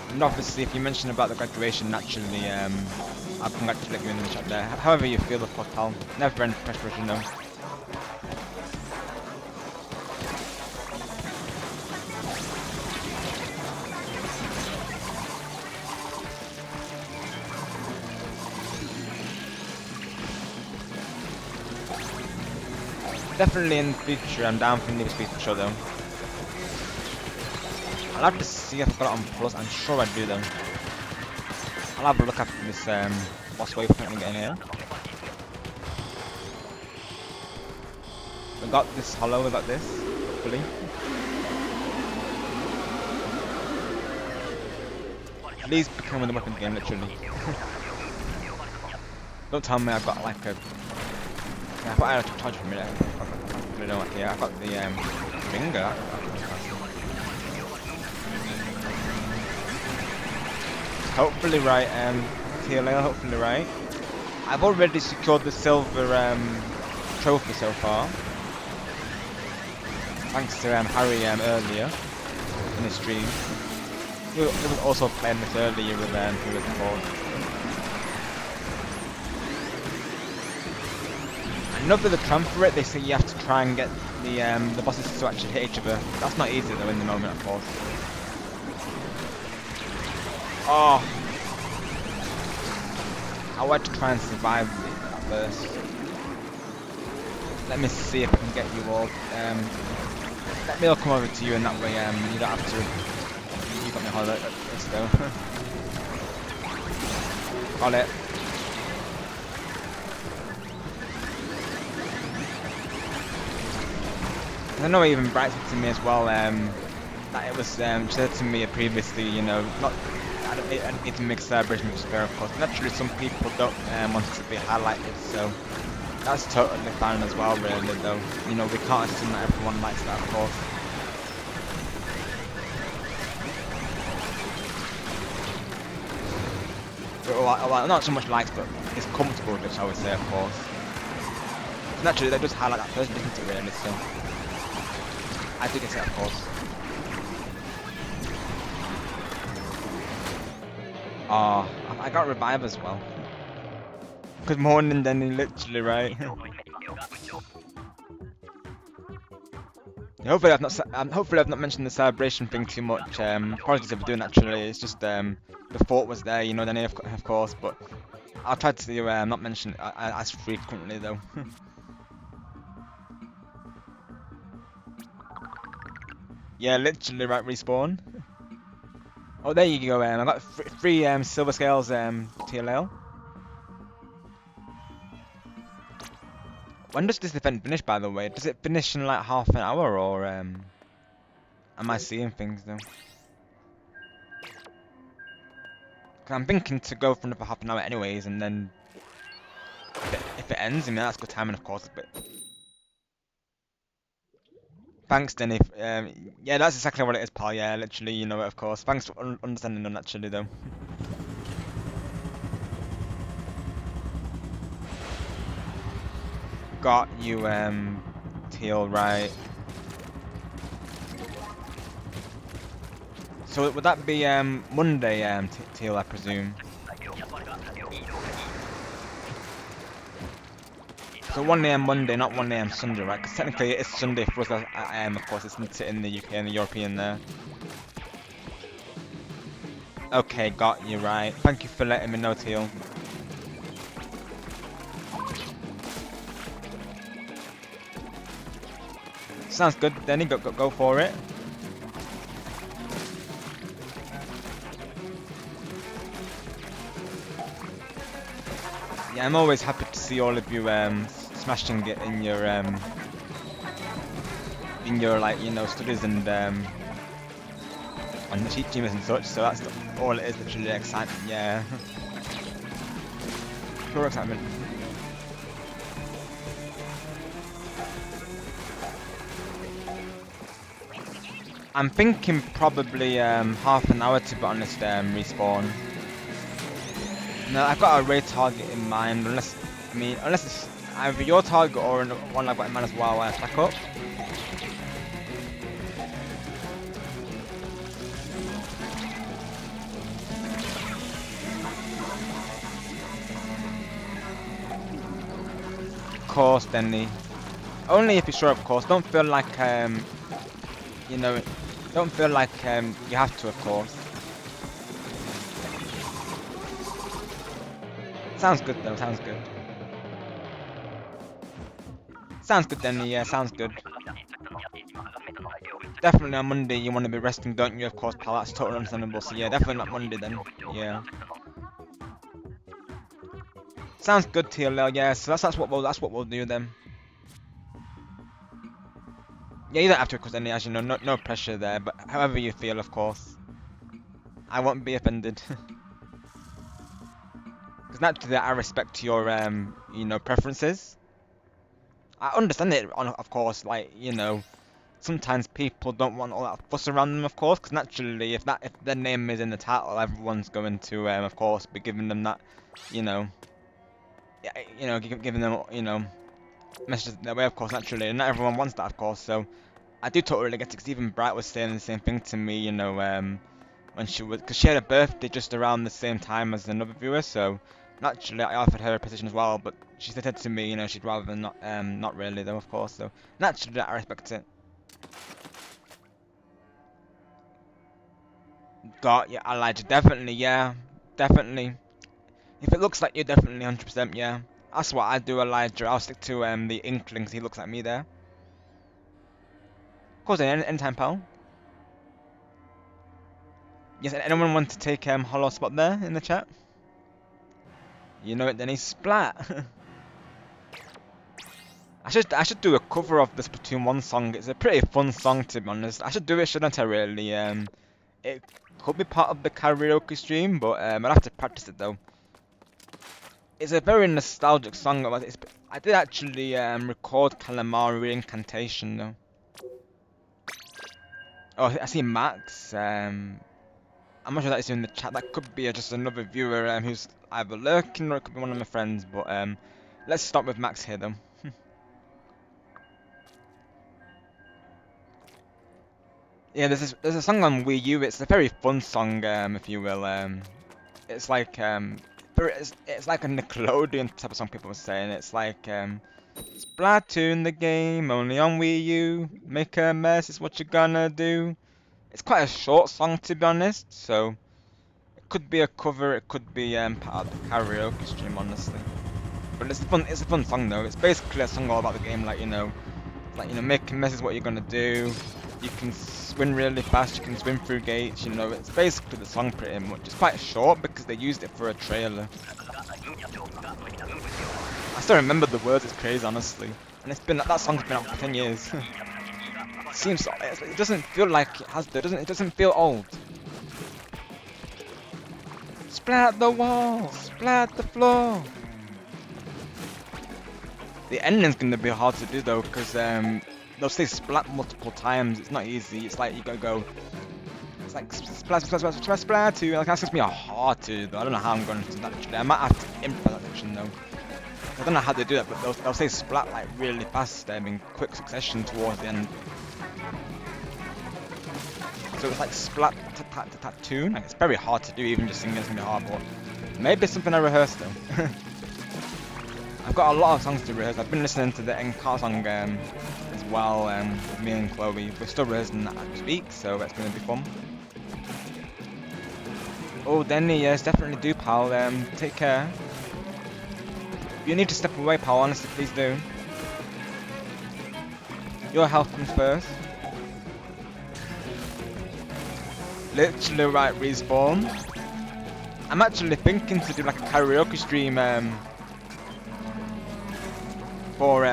And obviously, if you mention about the graduation, naturally, I'll congratulate you in the chat there. However you feel, of course, pal. Never any pressure, as you know. Definitely in the future, I'm down for the next for sure though. I'll have to see if I've got it on Plus. I'm sure I do though. I'll have a look after this boss wave point we get in here. We got this hollow, we got this, hopefully. Please become the weapon game, literally. Don't tell me I've got like a... Yeah, I thought I had to charge for a minute. I don't know. Yeah, I've got the finger. Hopefully right, TLL, hopefully right. I've already secured the silver trophy so far. Thanks to Harry earlier in the stream. He was also playing this earlier with who was called. I know that the tramp for it, they say you have to try and get the bosses to actually hit each other. That's not easy though in the moment, of course. Oh! I want to try and survive that first. Let me see if I can get you all. Let me all come over to you, and that way you don't have to. You got me hold it. Let's go. Got it. I know even Bright said to me as well that it was she said to me previously, you know, not. I don't need to make celebration with Spare, of course. Naturally, some people don't want it to be highlighted, so that's totally fine as well, really, though. You know, we can't assume that everyone likes that, of course. Well, not so much likes, but it's comfortable, shall we say, of course. Naturally, that does highlight that person, doesn't it, really, so I do get it, of course. Oh, I got revive as well. Good morning, Denny, literally, right? Hopefully I've not mentioned the celebration thing too much. Apologies if I do naturally. It's just the thought was there, you know, Denny, of course. But I'll try to not mention it as frequently though. Yeah, literally, right, respawn. Oh, there you go. I got three silver scales TLL. When does this event finish, by the way? Does it finish in like half an hour, or am I seeing things though? 'Cause I'm thinking to go for another half an hour anyways, and then if it ends, I mean that's good timing, of course. But thanks, Denny. Yeah, that's exactly what it is, pal. Yeah, literally, you know it, of course. Thanks for understanding them, naturally, though. Got you, Teal, right. So would that be Monday, Teal, I presume? So 1 AM Monday, not 1 AM Sunday, right? Because technically it is Sunday for us, of course, it's in the UK and the European there. Okay, got you, right. Thank you for letting me know, Teal. Sounds good, Denny, go for it. Yeah, I'm always happy to see all of you smashing it in your like, you know, studies and on the teaching and such, so that's all it is, literally excitement, yeah. Pure excitement. I'm thinking probably half an hour, to be honest, respawn. No, I've got a raid target in mind, unless it's either your target or one I've got in mind as well, stack up. Of course, Denny. Only if you're sure, of course. Don't feel like, you know, don't feel like you have to, of course. Sounds good though, sounds good. Sounds good, Denny, yeah, sounds good. Definitely on Monday you want to be resting, don't you, of course, pal, that's totally understandable, so yeah, definitely not Monday then, yeah. Sounds good, TLL, yeah, so that's what we'll do then. Yeah, you don't have to, of course, Denny, as you know, no pressure there, but however you feel, of course. I won't be offended. Because naturally I respect your, you know, preferences. I understand it, of course, like, sometimes people don't want all that fuss around them, of course, because naturally, if their name is in the title, everyone's going to, of course, be giving them that, you know, giving them, messages their way, of course, naturally, and not everyone wants that, of course, so I do totally get it, because even Bright was saying the same thing to me, when she was, because she had a birthday just around the same time as another viewer, so naturally I offered her a position as well, but she said to me, she'd rather not really though, of course, so naturally I respect it. Got yeah, Elijah, definitely, yeah, definitely. If it looks like you, definitely 100%, yeah. That's what I do, Elijah. I'll stick to the Inklings. He looks like me there. Of course, anytime, pal. Yes, anyone want to take hollow spot there in the chat? You know it, then he's Splat. I should do a cover of the Splatoon 1 song. It's a pretty fun song, to be honest. I should do it, shouldn't I, really? It could be part of the karaoke stream, but I'll have to practice it though. It's a very nostalgic song. I did actually record Calamari Incantation though. Oh, I see Max. I'm not sure that is in the chat. That could be just another viewer who's either lurking or it could be one of my friends. But let's start with Max here though. Yeah, there's a song on Wii U. It's a very fun song, if you will. It's like it's like a Nickelodeon type of song. People were saying it's like Splatoon the game only on Wii U. Make a mess is what you're gonna do. It's quite a short song, to be honest, so it could be a cover. It could be part of the karaoke stream, honestly. But it's fun. It's a fun song though. It's basically a song all about the game, like make a mess is what you're gonna do. You can swim really fast, you can swim through gates, it's basically the song pretty much. It's quite short because they used it for a trailer. I still remember the words, it's crazy honestly. And that song's been out for 10 years. It doesn't feel like it has it doesn't feel old. Splat the wall, splat the floor. The ending's gonna be hard to do though, because they'll say splat multiple times. It's not easy. It's like you gotta go. It's like splat, splat, splat, splat, splat. Like that's gonna be hard to do. I don't know how I'm going to do that actually. I might have to improvise that section though. I don't know how they do that, but they'll say splat like really fast in quick succession towards the end. So it's like splat, tat, tat, tat, tune. Like it's very hard to do. Even just singing it's gonna be hard, but maybe it's something I rehearsed though. I've got a lot of songs to rehearse. I've been listening to the Encore song as well with me and Chloe. We're still rehearsing that as we speak, so that's going to be fun. Oh, Denny, yes, definitely do, pal. Take care. If you need to step away, pal, honestly, please do. Your health comes first. Literally right, respawn. I'm actually thinking to do like a karaoke stream for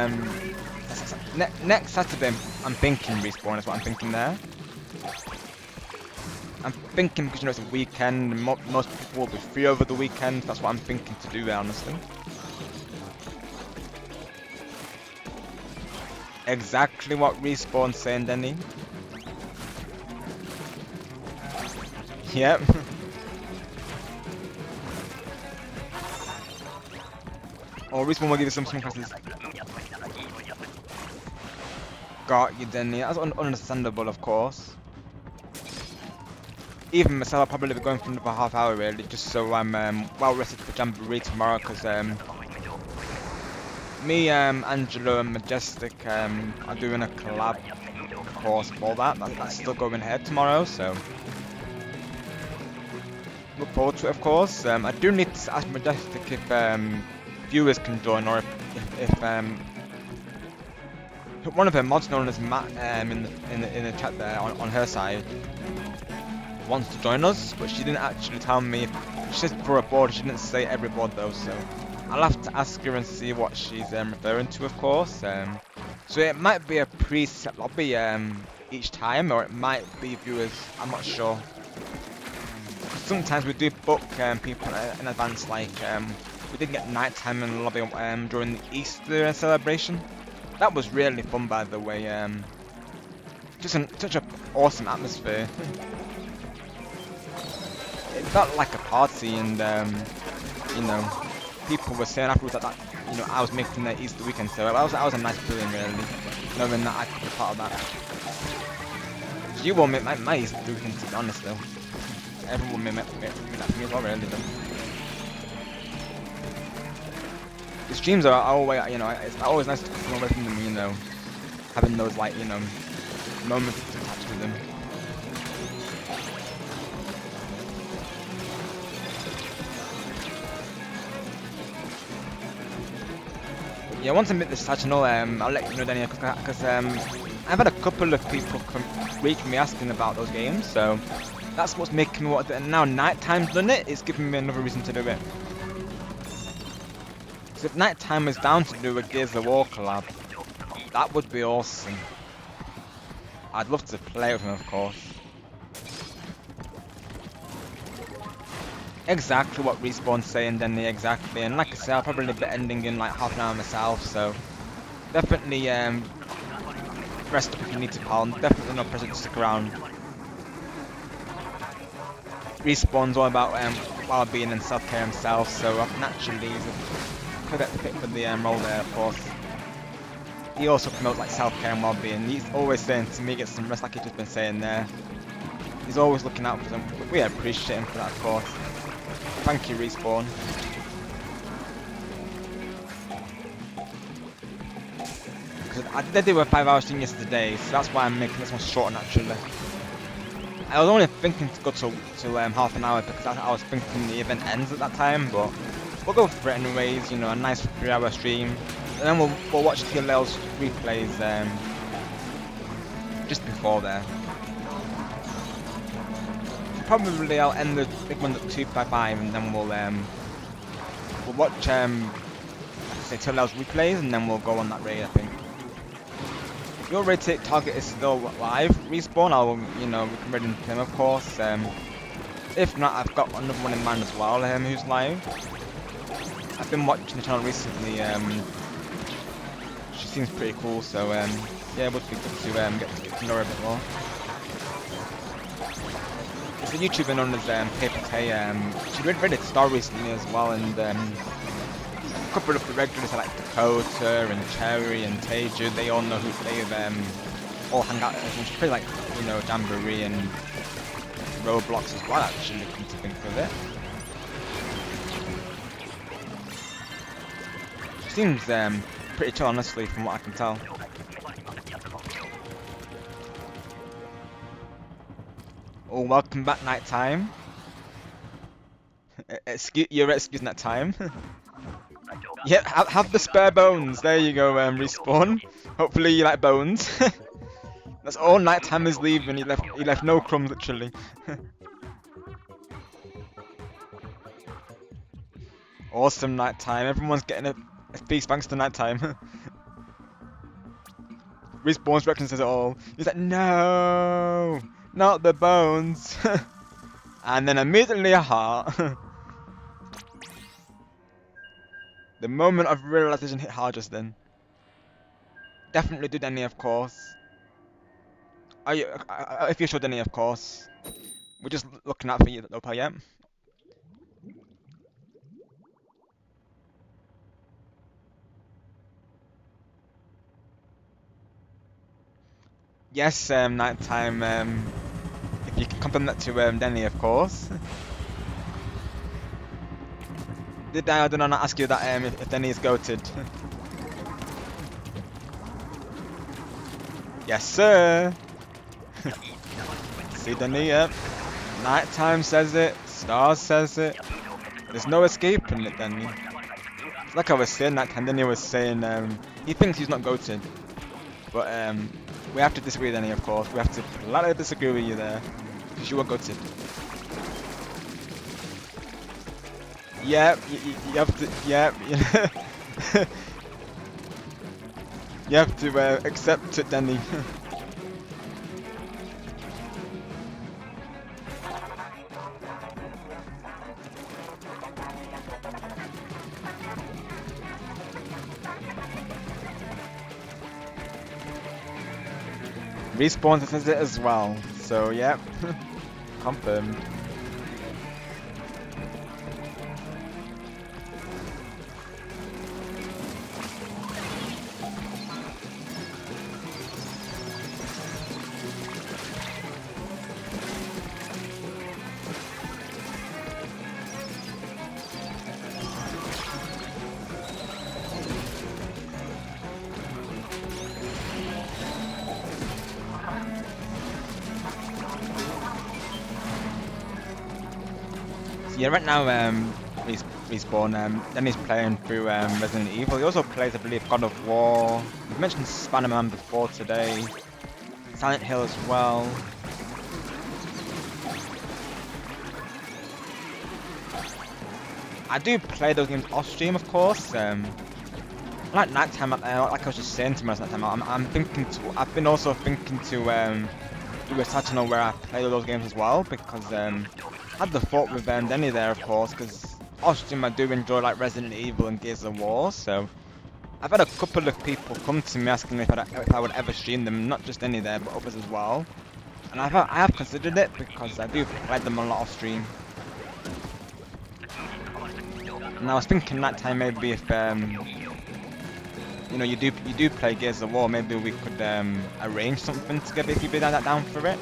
next Saturday. I'm thinking respawn is what I'm thinking there. I'm thinking because it's a weekend and most people will be free over the weekend. That's what I'm thinking to do, honestly. Exactly what respawn's saying, Denny. Yep. Or respawn will give you some classes. Got you, Denny. That's understandable, of course. Even myself, I'll probably be going for another half hour really, just so I'm well rested for Jamboree tomorrow, because me, Angelo and Majestic are doing a collab course for that. That's still going ahead tomorrow, so look forward to it, of course. I do need to ask Majestic if viewers can join, or if one of her mods, known as Matt, in the chat there on her side, wants to join us, but she didn't actually tell me. She said for a board, she didn't say every board though, so I'll have to ask her and see what she's referring to, of course. So it might be a preset lobby each time, or it might be viewers. I'm not sure. Sometimes we do book people in advance, like we did get nighttime in the lobby during the Easter celebration. That was really fun, by the way. Just such an awesome atmosphere. It felt like a party, and you know, people were saying afterwards that you know, I was making their Easter weekend, so that was a nice feeling, really, knowing that I could be part of that. You won't make my Easter weekend, to be honest, though. Everyone made that for me as well, really, though. The streams are always, you know, it's always nice to come away from them, you know, having those, like, you know, moments attached to them. Yeah, once I make this channel, I'll let you know, Daniel, because I've had a couple of people reach me asking about those games, so that's what's making me want to do it. And now nighttime's done it, it's giving me another reason to do it. Because if nighttime is down to do a Gears of War collab, that would be awesome. I'd love to play with him, of course. Exactly what Respawn's saying, Denny, exactly. And like I said, I'll probably be ending in like half an hour myself, so definitely rest up if you need to, pal. Definitely no pressure to stick around. Respawn's all about well-being and self-care himself, so naturally he's a perfect fit for the role there, of course. He also promotes like self-care and well-being. He's always saying to me, get some rest, like he's just been saying there. He's always looking out for them. We appreciate him for that, of course. Thank you, Respawn. I did do a 5-hour stream yesterday, so that's why I'm making this one shorter naturally. I was only thinking to go to half an hour because I was thinking the event ends at that time, but we'll go for it anyways. You know, a nice 3-hour stream, and then we'll watch TLL's replays just before there. Probably I'll end the big one at 255, and then we'll watch say TLL's replays, and then we'll go on that raid, I think. Your raid target is still live. Respawn, you know, we can raid into him, of course. If not, I've got another one in mind as well, who's live. I've been watching the channel recently. She seems pretty cool, so yeah, it would be good to get to know her a bit more. It's a YouTuber known as Paper Tay. She read it star recently as well, and a couple of the regulars like Dakota and Cherry and Teju, they all know who they've all hang out with. She plays like, you know, Jamboree and Roblox as well, actually, come to think of it. She seems pretty chill, honestly, from what I can tell. Oh, welcome back, nighttime. You're excusing that time. Yeah, have the spare bones. There you go, Respawn. Hopefully you like bones. That's all nighttime is leaving. He left no crumbs, literally. Awesome nighttime. Everyone's getting a feast thanks to nighttime. Respawn's reaction says it all. He's like, no, not the bones. And then immediately a heart. The moment of realization hit hard just then. Definitely do Denny, of course. Are you? If you're sure, Denny, of course. We're just looking out for you, though, yeah. Yes, nighttime. If you can confirm that to Denny, of course. Did I not ask you that if Denny is goated? Yes, sir. See, Denny, yep. Nighttime says it. Stars says it. There's no escaping it, Denny. It's like I was saying that time. Denny was saying he thinks he's not goated, but we have to disagree, Denny. Of course, we have to politely disagree with you there, because you were goated. Yep, you have to. Yep, you have to accept it, Denny. Respawn says it as well. So yep, confirmed. Yeah, right now, Respawn, then he's playing through Resident Evil. He also plays, I believe, God of War. We've mentioned Spider-Man before today. Silent Hill as well. I do play those games off stream, of course. Like nighttime, like I was just saying to myself, nighttime, I'm thinking to. I've been also thinking to do a channel where I play those games as well, because I had the thought with Denny there, of course, because off stream I do enjoy like Resident Evil and Gears of War. So I've had a couple of people come to me asking if I would ever stream them, not just Denny there, but others as well. And I have considered it because I do play them a lot off stream. And I was thinking that time maybe if you know, you do play Gears of War, maybe we could arrange something together if you'd be down for it.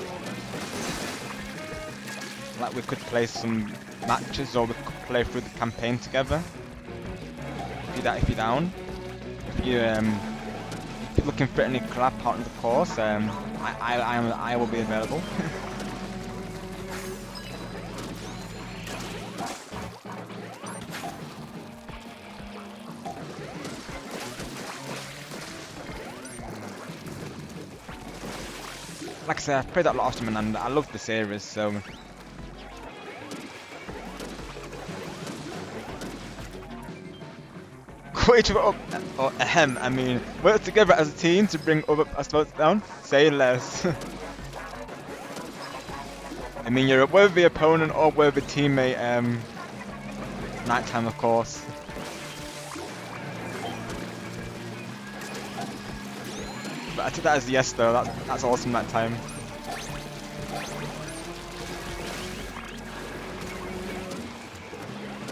Like we could play some matches, or we could play through the campaign together. If you're down, if you're looking for any collab partners, of course, I will be available. Like I said, I've played that a lot of time and I love the series, so. Quite up, or ahem, I mean, work together as a team to bring other aspects down, say less. I mean, you're a worthy opponent or worthy teammate, nighttime, of course. But I took that as a yes, though. That's awesome that time.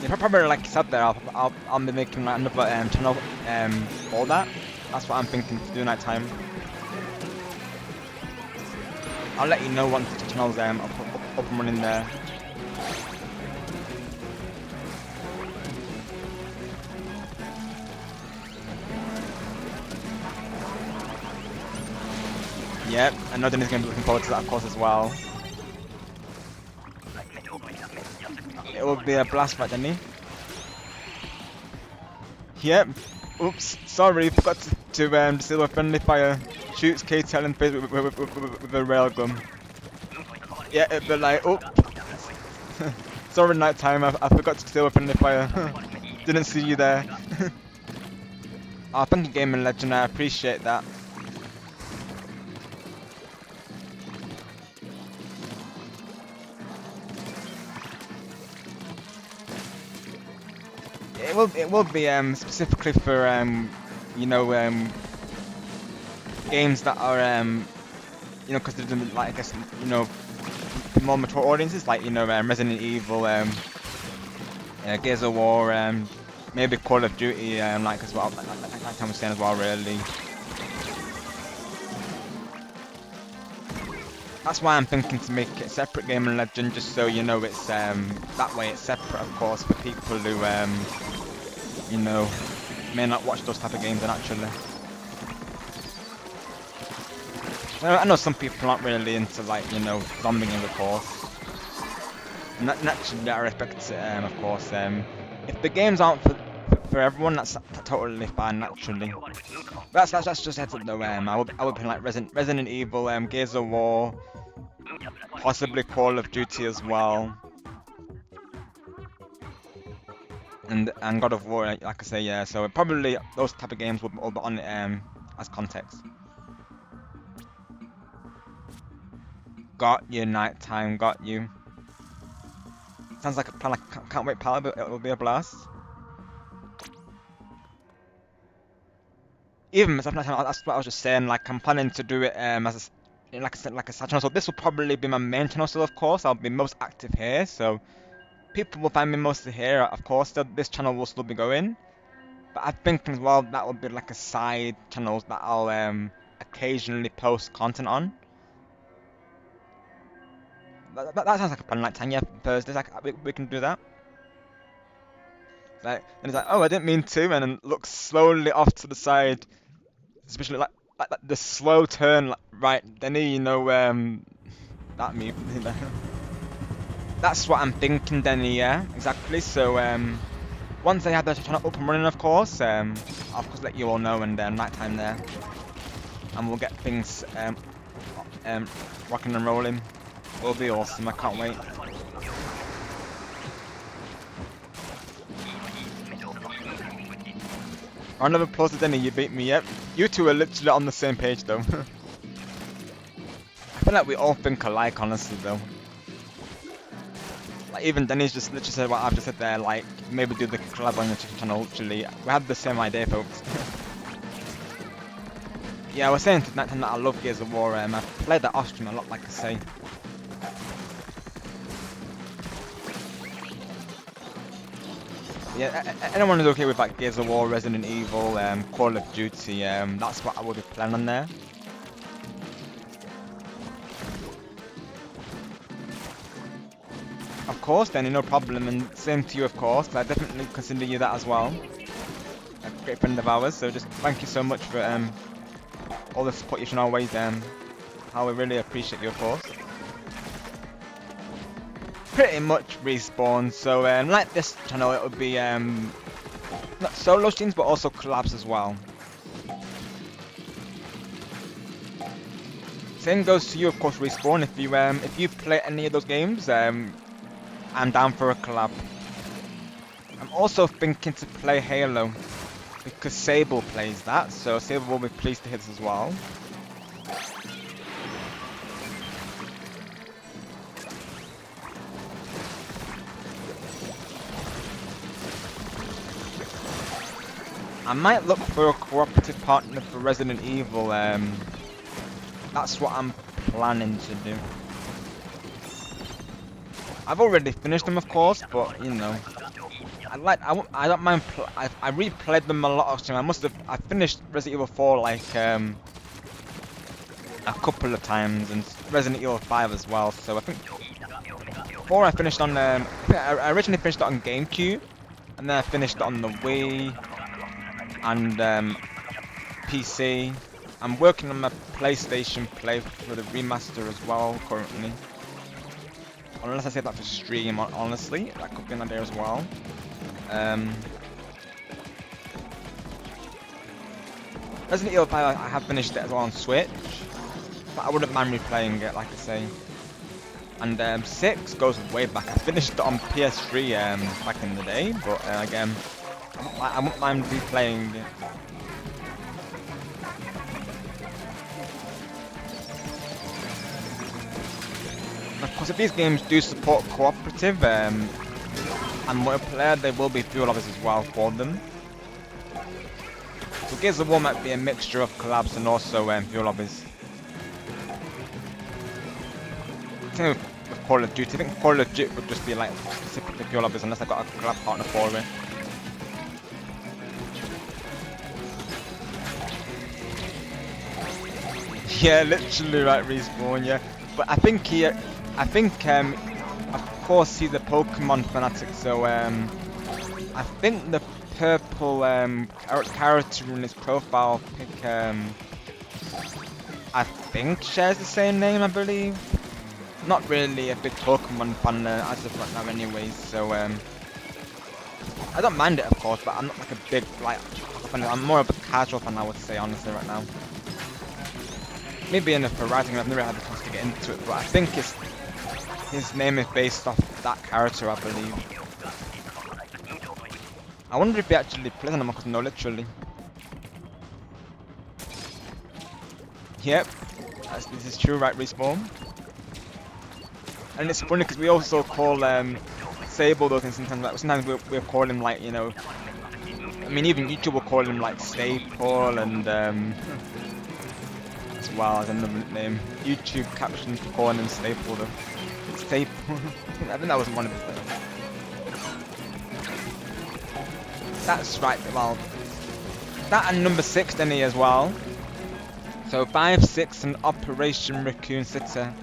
Yeah, probably like you said there, I'll be making like another channel for that. That's what I'm thinking to do night time. I'll let you know once the channel's up and running there. Yep, I know Denny's going to be looking forward to that, of course, as well. It will be a blast, right, Denny? Yep. Oops, sorry, forgot to disable friendly fire. Shoots KTL in the face with a railgun. Yeah, it'd be like, oh. Sorry, nighttime, I forgot to disable friendly fire. Didn't see you there. Oh, thank you, Gaming Legend, I appreciate that. It will be specifically for you know games that are you know, because they're like, I guess, you know, more mature audiences, like, you know, Resident Evil, Gears of War, maybe Call of Duty, like as well, like I was saying as well, really. That's why I'm thinking to make it a separate Game and Legend, just so you know it's that way it's separate, of course, for people who you know, may not watch those type of games actually. I know some people aren't really into, like, you know, zombie games, of course. Naturally, I respect it, of course. If the games aren't for everyone, that's totally fine, naturally. But that's just heads up though. I would play like Resident Evil, Gears of War, possibly Call of Duty as well, and God of War, like I say, yeah. So probably those type of games will be on it as context. Got you, nighttime, got you. Sounds like a plan. I can't wait, pal, but it will be a blast. Even myself, that's what I was just saying. Like, I'm planning to do it as like I said, like a side channel. So this will probably be my main channel still, of course. I'll be most active here, so people will find me mostly here. Of course, this channel will still be going. But I think as well that will be like a side channel that I'll occasionally post content on. That sounds like a plan. Like 10, yeah, Thursdays. Like we can do that. Like, and it's like, oh, I didn't mean to, and then look slowly off to the side, especially like the slow turn, like, right, Denny, you know, that me, you know. That's what I'm thinking, Denny, yeah, exactly. So, once I have the channel up and running, of course, I'll of course let you all know, and night time there, and we'll get things rocking and rolling. It'll be awesome. I can't wait. Round of applause to Denny, you beat me, yep. You two are literally on the same page though. I feel like we all think alike, honestly, though. Like, even Denny's just literally said what I've just said there, like, maybe do the collab on your channel, literally. We had the same idea, folks. Yeah, I was saying tonight that I love Gears of War, I've played that off stream a lot, like I say. Yeah, anyone who's okay with like Gears of War, Resident Evil, Call of Duty, that's what I would be planning on there. Of course, then no problem, and same to you, of course. I definitely consider you that as well. A great friend of ours, so just thank you so much for all the support you should always how we really appreciate you, of course. Pretty much Respawn, so like this channel, it would be not solo streams but also collabs as well. Same goes to you, of course, Respawn. If you play any of those games, I'm down for a collab. I'm also thinking to play Halo because Sable plays that, so Sable will be pleased to hit us as well. I might look for a cooperative partner for Resident Evil. That's what I'm planning to do. I've already finished them, of course, but you know, I don't mind. I replayed them a lot of times. I finished Resident Evil 4 like a couple of times, and Resident Evil 5 as well. So I think 4 I finished on. I originally finished it on GameCube, and then I finished it on the Wii and PC. I'm working on my PlayStation play for the remaster as well currently. Unless I save that for stream, honestly, that could be an idea as well. Resident Evil 5, I have finished it as well on Switch, but I wouldn't mind replaying it, like I say. And 6 goes way back. I finished it on PS3 back in the day, but again, I wouldn't mind replaying it. Of course, if these games do support cooperative and multiplayer, there will be fuel lobbies as well for them. So Gears of War might be a mixture of collabs and also fuel lobbies. Same with Call of Duty. I think Call of Duty would just be like specifically fuel lobbies unless I got a collab partner for it. Yeah, literally right, Respawn, yeah. But I think of course he's a Pokemon fanatic, so I think the purple character in his profile pic, I think shares the same name, I believe. Not really a big Pokemon fan as of right now anyways, so I don't mind it, of course, but I'm not like a big like fan. I'm more of a casual fan, I would say, honestly, right now. Maybe in a variety, I've never had the chance to get into it, but I think his name is based off that character, I believe. I wonder if he actually plays on because no, literally. Yep, this is true, right, Respawn? And it's funny because we also call Sable those things sometimes. Like, sometimes we'll call him like, you know, I mean even YouTube will call him like Staple and it's well as another nickname. YouTube caption for calling him Staple though. Staple? I think that wasn't one of his names. That's right, well, that and number 6 then he as well. So 5, 6 and Operation Raccoon Sitter.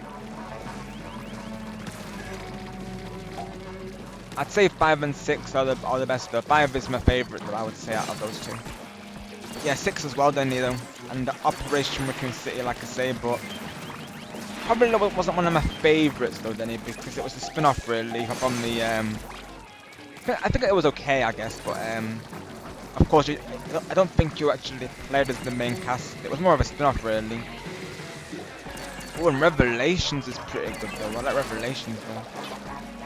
I'd say 5 and 6 are the best though. 5 is my favourite though, I would say, out of those two. Yeah, 6 as well, Denny though. And Operation Raccoon City, like I say, but probably wasn't one of my favourites though, Denny, because it was a spin-off really from the I think it was okay, I guess, but of course I don't think you actually played as the main cast. It was more of a spin-off really. Oh, and Revelations is pretty good though. I like Revelations though.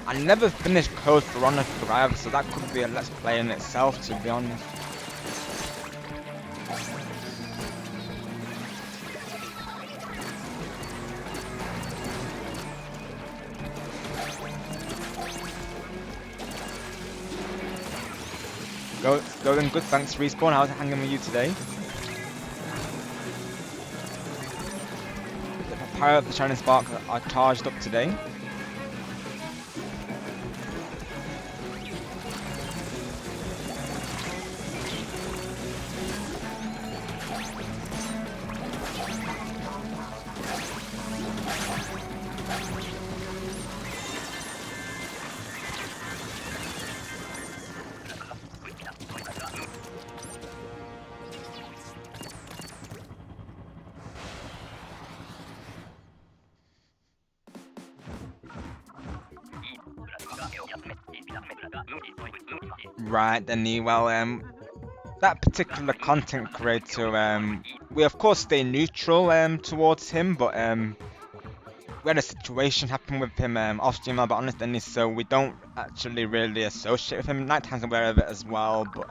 I never finished Code Veronica either, so that could be a let's play in itself, to be honest. Going good, thanks Respawn. How's it hanging with you today? The Papaya of the Shining Spark are charged up today. Right, then, well, that particular content creator, we of course stay neutral towards him, but we had a situation happen with him off stream, I'll be honest, Denny, so we don't actually really associate with him. Nighttime's aware of it as well, but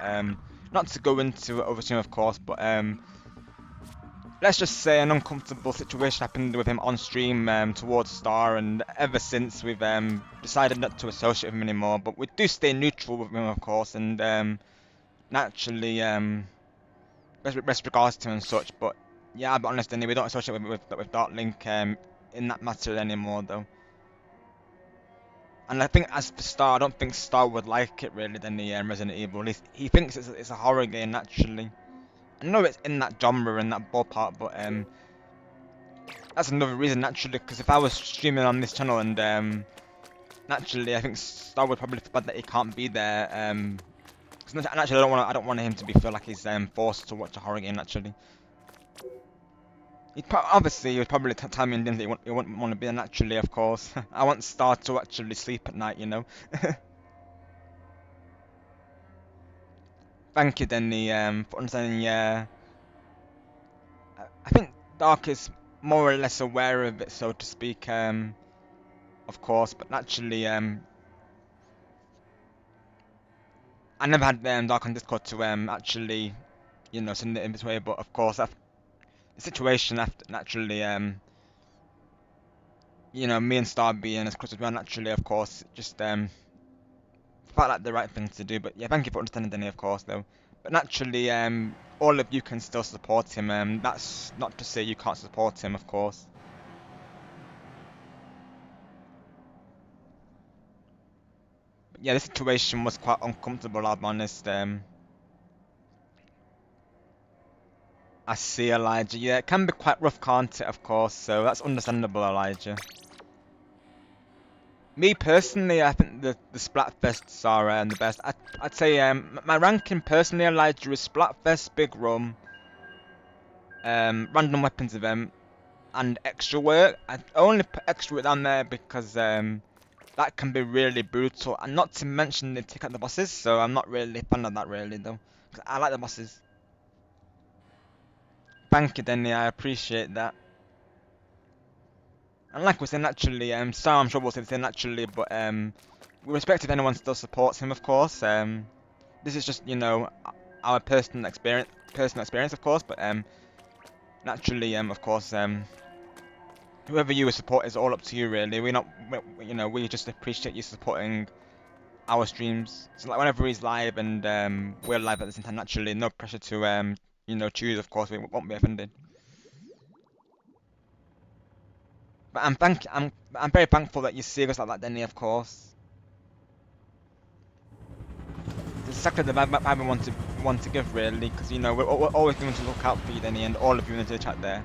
not to go into it over stream, of course, but let's just say an uncomfortable situation happened with him on stream towards Star, and ever since we've decided not to associate with him anymore. But we do stay neutral with him, of course, and naturally best regards to him and such. But yeah, I'll be honest, Danny, we don't associate with Dark Link in that matter anymore, though. And I think as for Star, I don't think Star would like it really than the Resident Evil. He thinks it's a horror game naturally. I know it's in that genre and that ballpark, but that's another reason naturally. Because if I was streaming on this channel and naturally, I think Star would probably feel bad that he can't be there. Because naturally, I don't want him to feel like he's forced to watch a horror game. Naturally, obviously he would probably tell me that he wouldn't want to be there. Naturally, of course, I want Star to actually sleep at night. You know. Thank you, Denny, for understanding. Yeah, I think Dark is more or less aware of it, so to speak. Of course, but naturally, I never had Dark on Discord to actually, you know, send it in this way. But of course, after the situation, after naturally, you know, me and Star being as close as well, naturally, of course, just felt like the right thing to do. But yeah, thank you for understanding, Denny, of course, though. But naturally, all of you can still support him. That's not to say you can't support him, of course. But yeah, the situation was quite uncomfortable, I'll be honest. I see, Elijah. Yeah, it can be quite rough, can't it, of course, so that's understandable, Elijah. Me personally, I think the Splatfests are the best. I'd say my ranking personally, Elijah, is Splatfest, Big Rum, Random Weapons Event, and Extra Work. I only put Extra Work down there because that can be really brutal, and not to mention they take out the bosses, so I'm not really a fan of that really though. 'Cause I like the bosses. Thank you, Denny, I appreciate that. And like we said, naturally, Star I'm sure we'll say the same naturally, but we respect if anyone still supports him, of course. This is just, you know, our personal experience, of course, but naturally, of course, whoever you support is all up to you, really. You know, we just appreciate you supporting our streams. So like whenever he's live and we're live at the same time, naturally, no pressure to you know, choose. Of course, we won't be offended. But I'm very thankful that you're serious like that, Denny. Of course. It's exactly the vibe I want to give, really, because you know we're always going to look out for you, Denny, and all of you into the chat there.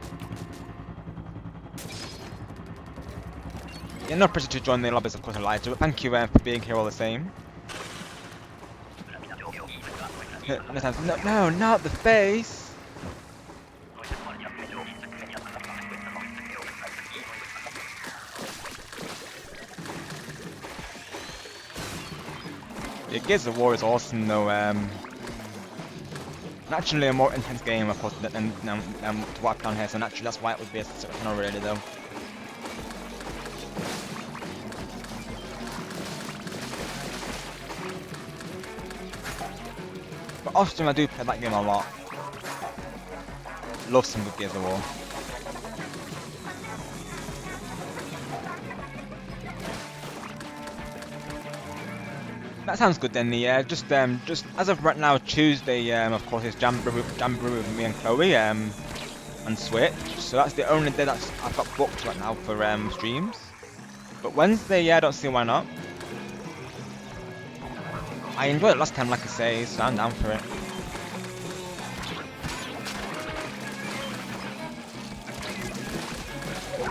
Yeah, no pressure to join the lobbies, of course, Elijah, but thank you for being here all the same. No, not the face! Yeah, Gears of War is awesome though, naturally a more intense game, of course, than to walk down here, so naturally that's why it would be a successful really though. But often I do play that game a lot. Love some good Gears of War. That sounds good then, yeah. Just as of right now, Tuesday, of course, is Jamboree with me and Chloe, on Switch. So that's the only day that I've got booked right now for streams. But Wednesday, yeah, I don't see why not. I enjoyed it last time, like I say, so I'm down for it.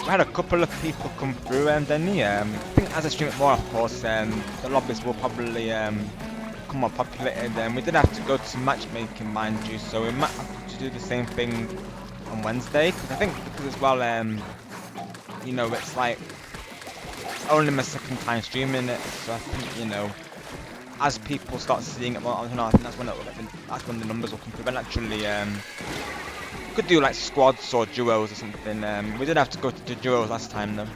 We had a couple of people come through, Denny. I think as I stream it more, of course, the lobbies will probably become more populated. We did have to go to matchmaking, mind you, so we might have to do the same thing on Wednesday. Because I think because as well, you know, it's like only my second time streaming it, so I think, you know, as people start seeing it more, I think that's when the numbers will come through. But actually, could do like squads or duos or something. We did have to go to duos last time though.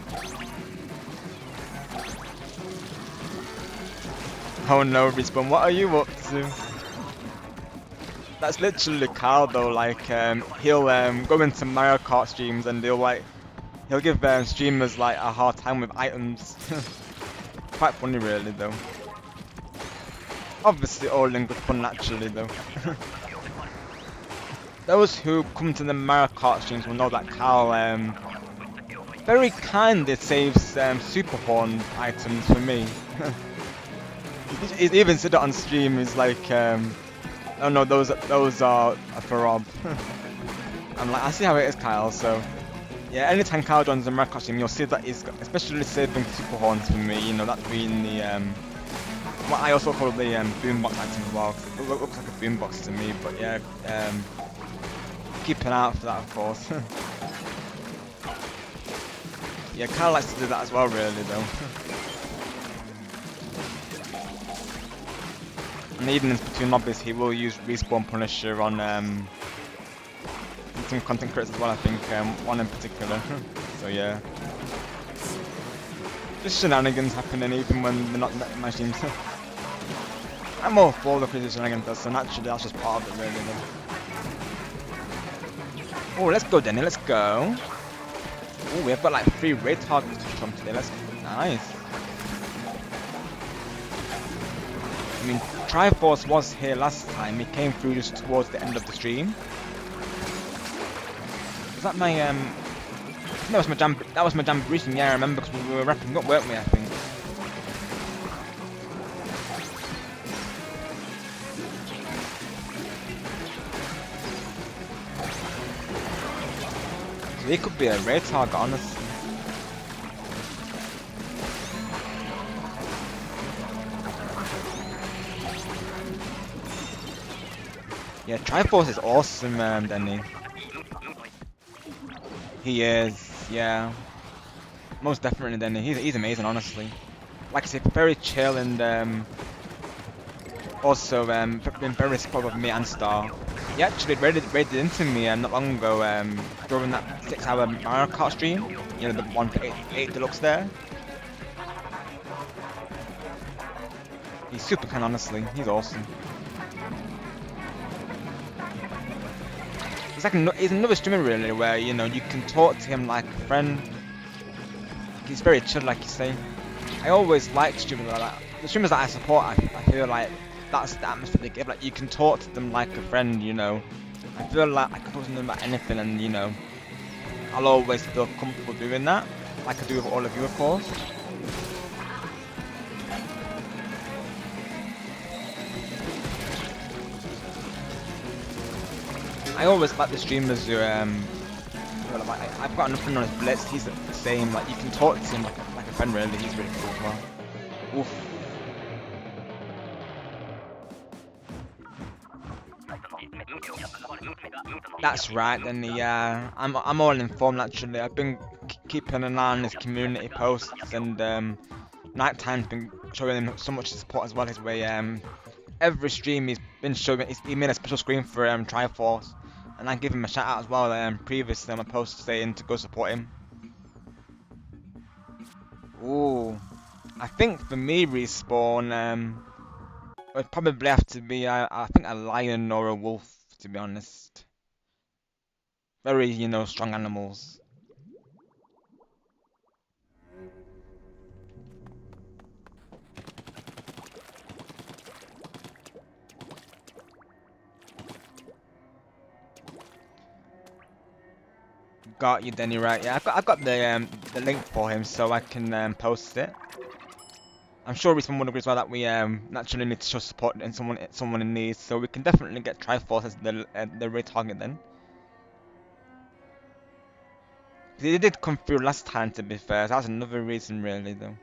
Oh no, Respawn, what are you up to? That's literally Carl though, like he'll go into Mario Kart streams and he'll give streamers like a hard time with items. Quite funny really though. Obviously all in good fun naturally though. Those who come to the Mario Kart streams will know that Carl very kindly saves Super Horn items for me. He's even said it on stream. He's like, oh no, those are for Rob. I'm like, I see how it is, Kyle. So yeah, anytime Kyle joins the Mario Kart stream, you'll see that he's especially saving Super Horns for me. You know, that being the what I also call the boombox item as well. It looks like a boombox to me, but yeah. Keep an eye out for that, of course. Yeah, Kyle likes to do that as well, really, though. And even in Splatoon lobbies, he will use Respawn Punisher on some content creators as well, I think, one in particular. So yeah. Just shenanigans happening even when they're not in my streams. I'm all for the crazy shenanigans, so naturally that's just part of it, really, though. Oh, let's go, Denny, let's go. Oh, we have got like 3 raid targets to jump today. Nice. I mean, Triforce was here last time. He came through just towards the end of the stream. Was that my that was my jamboree stream. Yeah, I remember because we were wrapping up, weren't we? I think. He could be a raid target, honestly. Yeah, Triforce is awesome, Denny. He is, yeah. Most definitely, Denny. He's amazing, honestly. Like I said, very chill and also been very supportive of me and Star. He actually raided into me not long ago during that 6-hour Mario Kart stream. You know, the one for 8 Deluxe there. He's super kind, honestly. He's awesome. He's another streamer really where, you know, you can talk to him like a friend. He's very chill, like you say. I always like streamers like that. The streamers that I support, I feel like that's the atmosphere they give. Like, you can talk to them like a friend, you know. I feel like I can talk to them about anything, and you know, I'll always feel comfortable doing that. like I do with all of you, of course. I always like the streamers who well, like, I've got nothing on his Blitz. He's the same. Like you can talk to him like a friend, really. He's really cool as well. Oof. That's right, then I'm all informed actually. I've been keeping an eye on his community posts, and Nighttime's been showing him so much support as well his way. Every stream he's been showing, he made a special screen for Triforce, and I give him a shout out as well. Previously on my post saying to go support him. Ooh, I think for me Respawn, it would probably have to be I think a lion or a wolf, to be honest. Very, strong animals. Got you, Denny. Right? Yeah, I've got the link for him, so I can post it. I'm sure Respawn would agree as well that we naturally need to show support in someone in need, so we can definitely get Triforce as the raid target then. He did come through last time, to be fair. So that's another reason, really, though.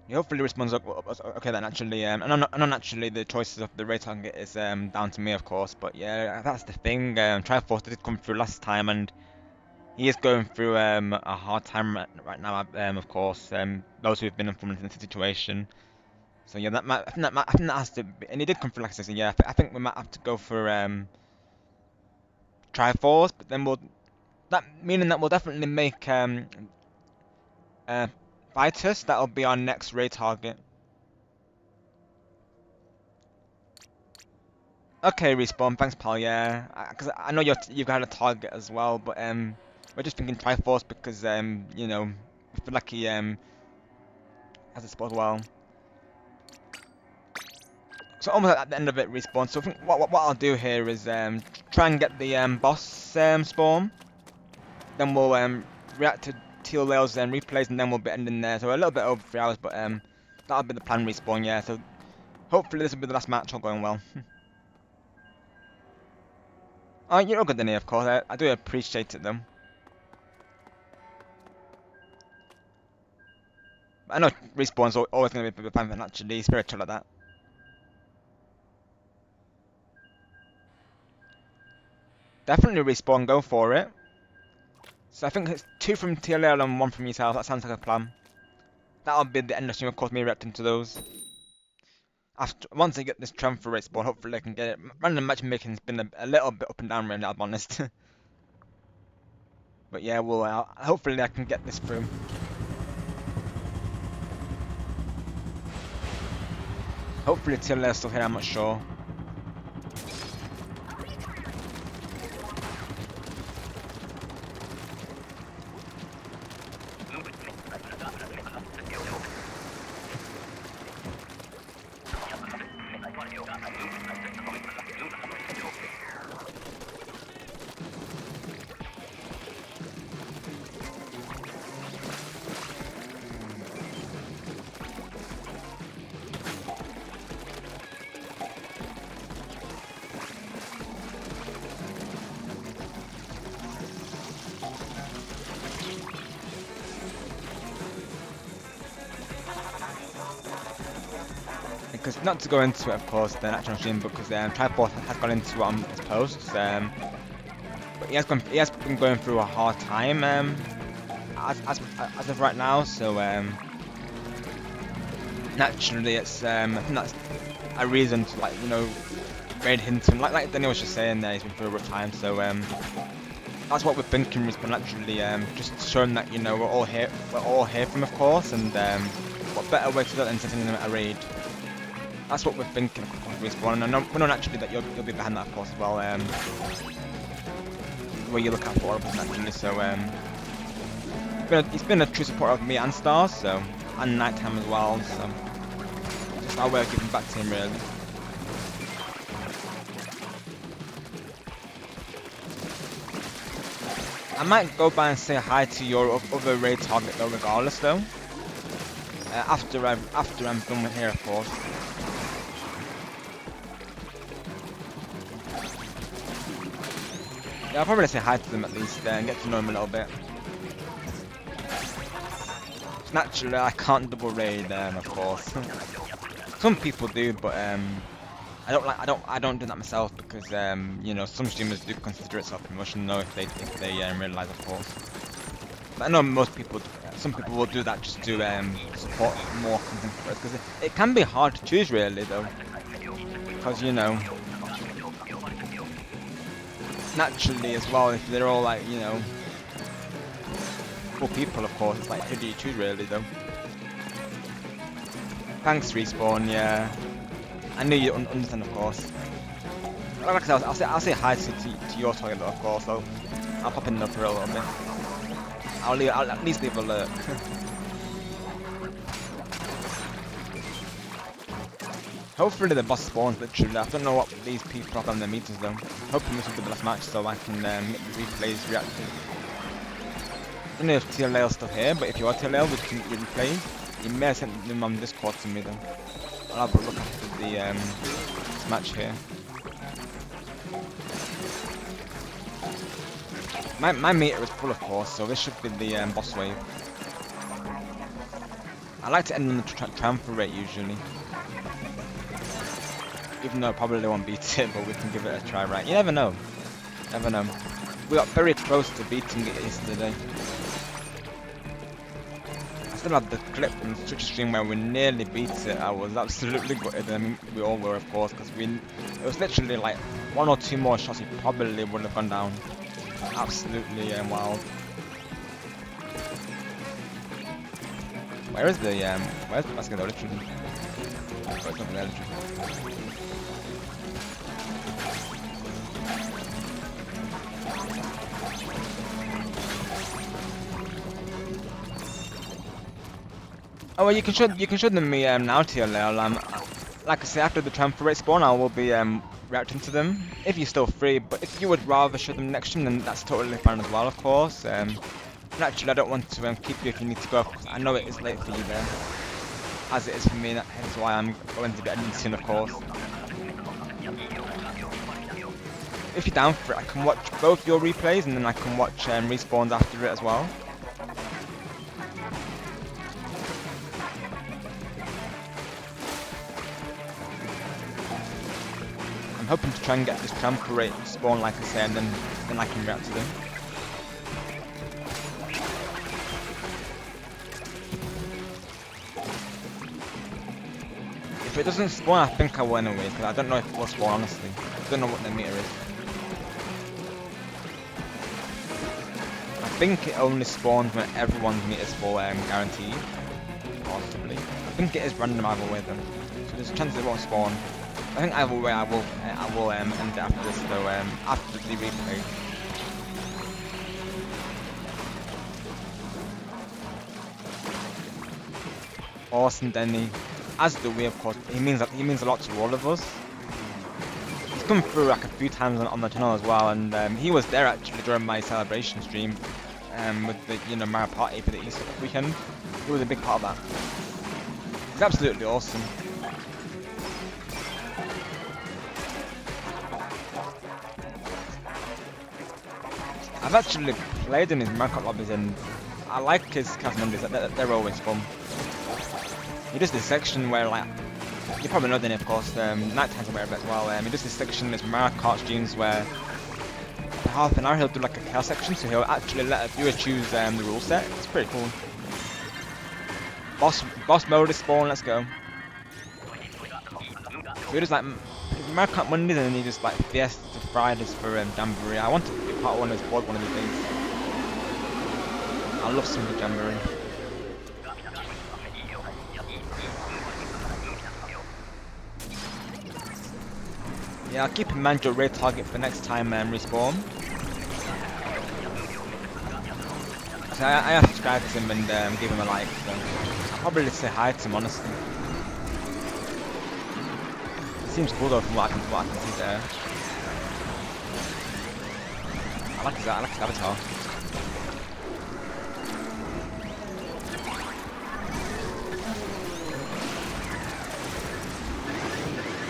Yeah, hopefully responds okay then. Actually, and not actually the choices of the raid target is down to me, of course. But yeah, that's the thing. Triforce did come through last time, and he is going through a hard time right now. Of course, those who've been informed in the situation. So yeah, I think that has to be, and he did come through like I said. So yeah, I think we might have to go for Triforce, but then meaning that we'll definitely make Vitus. That'll be our next raid target. Okay, Respawn, thanks pal, yeah. Because I know you've got a target as well, but we're just thinking Triforce because we feel like he has a spot as well. So almost at the end of it, Respawn. So I think what I'll do here is try and get the boss spawn. Then we'll react to Teal Lail's replays, and then we'll be ending there. So a little bit over 3 hours, but that'll be the plan, Respawn, yeah. So hopefully this will be the last match, all going well. Oh, you're all good, Denny, of course. I do appreciate it, though. I know Respawn's always going to be a fan of actually spiritual like that. Definitely Respawn, go for it. So I think it's 2 from TLL and 1 from yourself. That sounds like a plan. That'll be the end of stream, of course, me reacting to those. Once I get this trend for Respawn, hopefully I can get it. Random matchmaking's been a little bit up and down, really, I'll be honest. But yeah, hopefully I can get this through. Hopefully TLL's still here, I'm not sure. Because not to go into it, of course, the actual stream, because Triforce has gone into it on his posts, but he has been going through a hard time as of right now. So naturally, it's I think that's a reason to raid Hinton. Like Daniel was just saying, there he's been through a rough time. So that's what we're thinking. Is naturally just showing that we're all here for him, of course, and what better way to do that than sending him a raid. That's what we're thinking of Respawn, and we know naturally that you'll be behind that, of course, as well. Where you look out for us naturally. So He's been a true supporter of me and Stars, so, and Nighttime as well, so just our way of giving back to him really. I might go by and say hi to your other raid target though, regardless though. After I'm done with here, of course. Yeah, I'll probably say hi to them at least and get to know them a little bit. Naturally, I can't double raid them, of course. Some people do, but I don't do that myself because you know, some streamers do consider it self-promotion though if they realise, of course. But I know most people, some people will do that just to support more content creators because it can be hard to choose really though, because you know, naturally as well, if they're all like, you know, cool people, of course, it's like who do you choose really though. Thanks Respawn, yeah. I knew you'd understand, of course. Like I said, I'll say hi to your target, of course. So I'll pop in for a little bit. I'll at least leave a lurk. Hopefully the boss spawns literally. I don't know what these people have on their meters though. Hopefully this will be the last match so I can make the replays reactive. I don't know if TLL's still here, but if you are TLL, we can get replays. You may have sent them on Discord to me though. I'll have a look after the this match here. My meter is full, of course, so this should be the boss wave. I like to end on the transfer rate usually. Even though I probably won't beat it, but we can give it a try, right? You never know. Never know. We got very close to beating it yesterday. I still have the clip from the Twitch stream where we nearly beat it. I was absolutely gutted. I mean, we all were, of course, because it was literally like 1 or 2 more shots, we probably would have gone down. Absolutely wild. Where's the basket though, literally? Oh, it's not there, literally. Oh well, you can show them me now, TLL. Like I say, after the transfer rate spawn, I will be reacting to them if you're still free. But if you would rather show them next stream, then that's totally fine as well, of course. Naturally, I don't want to keep you if you need to go. I know it is late for you there, as it is for me. Hence why I'm going to be ending soon, of course. If you're down for it, I can watch both your replays and then I can watch respawns after it as well. I'm hoping to try and get this transfer rate spawn, like I say, and then I can react to them. If it doesn't spawn, I think I will anyway, because I don't know if it will spawn, honestly. I don't know what their meter is. I think it only spawns when everyone's meter is full, guaranteed. Possibly. I think it is random either way though. So there's a chance it won't spawn. I think either way I will end it after this though, after the replay. Awesome Denny. As do we, of course. He means a lot to all of us. He's come through like a few times on the channel as well, and he was there actually during my celebration stream with the Mario Party for the Easter weekend. He was a big part of that. He's absolutely awesome. I've actually played in his Mario Kart lobbies and I like his cast members, they're always fun. He does this section where, like, you probably know Denny, of course, Nighttime's aware of it as well. He does this section in his Mario Kart streams where for half an hour he'll do like a chaos section, so he'll actually let a viewer choose the rule set. It's pretty cool. Boss mode is spawn, let's go. So he does like Mario Kart Mondays and then he just like Fiesta Fridays for Jamboree. I want to be part of one of his board one of these days. I love some of the Jamboree. Yeah, I'll keep in mind your raid target for next time respawn. I have subscribed to him and give him a like, so I'll probably say hi to him, honestly. It seems cool though from what I can see there. I like his avatar.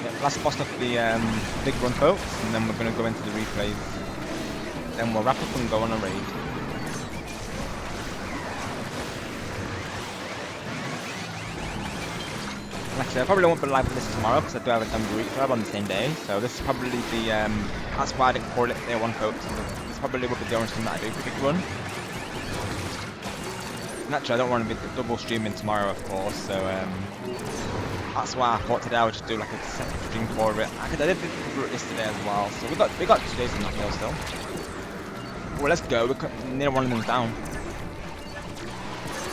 Yeah, last boss of the big run, folks, and then we're gonna go into the replays. Then we'll wrap up and go on a raid. Like I said, I probably won't be live for this tomorrow because I do have a Jamboree club on the same day. So this is probably the that's why I didn't call it day one, folks. This probably will be the only thing that I do for big run. Naturally, I don't want to be double streaming tomorrow, of course. So that's why I thought today I would just do like a separate stream for it. I did it yesterday as well. So we got 2 days in that though still. Well, let's go. We near one of them's down.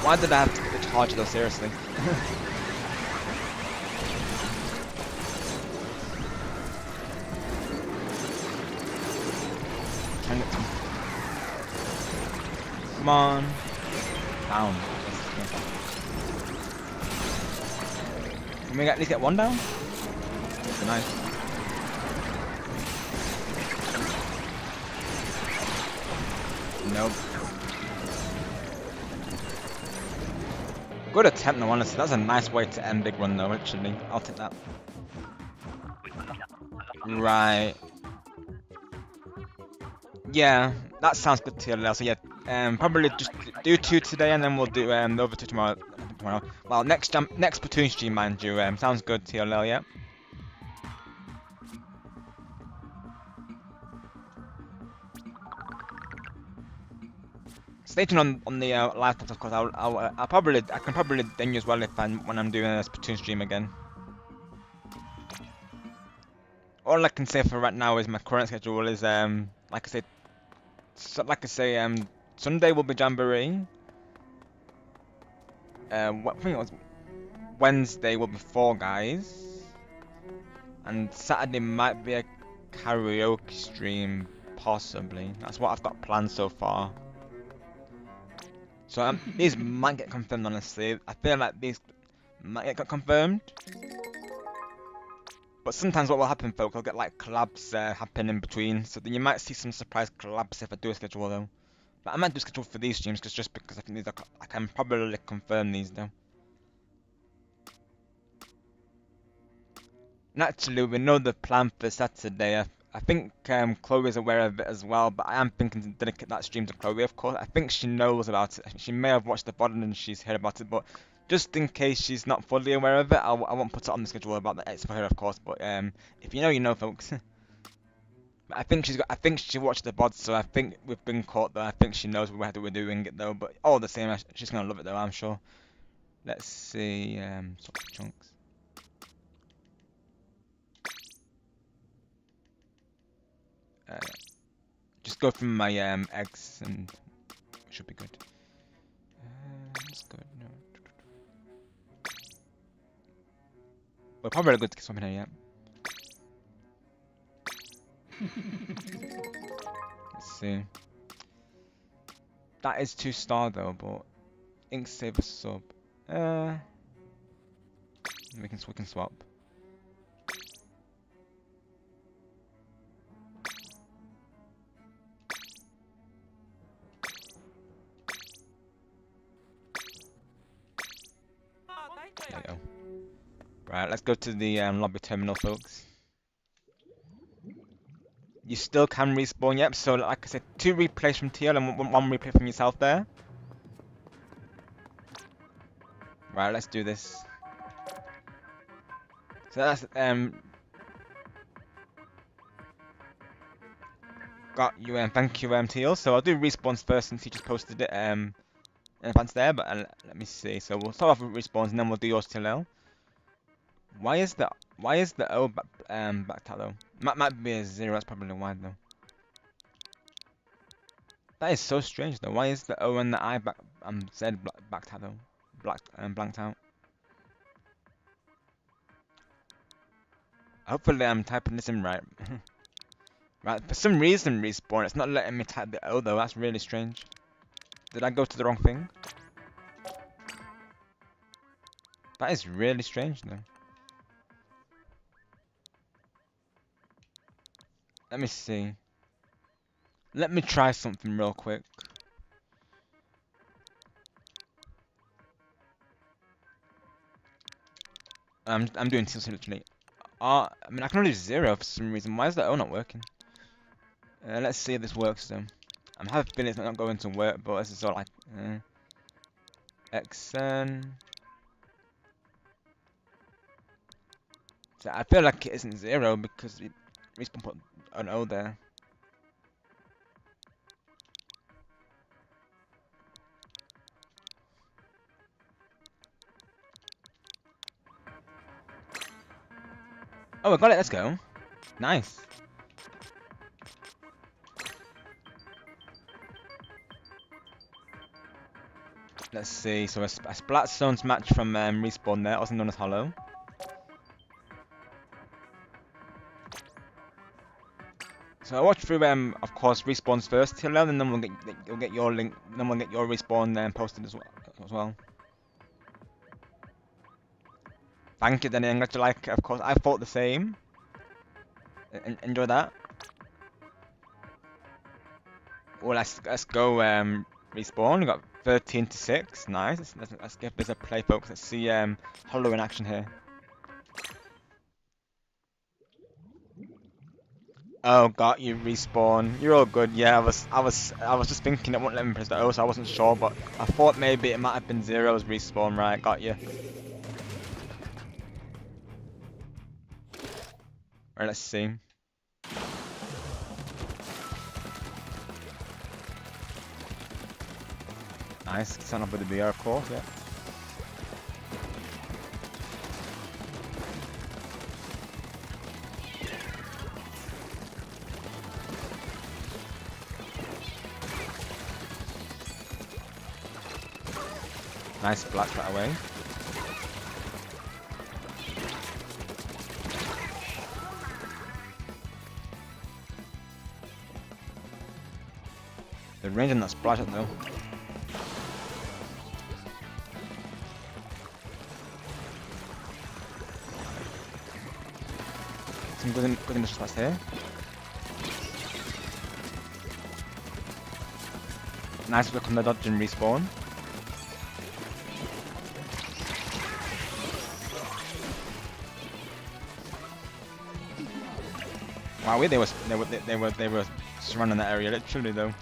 Why did I have to get the charge though? Seriously. Come on. Down. Can we at least get one down? Nice. Nope. Good attempt, no, honestly. That's a nice way to end big run, though, actually. I'll take that. Right. Yeah, that sounds good to you, so yeah. Probably just do 2 today, and then we'll do the other 2 tomorrow. Well, next Splatoon stream, mind you. Sounds good, TLL, yeah. Stay tuned on the live, of course. I can probably ding you as well when I'm doing a Splatoon stream again. All I can say for right now is my current schedule is like I say, Sunday will be Jamboree. What I think it was Wednesday will be Fall Guys, and Saturday might be a karaoke stream, possibly. That's what I've got planned so far. So these might get confirmed, honestly. I feel like these might get confirmed. But sometimes what will happen, folk, I'll get like collabs happen in between. So then you might see some surprise collabs if I do a schedule though. But I might do a schedule for these streams just because I think these I can probably confirm these though. Naturally, we know the plan for Saturday. I think Chloe's aware of it as well, but I am thinking to dedicate that stream to Chloe, of course. I think she knows about it. She may have watched the VOD and she's heard about it, but just in case she's not fully aware of it, I won't put it on the schedule about that. It's for her, of course, but if you know, you know, folks. I think she watched the VOD, so I think we've been caught though. I think she knows we're doing it though, but all the same, she's gonna love it though, I'm sure. Let's see, chunks. Just go from my eggs and it should be good. Let's go. No. We're probably good to get something here, yeah. Let's see. That is 2-star though, but ink saver sub. We can swap. There you go. Right, let's go to the lobby terminal, folks. You still can respawn, yep. So, like I said, 2 replays from TL and 1 replay from yourself there. Right, let's do this. So that's got you. Thank you, TL. So I'll do respawns first since he just posted it in advance there. But let me see. So we'll start off with respawns and then we'll do yours TL. Why is the O backed out though? Might be a 0. That's probably why though. That is so strange though. Why is the O and the I Z backed out though? Blanked out. Hopefully I'm typing this in right. Right, for some reason respawn, it's not letting me type the O though. That's really strange. Did I go to the wrong thing? That is really strange though. Let me see. Let me try something real quick. I'm doing this literally. I mean I can only do 0 for some reason. Why is that O not working? Let's see if this works then. I'm having a feeling it's not going to work, but this is all like XN. So I feel like it isn't 0 because it Respawn put an O there. Oh, I got it. Let's go. Nice. Let's see. So a Splatstone's match from Respawn there, also known as Hollow. So I watched through of course Respawn's first tier level, and then you'll get your link, then we'll get your Respawn posted as well. Thank you, Danny. I'm glad you like it. Of course, I thought the same. Enjoy that. Well, let's go Respawn. We got 13 to 6. Nice. Let's give this a play, folks. Let's see Hollow in action here. Oh, got you, Respawn. You're all good. Yeah, I was just thinking it won't let me press the O, so I wasn't sure, but I thought maybe it might have been 0 as Respawn. Right, got you. Alright, let's see. Nice. Sign up with the BR, of course. Yeah. Nice black right away. The range on that splash though. Some good initial spots here. Nice look on the dodge and Respawn. Wow, they were surrounding that area literally though.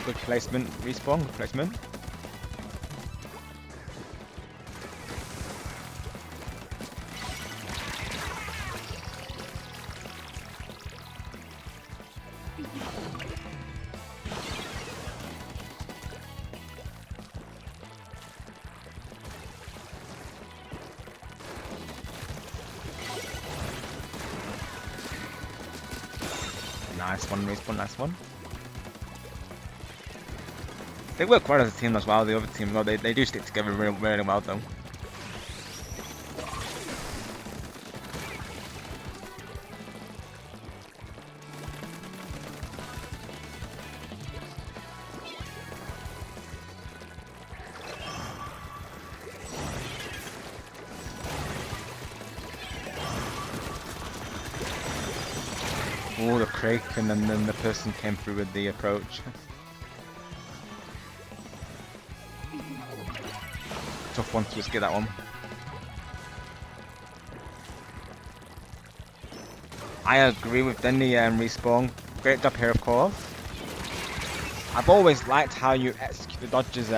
Good placement, Respawn, good placement. Nice one, Respawn, nice one. They work well as a team as well, the other team, well, they do stick together really, really well though. Oh, the Kraken, and then the person came through with the approach. Tough one to just get that one. I agree with Denny Respawn. Great job here, of course. I've always liked how you execute the dodges,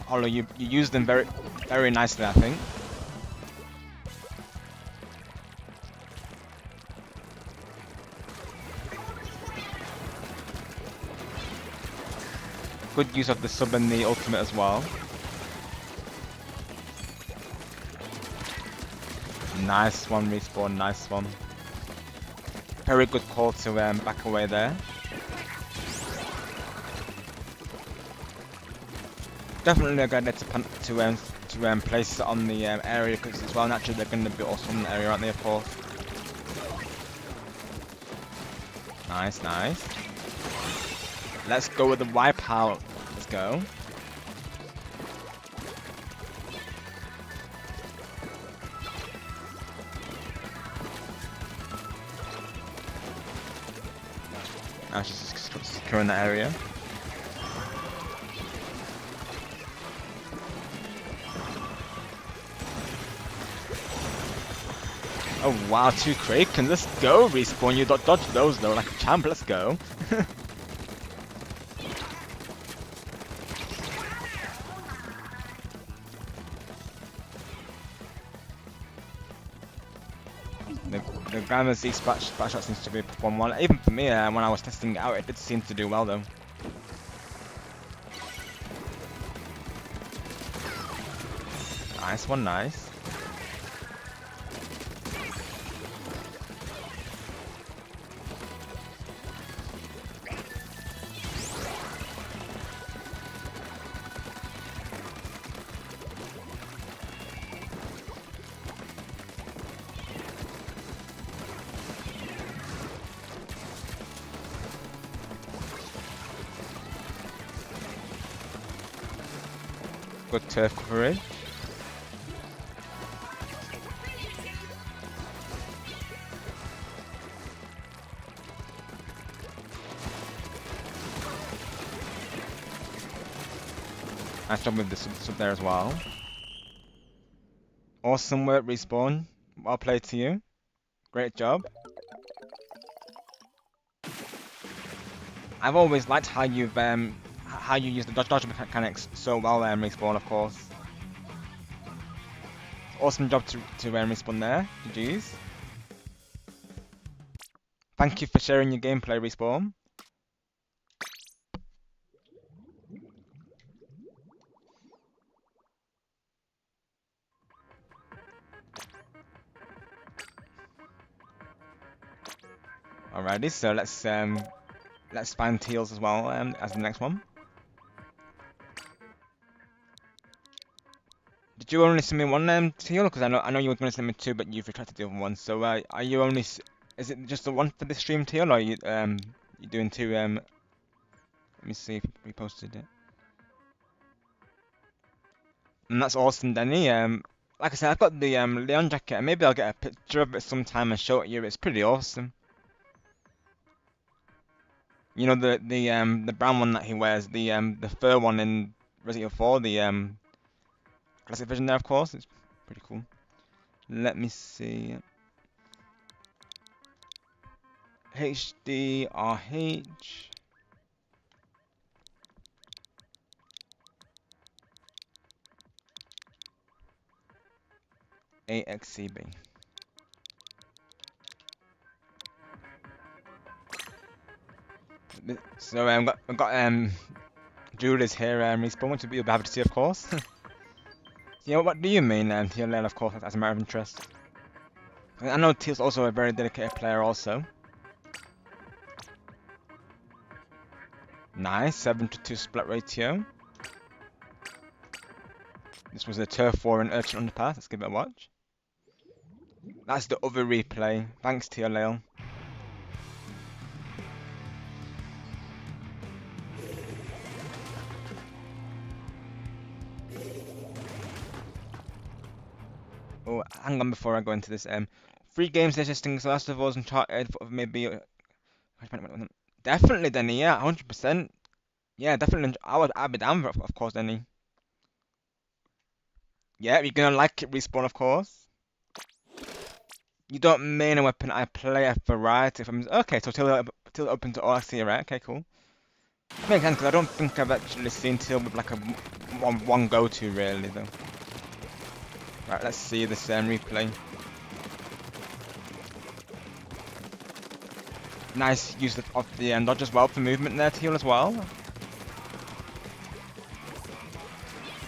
although you use them very, very nicely, I think. Good use of the sub and the ultimate as well. Nice one, Respawn, nice one. Very good call to back away there. Definitely a good idea to place it on the area, because as well naturally they're going to be also in the area, aren't they, of course. Nice, nice. Let's go with the wipeout. Let's go. Now she's just securing that area. Oh wow, 2 Krakens, let's go Respawn, you dodge those though like a champ, let's go. The Gamma Z splash shot seems to be performing well, even for me when I was testing it out it did seem to do well though. Nice one, nice. Good turf coverage. Nice job with the sub there as well. Awesome work, Respawn. Well played to you. Great job. I've always liked how you use the dodge mechanics so well, Respawn, of course. Awesome job to Respawn there. GG's. Thank you for sharing your gameplay, Respawn. Alrighty, so let's find Teals as well as the next one. Did you only send me one Teal? Because I know you were going to send me 2, but you've retracted the other one. So are you only? Is it just the one for this stream Teal, or are you you doing 2? Let me see if you reposted it. And that's awesome, Denny. Like I said, I've got the Leon jacket, and maybe I'll get a picture of it sometime and show it you. It's pretty awesome. You know the brown one that he wears, the fur one in Resident Evil 4, the classic version there, of course. It's pretty cool. Let me see. HDRH. AXCB. So I've got Julius here, Respawn, which you'll be happy to see, of course. So, what do you mean, TLL, of course, as a matter of interest? I know Teal's also a very dedicated player, also. Nice, 7-to-2 split ratio. This was a turf war in Urchin Underpass. Let's give it a watch. That's the other replay. Thanks, TLL. Oh, hang on before I go into this. 3 games existing, so Last of Us, Uncharted, maybe. Definitely, Denny. Yeah, 100%. Yeah, definitely. I'd be down for it, of course, Denny. Yeah, you're gonna like it, Respawn, of course. You don't main a weapon. I play a variety of weapons. Okay, so Teal open to all I see, right? Okay, cool. Makes sense because I don't think I've actually seen Teal with like a one go-to really though. Right, let's see this replay. Nice use of the dodge as well for movement there, Teal as well.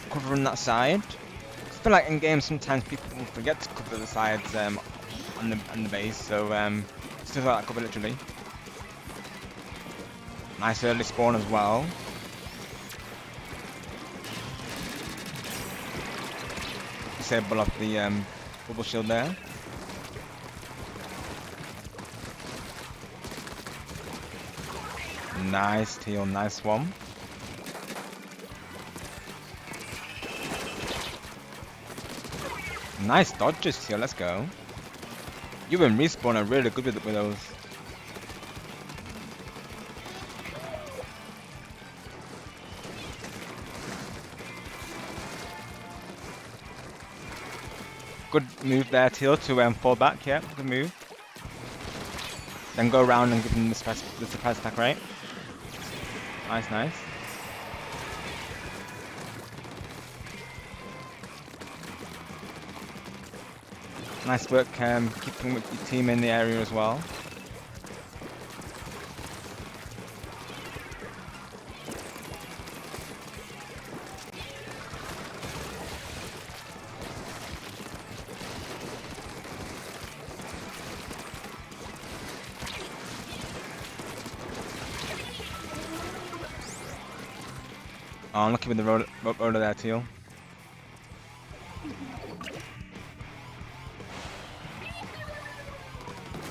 Covering that side. I feel like in games sometimes people forget to cover the sides on the base, so still like that cover literally. Nice early spawn as well. disable off the bubble shield there. Nice, Teal, nice one. Nice dodges, Teal, let's go. You and Respawn are really good with those. Good move there, Teal, to fall back, yeah, good move. Then go around and give him the surprise attack, right? Nice, nice. Nice work keeping with your team in the area as well. Oh, I'm lucky with the roller there, Teal.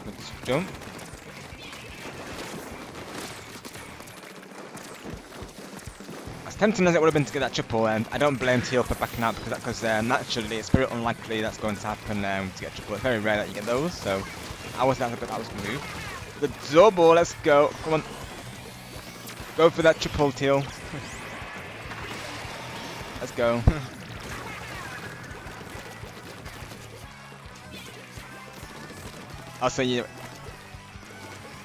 Good jump. As tempting as it would have been to get that triple, and I don't blame Teal for backing out because naturally it's very unlikely that's going to happen to get triple. It's very rare that you get those, so I was not that was the move. The double, let's go. Come on. Go for that triple, Teal. Let's go. I'll say you.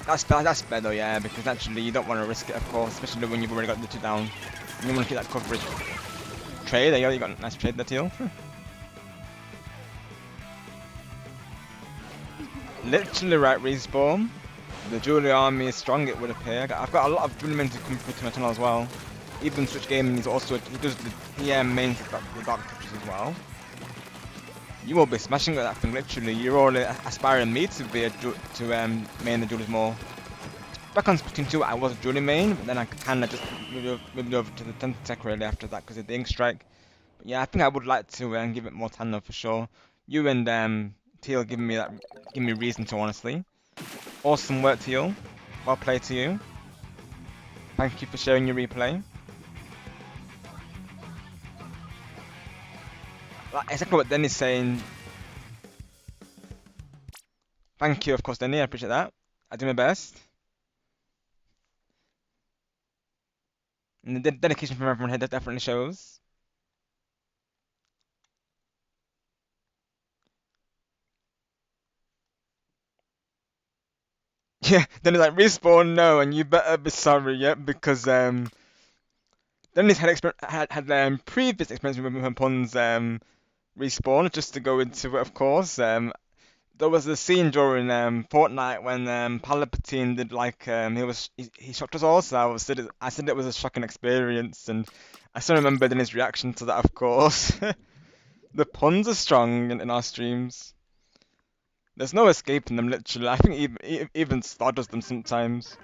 That's better, yeah, because actually you don't want to risk it, of course, especially when you've already got the 2 down. You want to keep that coverage. Trade, there you go, you got a nice trade there, Teal. Literally right, Respawn. The Jewelry Army is strong, it would appear. I've got a lot of Jewelry men to come through to my channel as well. Even Switch Gaming is also, he does the main the dark touches as well. You will be smashing with that thing, literally. You're all aspiring me to be main the Jewelers more. Back on Splatoon 2, I was a Jewelry main, but then I kinda just moved over to the Tentactech really after that because of the Ink Strike. But yeah, I think I would like to give it more time though for sure. You and Teal give me reason to, honestly. Awesome work, Teal. Well played to you. Thank you for sharing your replay. Like, exactly what Denny's saying. Thank you, of course, Denny. I appreciate that. I do my best. And the dedication from everyone here that definitely shows. Yeah, Denny's like, Respawn, no, and you better be sorry, yeah, because Denny's had previous experience with Pun's Respawn, just to go into it, of course. There was a scene during Fortnite when Palpatine did like he shocked us all, so I said it was a shocking experience, and I still remember his reaction to that, of course. The puns are strong in our streams. There's no escaping them, literally. I think even Star does them sometimes.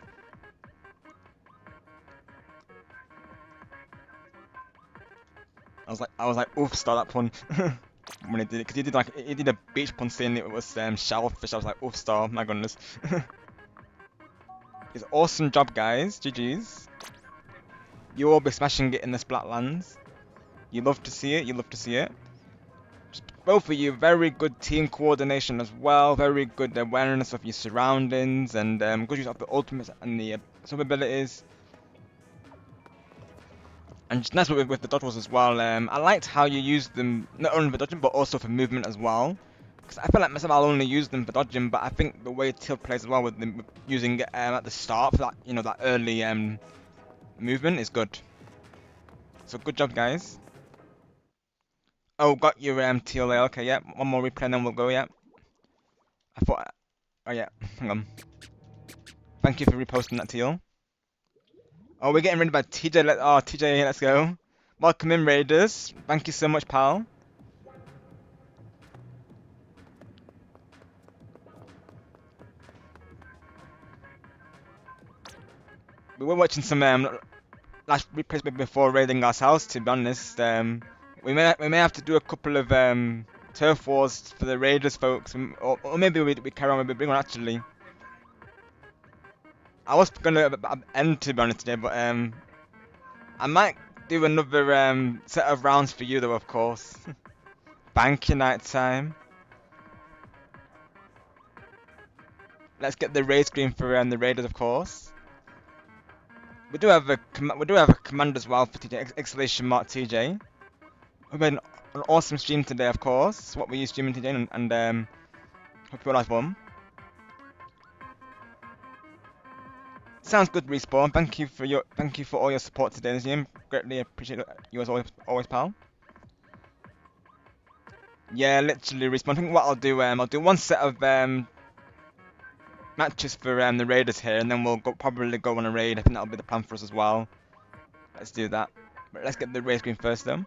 I was like, oof, Star, that pun. When he did it, because he did a beach pun saying it was shellfish. I was like, oof, Star, my goodness. It's awesome job, guys. GG's. You will be smashing it in the Splatlands. You love to see it. You love to see it. Both of you, very good team coordination as well. Very good awareness of your surroundings and good use of the ultimates and the sub abilities. And just nice with the dodges as well. I liked how you used them not only for dodging but also for movement as well. Because I feel like myself, I'll only use them for dodging, but I think the way Teal plays as well with them using it at the start for that, that early movement is good. So good job, guys. Oh, got your TLA. Okay, yeah. One more replay and then we'll go. Yeah. I thought. Oh yeah. Hang on. Thank you for reposting that, TL. Oh, we're getting rid of TJ. Oh, TJ, let's go. Welcome in, Raiders. Thank you so much, pal. We were watching some last replays before raiding ourselves. To be honest, We may have to do a couple of turf wars for the Raiders, folks, or maybe we carry on with a big one actually. I was gonna end, to be honest, today, but I might do another set of rounds for you though, of course. Banky night time. Let's get the raid screen for the Raiders, of course. We do have a command as well for TJ, exclamation mark TJ. We've been an awesome stream today, of course. What were you streaming today, and hope you all had fun. Sounds good, Respawn. Thank you for all your support today in the stream. Greatly appreciate you as always, pal. Yeah, literally, Respawn. I think what I'll do one set of matches for the Raiders here, and then we'll probably go on a raid. I think that'll be the plan for us as well. Let's do that. But let's get the raid screen first, though.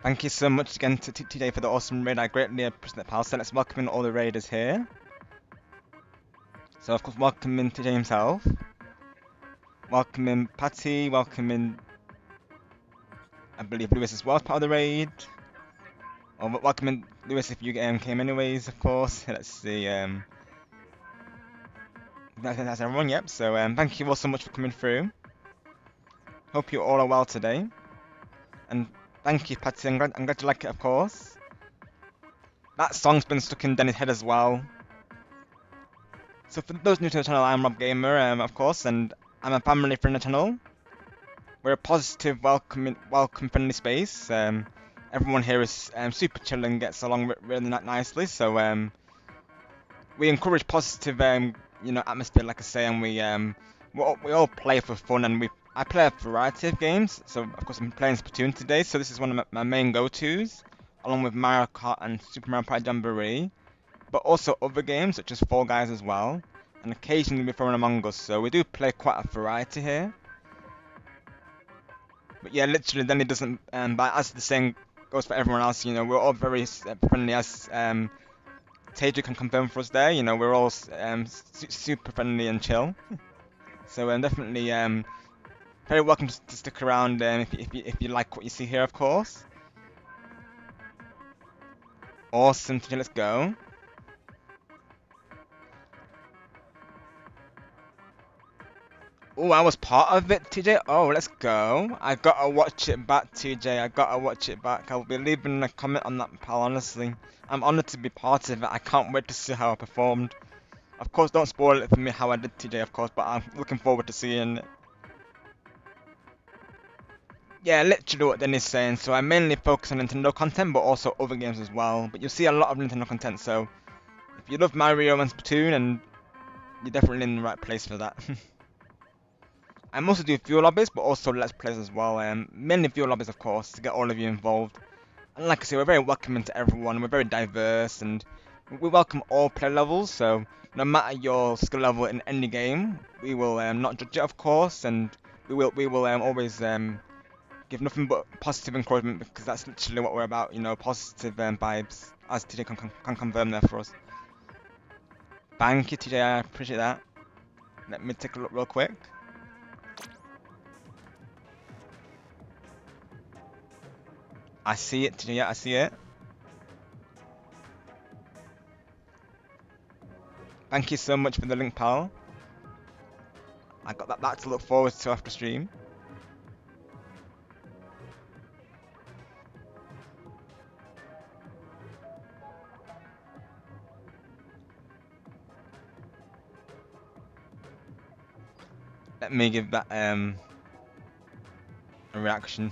Thank you so much again to TJ for the awesome raid. I greatly appreciate that, pal. So let's welcome in all the raiders here. So of course, welcome in TJ himself. Welcome in Patty. Welcome in, I believe, Lewis as well as part of the raid. Or welcome in Lewis if you came anyways, of course. Let's see. That's everyone. Yep. So thank you all so much for coming through. Hope you all are well today. And thank you, Patty. I'm glad you like it, of course. That song's been stuck in Denny's head as well. So for those new to the channel, I'm Rob Gamer, of course, and I'm a family-friendly channel. We're a positive, welcome, friendly space. Everyone here is super chill and gets along really nicely. So we encourage positive, atmosphere, like I say, and we all play for fun, and I play a variety of games. So of course I'm playing Splatoon today. So this is one of my main go-tos, along with Mario Kart and Super Mario Party Jamboree. But also other games such as Fall Guys as well, and occasionally we throw in Among Us, so we do play quite a variety here. But yeah, literally, then it doesn't. But as the saying goes for everyone else, we're all very friendly. As Teju can confirm for us there, we're all super friendly and chill. So definitely very welcome to stick around if you like what you see here, of course. Awesome, Teju, let's go. Oh, I was part of it, TJ. Oh, let's go. I gotta watch it back, TJ. I gotta watch it back. I'll be leaving a comment on that, pal, honestly. I'm honoured to be part of it. I can't wait to see how I performed. Of course, don't spoil it for me how I did, TJ, of course, but I'm looking forward to seeing it. Yeah, literally what Denny's saying. So I mainly focus on Nintendo content, but also other games as well. But you'll see a lot of Nintendo content, so if you love Mario and Splatoon, and you're definitely in the right place for that. I also do fuel lobbies, but also let's plays as well. Mainly fuel lobbies, of course, to get all of you involved. And like I say, we're very welcoming to everyone. We're very diverse, and we welcome all play levels. So no matter your skill level in any game, we will not judge it, of course, and we will always give nothing but positive encouragement, because that's literally what we're about. Positive vibes, as TJ can confirm there for us. Thank you, TJ. I appreciate that. Let me take a look real quick. I see it, yeah, I see it. Thank you so much for the link, pal. I got that to look forward to after stream. Let me give that a reaction.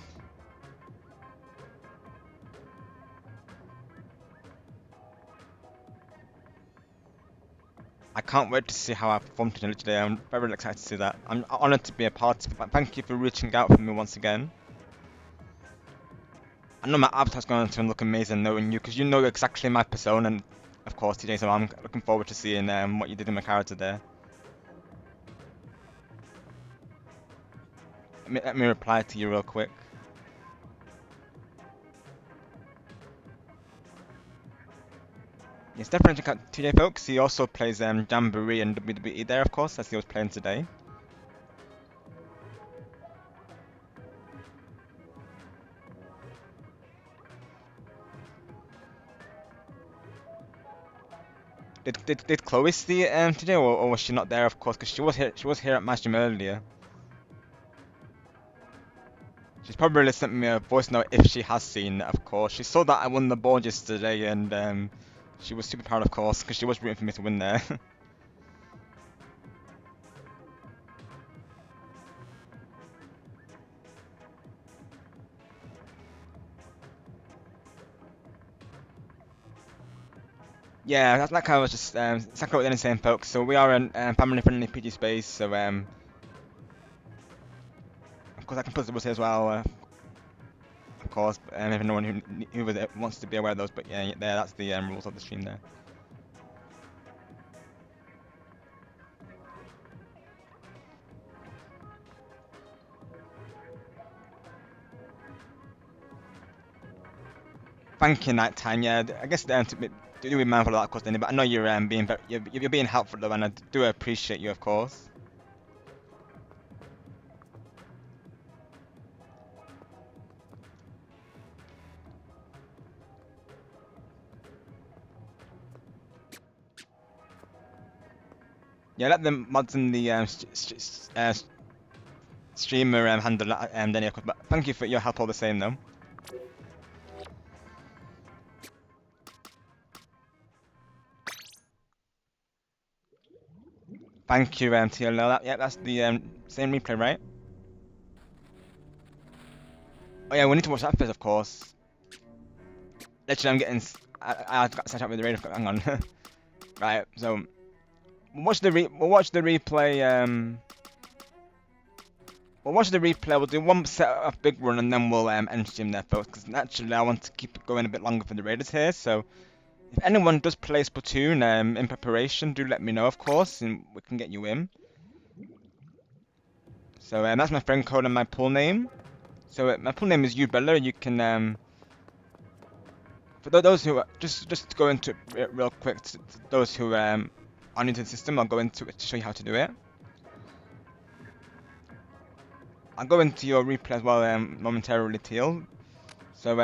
I can't wait to see how I perform today. I'm very excited to see that. I'm honoured to be a part of it. Thank you for reaching out for me once again. I know my avatar's going to look amazing knowing you, because you know exactly my persona, and of course, TJ, so I'm looking forward to seeing what you did in my character there. Let me reply to you real quick. Yes, definitely check out TJ, folks. He also plays Jamboree and WWE there, of course, as he was playing today. Did Chloe see it today, or was she not there? Of course, because she was here at my stream earlier. She's probably sent me a voice note if she has seen it. Of course, she saw that I won the board yesterday, and she was super proud, of course, because she was rooting for me to win there. Yeah, that's like I was just exactly what they're saying, folks. So we are a family-friendly PG space. So of course I can put the rules here as well. Of course, if anyone who wants to be aware of those. But yeah, there, that's the rules of the stream there. Thank you, Nighttime. Yeah, I guess do be mindful of that, of course, Danny. But I know you're being you're being helpful though, and I do appreciate you, of course. Yeah, let the mods in the streamer handle that, Danny, of course. But thank you for your help all the same, though. Thank you, TLL. Yeah, that's the same replay, right? Oh yeah, we need to watch that first, of course. Literally, I'm getting. I got set up with the radio. Hang on. Right, so we'll watch the replay. We'll watch the replay. We'll do one set of big run, and then we'll end stream there, folks. Because naturally, I want to keep it going a bit longer for the raiders here. So, if anyone does play Splatoon in preparation, do let me know, of course, and we can get you in. So that's my friend code and my pool name. So my pool name is Ubella. You can for those who just to go into it real quick, to those who are new to the system, I'll go into it to show you how to do it. I'll go into your replay as well momentarily, Teal. So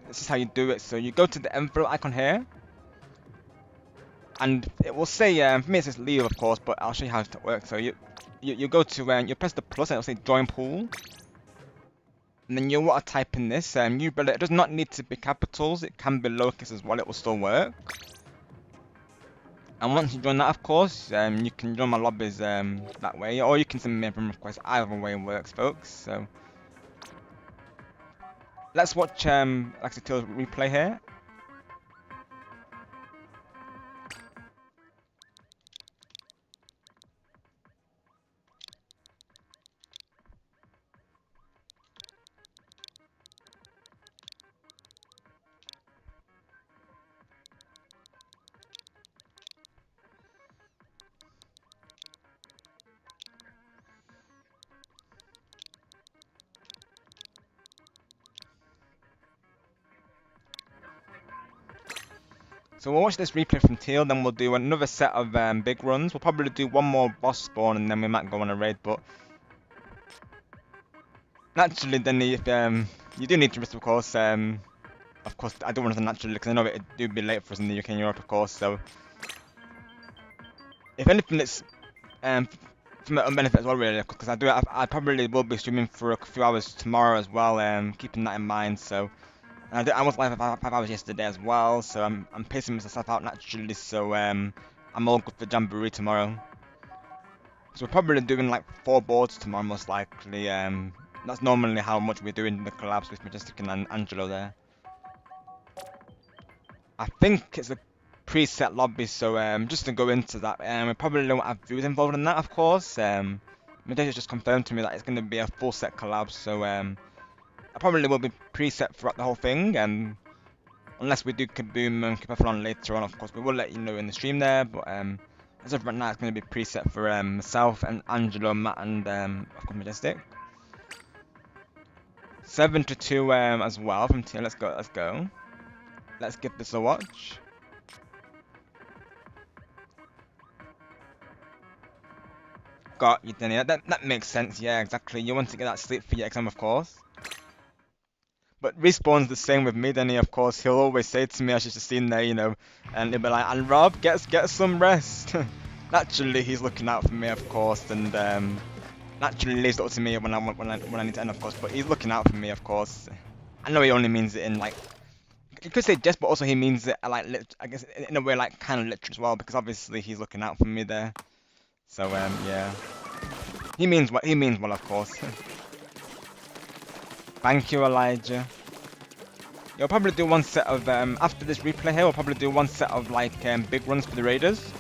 this is how you do it. So you go to the envelope icon here, and it will say for me it says leave, of course, but I'll show you how it works. So you go to you press the plus, and it'll say join pool. And then you want to type in this, Ubella. It does not need to be capitals, it can be lowercase as well, it will still work. And once you join that, of course, you can join my lobbies that way, or you can send me a friend request. Either way works, folks. So let's watch Laxatil's replay here. So we'll watch this replay from Teal, then we'll do another set of big runs. We'll probably do one more boss spawn, and then we might go on a raid. But naturally, then if you do need to risk, of course. Of course, I don't want to naturally because I know it do be late for us in the UK and Europe, of course. So if anything, it's for my own benefit as well, really, because I probably will be streaming for a few hours tomorrow as well. Keeping that in mind. So. I was live for 5 hours yesterday as well, so I'm pacing myself out naturally. So I'm all good for Jamboree tomorrow. we're probably doing like 4 boards tomorrow, most likely. That's normally how much we're doing the collabs with Majestic and Angelo there. I think it's a preset lobby, so just to go into that, we probably don't have viewers involved in that, of course. Majestic just confirmed to me that it's going to be a full set collab, so I probably will be preset throughout the whole thing. Unless we do Kaboom and Keepathlon later on, of course, we will let you know in the stream there. But as of right now, it's going to be preset for myself and Angelo, Matt, and of course Majestic. 7-2 as well from Team. Let's go. Let's go. Let's give this a watch. Got you, Denny. That makes sense. Yeah, exactly. You want to get that sleep for your exam, of course. But Respawn's the same with me, Denny, of course. He'll always say to me, as you've just seen there, you know, and he'll be like, and Rob, get some rest. Naturally, he's looking out for me, of course, and naturally leaves it up to me when I need to end, of course. But he's looking out for me, of course. I know he only means it in like, you could say jest, but also he means it like, I guess in a way like kind of literal as well, because obviously he's looking out for me there. So yeah, he means well, of course. Thank you, Elijah. You'll probably do one set of after this replay here. We'll probably do one set of like big runs for the raiders,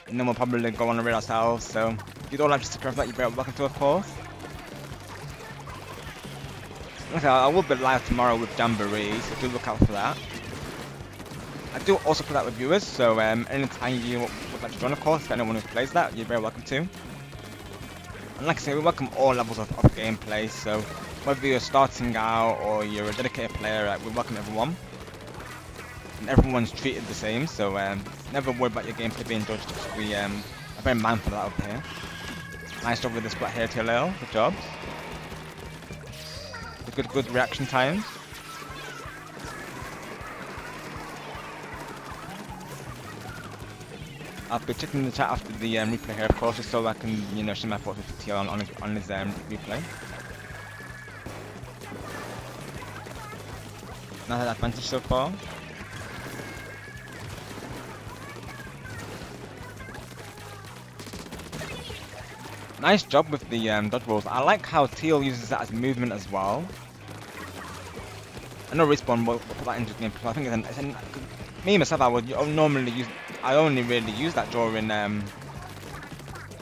and then we'll probably go on the raid ourselves. So if you'd all like to stick around for that, you're very welcome to, of course. Okay, I will be live tomorrow with Jamboree, so do look out for that. I do also put that with viewers, so anytime you would like to join, of course, for anyone who plays that, you're very welcome to. And like I say, we welcome all levels of gameplay, so whether you're starting out or you're a dedicated player, we welcome everyone. And everyone's treated the same, so never worry about your gameplay being judged, because we are very mindful of that up here. Nice job with the splat here, TLL, good job. Good reaction times. I'll be checking the chat after the replay here, of course, just so I can, you know, share my thoughts with TL on his replay. Not an advantage so far. Nice job with the dodge rolls. I like how TL uses that as movement as well. I know Respawn will put that into gameplay. I think me myself, I only really use that during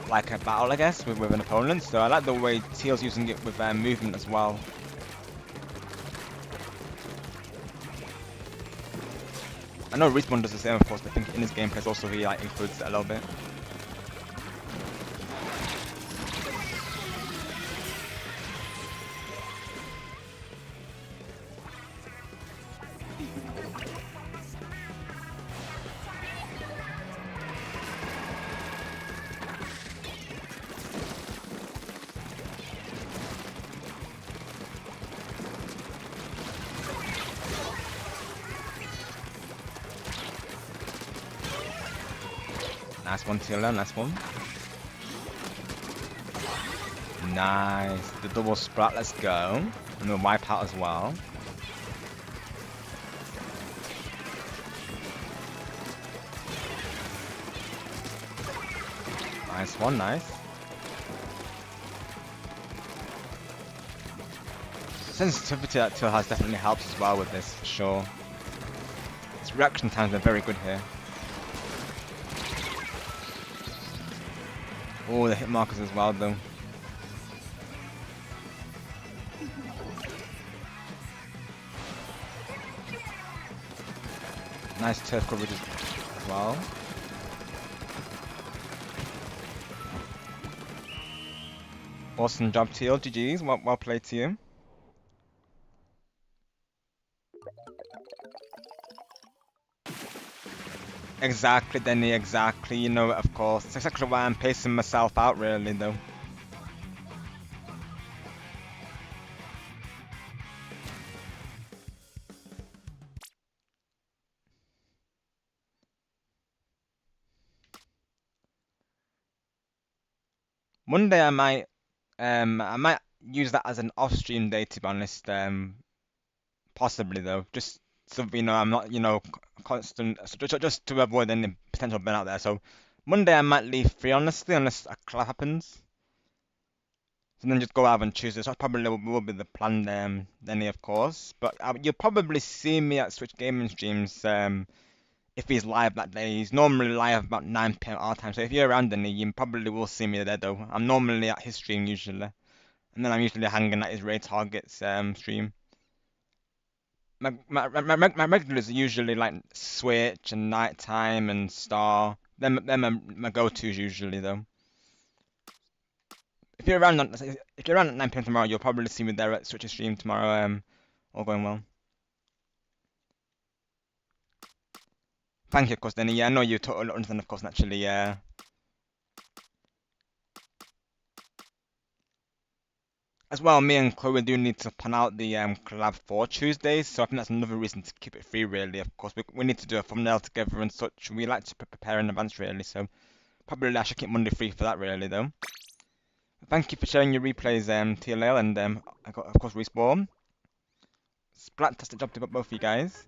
like a battle, I guess, with an opponent. So I like the way TL's using it with movement as well. I know Respawn does the same, of course, but I think in his gameplays also he like includes it a little bit. Nice one, TLM, nice one. Nice, the double sprat, let's go. And the wipe out as well. Nice one, nice. Sensitivity that tool has definitely helps as well with this, for sure. Its reaction times are very good here. Oh, the hit markers as well, though. Nice turf coverage as well. Awesome job, TL. GG's. Well played to you. Exactly, Denny, exactly. You know it, of course. It's exactly why I'm pacing myself out, really, though. One day I might use that as an off-stream day, to be honest. Possibly though, just so you know, I'm not, you know, constant, so just to avoid any potential burnout there. So Monday I might leave free, honestly, unless a collab happens. And then just go out on Tuesday. So that probably will be the plan, then, of course. But you'll probably see me at Switch Gaming streams, if he's live that day. He's normally live about 9 p.m. our time. So if you're around, then you probably will see me there, though. I'm normally at his stream usually, and then I'm usually hanging at his Raid Targets stream. My regulars are usually like Switch and Nighttime and Star. Them my go-tos usually, though. If you're around at 9 p.m. tomorrow, you'll probably see me there at Switch's stream tomorrow. All going well. Thank you, of course, Denny. Yeah, I know you totally understand, of course, naturally. Yeah. As well, me and Chloe do need to plan out the collab for Tuesdays, so I think that's another reason to keep it free, really. Of course, we need to do a thumbnail together and such. We like to prepare in advance, really, so probably I should keep Monday free for that, really, though. Thank you for sharing your replays, TLL, and I got, of course, Respawn. Splattastic job to both of you guys.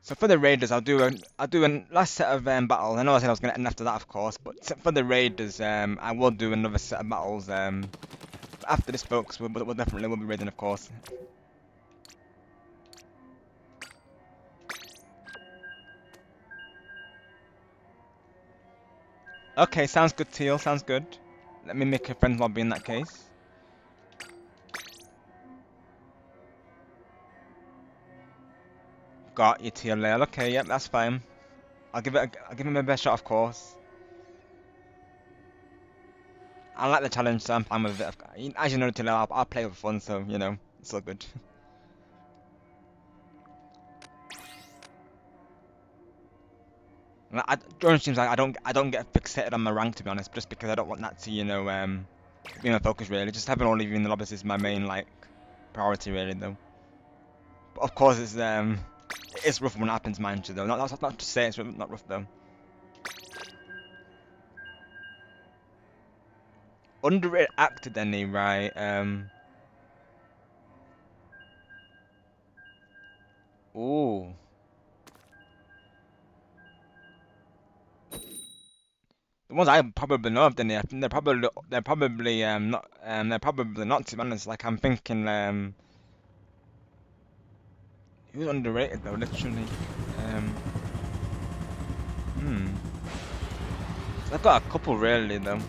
So for the raiders, I'll do a last set of battles. I know I said I was gonna end after that, of course, but for the raiders, I will do another set of battles. After this, folks, we'll definitely be raiding, of course. Okay, sounds good, Teal. Sounds good. Let me make a friends lobby in that case. Got you, TLL. Okay, yep, that's fine. I'll give him my best shot, of course. I like the challenge, so I'm fine with it. As you know, TLL, I'll play for fun, so you know, it's all good. During streams, I don't get fixated on my rank, to be honest, just because I don't want that to, you know, be my focus, really. Just having all of you in the lobbies is my main, like, priority, really, though. But of course, it's rough when it happens, mind you, though. That's not to say it's not rough, though. Underrated actor, Denny, right? Ooh. The ones I probably know of, Denny, I think they're probably not, to be honest. Like I'm thinking, who's underrated though, literally. Um, hmm. I've got a couple really though.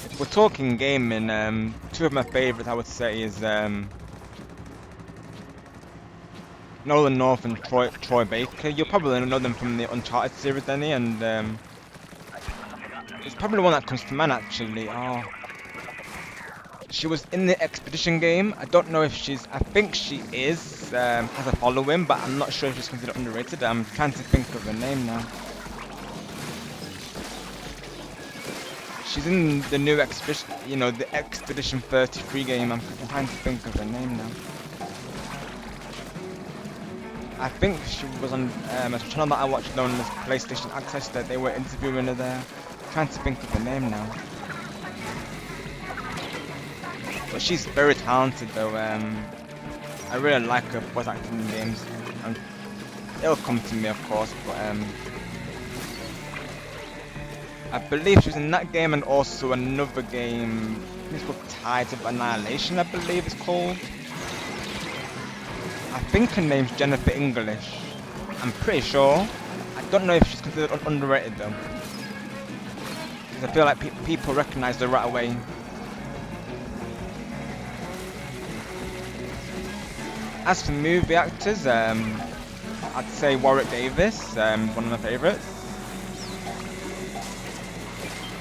If we're talking gaming, two of my favourites I would say is Nolan North and Troy Baker. You'll probably know them from the Uncharted series, Denny, and it's probably the one that comes to mind actually. Oh, she was in the Expedition game. I don't know if I think she is, has a following, but I'm not sure if she's considered underrated. I'm trying to think of her name now. She's in the new Expedition, you know, the Expedition 33 game. I'm trying to think of her name now. I think she was on a channel that I watched known as PlayStation Access, that they were interviewing her there. I'm trying to think of her name now. But she's very talented though. I really like her voice acting in games. And it'll come to me, of course, but I believe she was in that game and also another game. It's called Tides of Annihilation, I believe it's called. I think her name's Jennifer English. I'm pretty sure. I don't know if she's considered underrated though. I feel like people recognise her right away. As for movie actors, I'd say Warwick Davis, one of my favourites.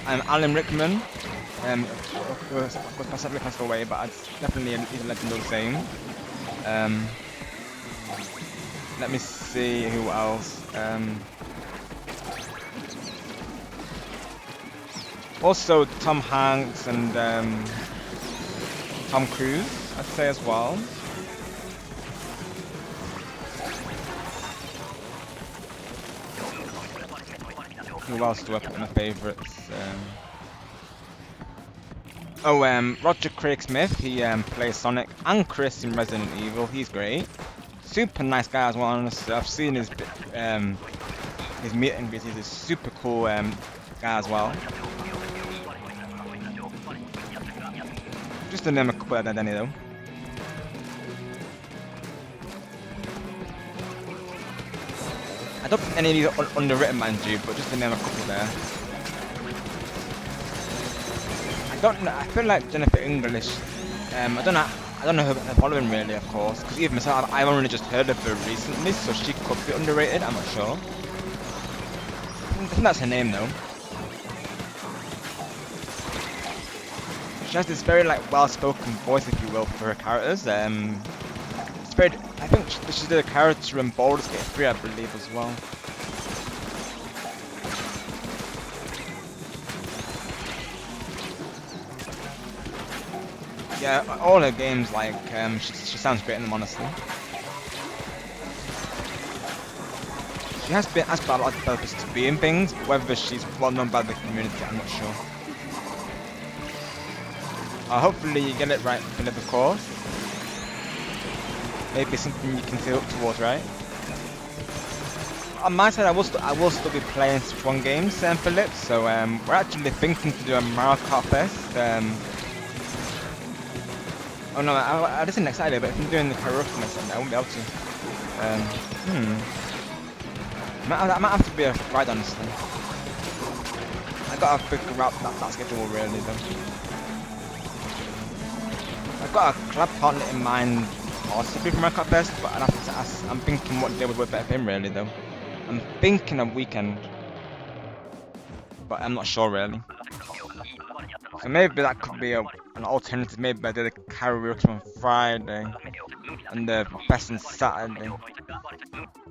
Alan Rickman, of course sadly passed away, but definitely he's a legend all the same. Let me see who else. Also Tom Hanks and Tom Cruise, I'd say as well. Who else do I put in my favourites? Oh, Roger Craig Smith, he plays Sonic and Chris in Resident Evil. He's great. Super nice guy as well, honestly. I've seen his meet and greet. He's a super cool guy as well. Just to name a couple of Danny though. I don't think any of these are underwritten, mind you, but just to name a couple there. I don't know. I feel like Jennifer English. I don't know her following really, of course, because even myself, I've only just heard of her recently, so she could be underrated. I'm not sure. I think that's her name though. She has this very like well-spoken voice, if you will, for her characters. It's very. I think she did a character in Baldur's Gate 3, I believe, as well. Yeah, all her games, like, she sounds great in them, honestly. She has been asked by a lot of developers to be in things, but whether she's well known by the community, I'm not sure. Hopefully you get it right, Philip, of course. Maybe something you can look towards, right? On my side, I will still be playing Splatoon games, Philip. So we're actually thinking to do a Mario Kart Fest. Oh no, I didn't excited, but if I'm doing the karaoke myself, I won't be able to. I might have to be a ride, honestly. I gotta figure out that schedule really, though. I've got a club partner in mind, possibly for my Kart Fest, but I'd have to ask. I'm thinking what day would work better for him, really, though. I'm thinking a weekend, but I'm not sure really. So maybe that could be an alternative. Maybe I did a karaoke on Friday and the fest on Saturday.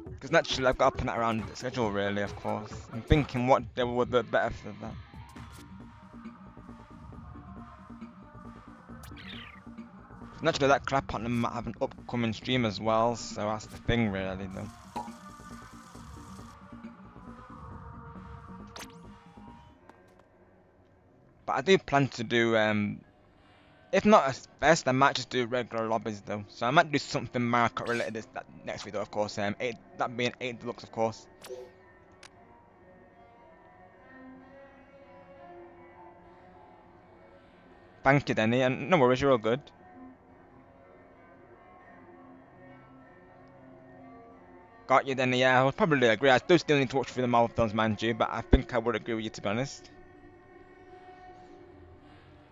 Because naturally I've got to put that around the schedule really, of course. I'm thinking what day would be better for that. Naturally that club partner might have an upcoming stream as well, so that's the thing really though. But I do plan to do, if not a best, I might just do regular lobbies though. So I might do something Mario Kart related that next week though, of course. That being 8 Deluxe, of course. Thank you, Denny, and no worries, you're all good. Got you, Denny. Yeah, I would probably agree. I do still need to watch through the Marvel films, mind you, but I think I would agree with you to be honest.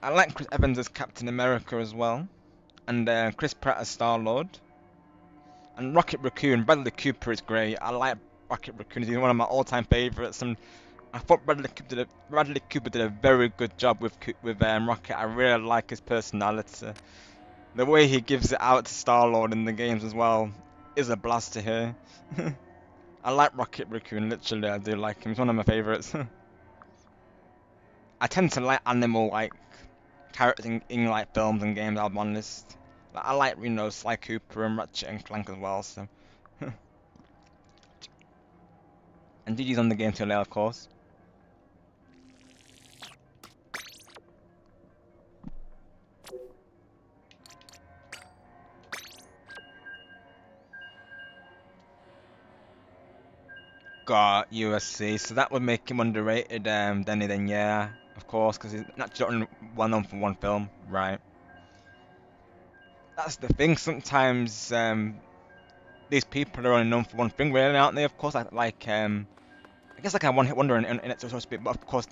I like Chris Evans as Captain America as well, and Chris Pratt as Star-Lord. And Rocket Raccoon, Bradley Cooper is great. I like Rocket Raccoon, he's one of my all-time favourites, and I thought Bradley Cooper did a very good job with Rocket. I really like his personality. The way he gives it out to Star-Lord in the games as well is a blast to hear. I like Rocket Raccoon, literally, I do like him. He's one of my favourites. I tend to like animal like characters in like films and games, I'll be honest. Like, I like, you know, Sly Cooper and Ratchet and Clank as well, so. And GG's on the game today, of course. Got USC, so that would make him underrated, Denny, then yeah, of course, because he's not well known for one film, right? That's the thing, sometimes these people are only known for one thing, really, aren't they? Of course, I guess like a one-hit wonder in it, so to speak, but of course,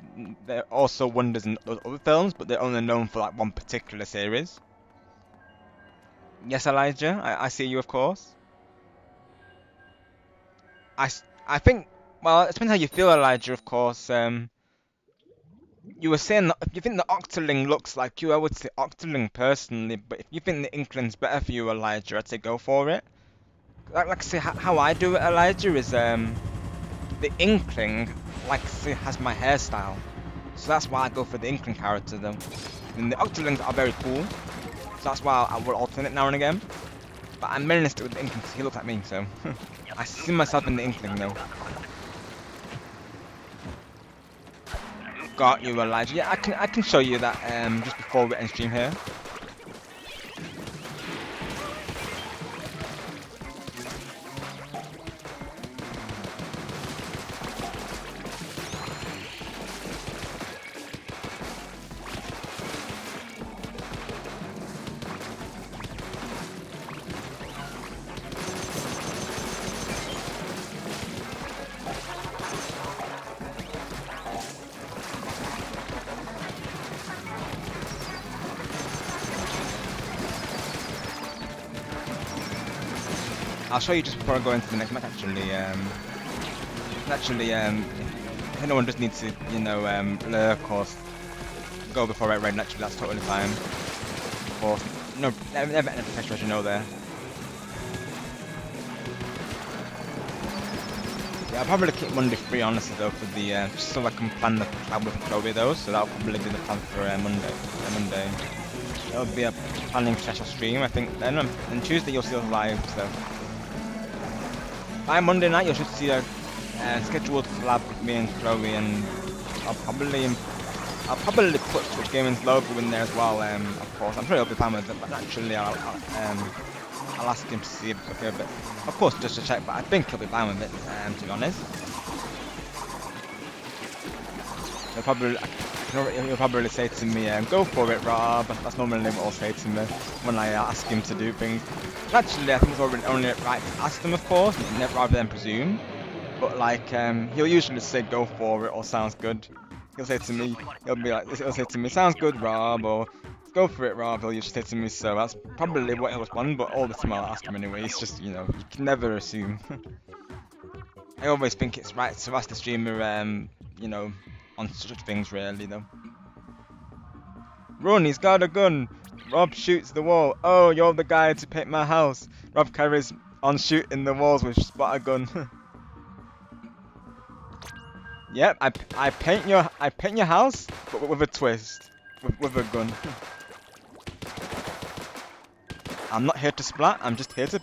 they're also wonders in those other films, but they're only known for like one particular series. Yes, Elijah, I see you, of course. I think, well, it depends how you feel, Elijah, of course. You were saying that if you think the Octoling looks like you, I would say Octoling personally, but if you think the Inkling's better for you, Elijah, I'd say go for it. Like I say, how I do it, Elijah, is the Inkling, like I say, has my hairstyle. So that's why I go for the Inkling character, though. And the Octolings are very cool, so that's why I will alternate now and again. But I'm mainly stick with the Inkling because he looks like me, so. I see myself in the Inkling, though. Got you, Elijah. Yeah, I can show you that just before we end stream here. I'll show you just before I go into the next match. If anyone just needs to, you know, lurk or go before Red Raid, naturally that's totally fine. Of course, no, never any pressure, as you know there. Yeah, I'll probably keep Monday free, honestly, though, for the just so I can plan the plan with Chloe though. So that'll probably be the plan for Monday. It'll be a planning special stream, I think. Then and Tuesday you'll see us live. So by Monday night you should see a scheduled collab with me and Chloe, and I'll probably put Twitch Gaming's logo in there as well. Of course, I'm sure he'll be fine with it, but naturally I'll ask him to see if it's okay with it. Of course, just to check, but I think he'll be fine with it. To be honest, he'll probably say to me, "Go for it, Rob." That's normally what he'll say to me when I ask him to do things. Naturally, I think it's only right to ask them, of course, rather than presume. But like, he'll usually say, "Go for it," or "Sounds good." He'll say to me, he'll say to me, "Sounds good, Rob," or "Go for it, Rob." He'll usually say to me, so that's probably what he'll respond. But all the time I'll ask him anyway. It's just, you know, you can never assume. I always think it's right to ask the streamer, you know, on such things, really, though. Run! He's got a gun. Rob shoots the wall. Oh, you're the guy to paint my house. Rob carries on shooting the walls with spot a gun. Yep, I paint your house, but with a twist, with a gun. I'm not here to splat. I'm just here to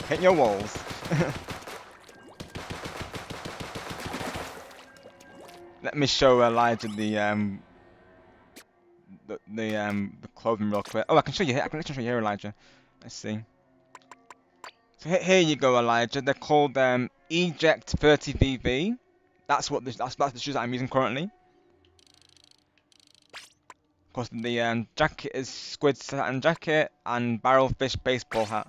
paint your walls. Let me show Elijah the clothing real quick. Oh, I can show you here. I can literally show you here, Elijah. Let's see. So here you go, Elijah. They're called Eject 30VV. That's the shoes that I'm using currently. Of course, the jacket is squid satin jacket and barrelfish baseball hat.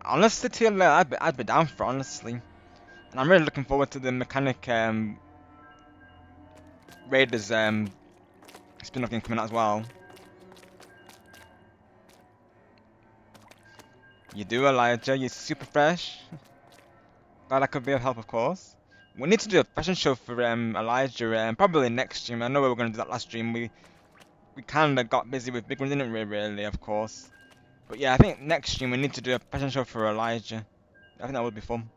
Honestly, TLA, I'd be down for, honestly. And I'm really looking forward to the mechanic Raiders spin-off game coming out as well. You do, Elijah. You're super fresh. Glad I could be of help, of course. We need to do a fashion show for Elijah, probably next stream. I know we were going to do that last stream. We kind of got busy with big ones, didn't we, really, of course. But yeah, I think next stream we need to do a fashion show for Elijah. I think that would be fun.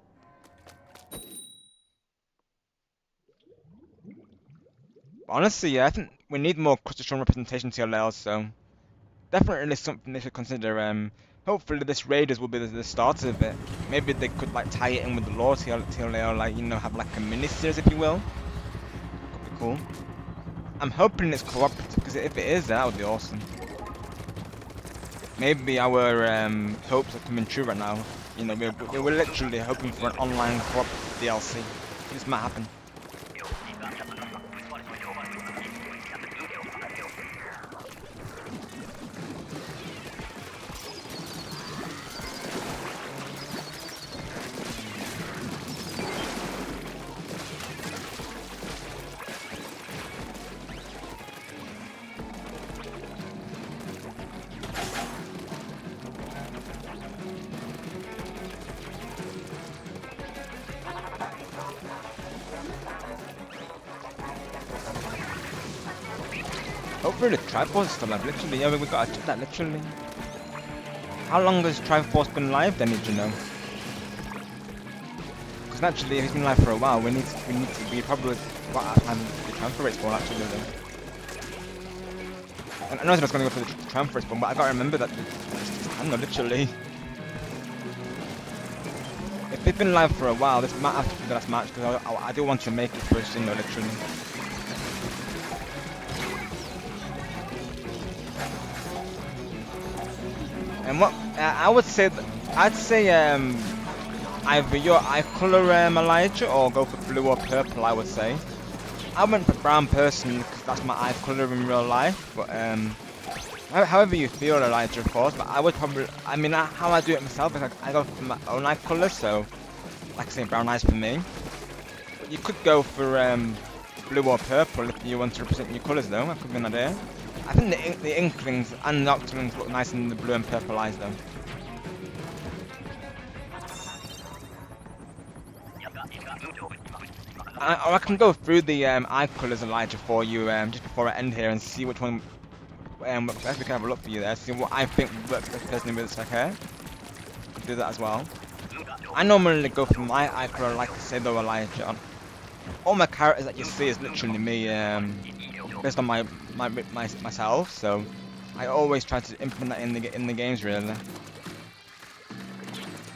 But honestly, yeah, I think we need more cross-strong representation TLL, so definitely something they should consider. Hopefully this Raiders will be the start of it. Maybe they could like tie it in with the lore TLL, like, you know, have like a mini-series, if you will. Could be cool. I'm hoping it's cooperative, because if it is, that would be awesome. Maybe our hopes are coming true right now. You know, we're literally hoping for an online co-op DLC. This might happen. Hopefully the Triforce is still live, literally. Yeah, we gotta check that, literally. How long has Triforce been live then, did you know? Because naturally, if it's been live for a while, we need to be probably what our time the transfer rate's for, actually, though. And I know I was going to go for the transfer rate's but I gotta remember that it's No, literally. If it's been live for a while, this might have to be the last match because I do want to make it first, you know, literally. And what I would say, I'd say either your eye color Elijah or go for blue or purple. I would say. I went for brown personally because that's my eye color in real life, but however you feel, Elijah, of course. But I would probably, I mean, how I do it myself is I go for my own eye color, so like I say, brown eyes for me. But you could go for blue or purple if you want to represent your colours, though. That could be an idea. I think the Inklings and the Octolings look nice in the blue and purple eyes, though. I can go through the eye colours, Elijah, for you just before I end here and see which one. Let's we can have a look for you there, see what I think works best personally with this hair. Could do that as well. I normally go for my eye colour, like I say though, Elijah. All my characters that you see is literally me, based on myself. So I always try to implement that in the games, really.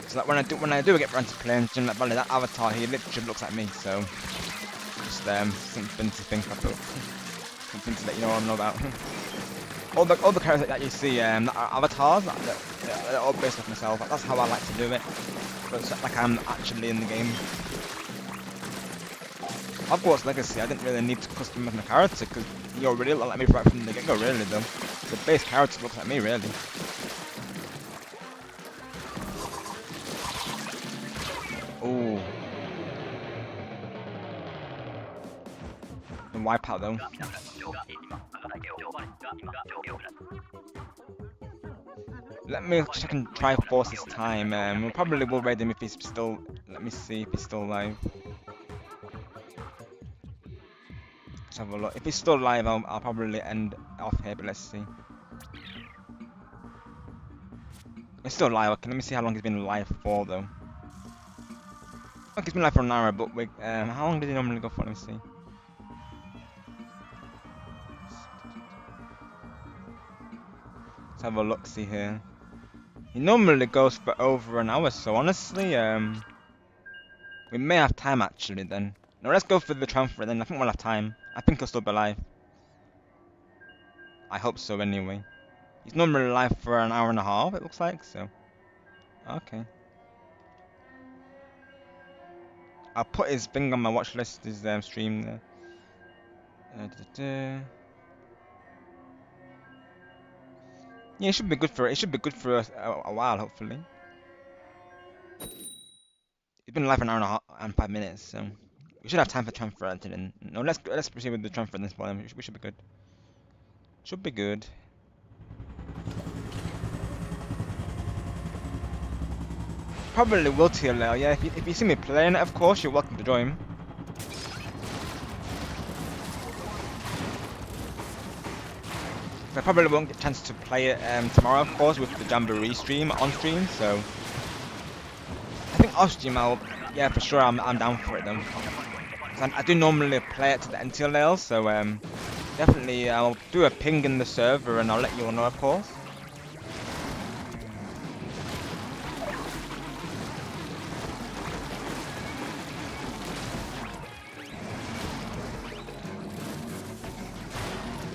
So that when I do get around to playing, that avatar, he literally looks like me. So just something to think about, something to let you know what I know about. All the characters that you see, avatars, they're all based off myself. That's how I like to do it. But it's like I'm actually in the game. Hogwarts Legacy, I didn't really need to customize my character because you already look like me right from the get-go, really, though. The base character looks like me, really. Ooh. And wipe out, though. Let me check and try force this time. We probably will raid him if he's still. Let me see if he's still alive. Let's have a look. If he's still alive, I'll probably end off here. But let's see. He's still alive. Okay, let me see how long he's been alive for, though. Okay, he's been alive for an hour, but how long did he normally go for? Let me see. Let's have a look. See here. He normally goes for over an hour, so honestly, we may have time actually then. No, let's go for the transfer then. I think we'll have time. I think he'll still be alive. I hope so anyway. He's normally alive for an hour and a half, it looks like, so. Okay. I'll put his thing on my watch list, his stream there. Yeah, it should be good for a while, hopefully. It's been live for an hour and a half and 5 minutes, so we should have time for transfer until then. No, let's proceed with the transfer this one. We should be good. Should be good. Probably will TLL, yeah. If you see me playing it, of course, you're welcome to join. I probably won't get a chance to play it tomorrow, of course, with the Jamboree stream on stream. So I think off stream, yeah, for sure, I'm down for it though. I do normally play it to the NTLL, so definitely I'll do a ping in the server and I'll let you all know, of course.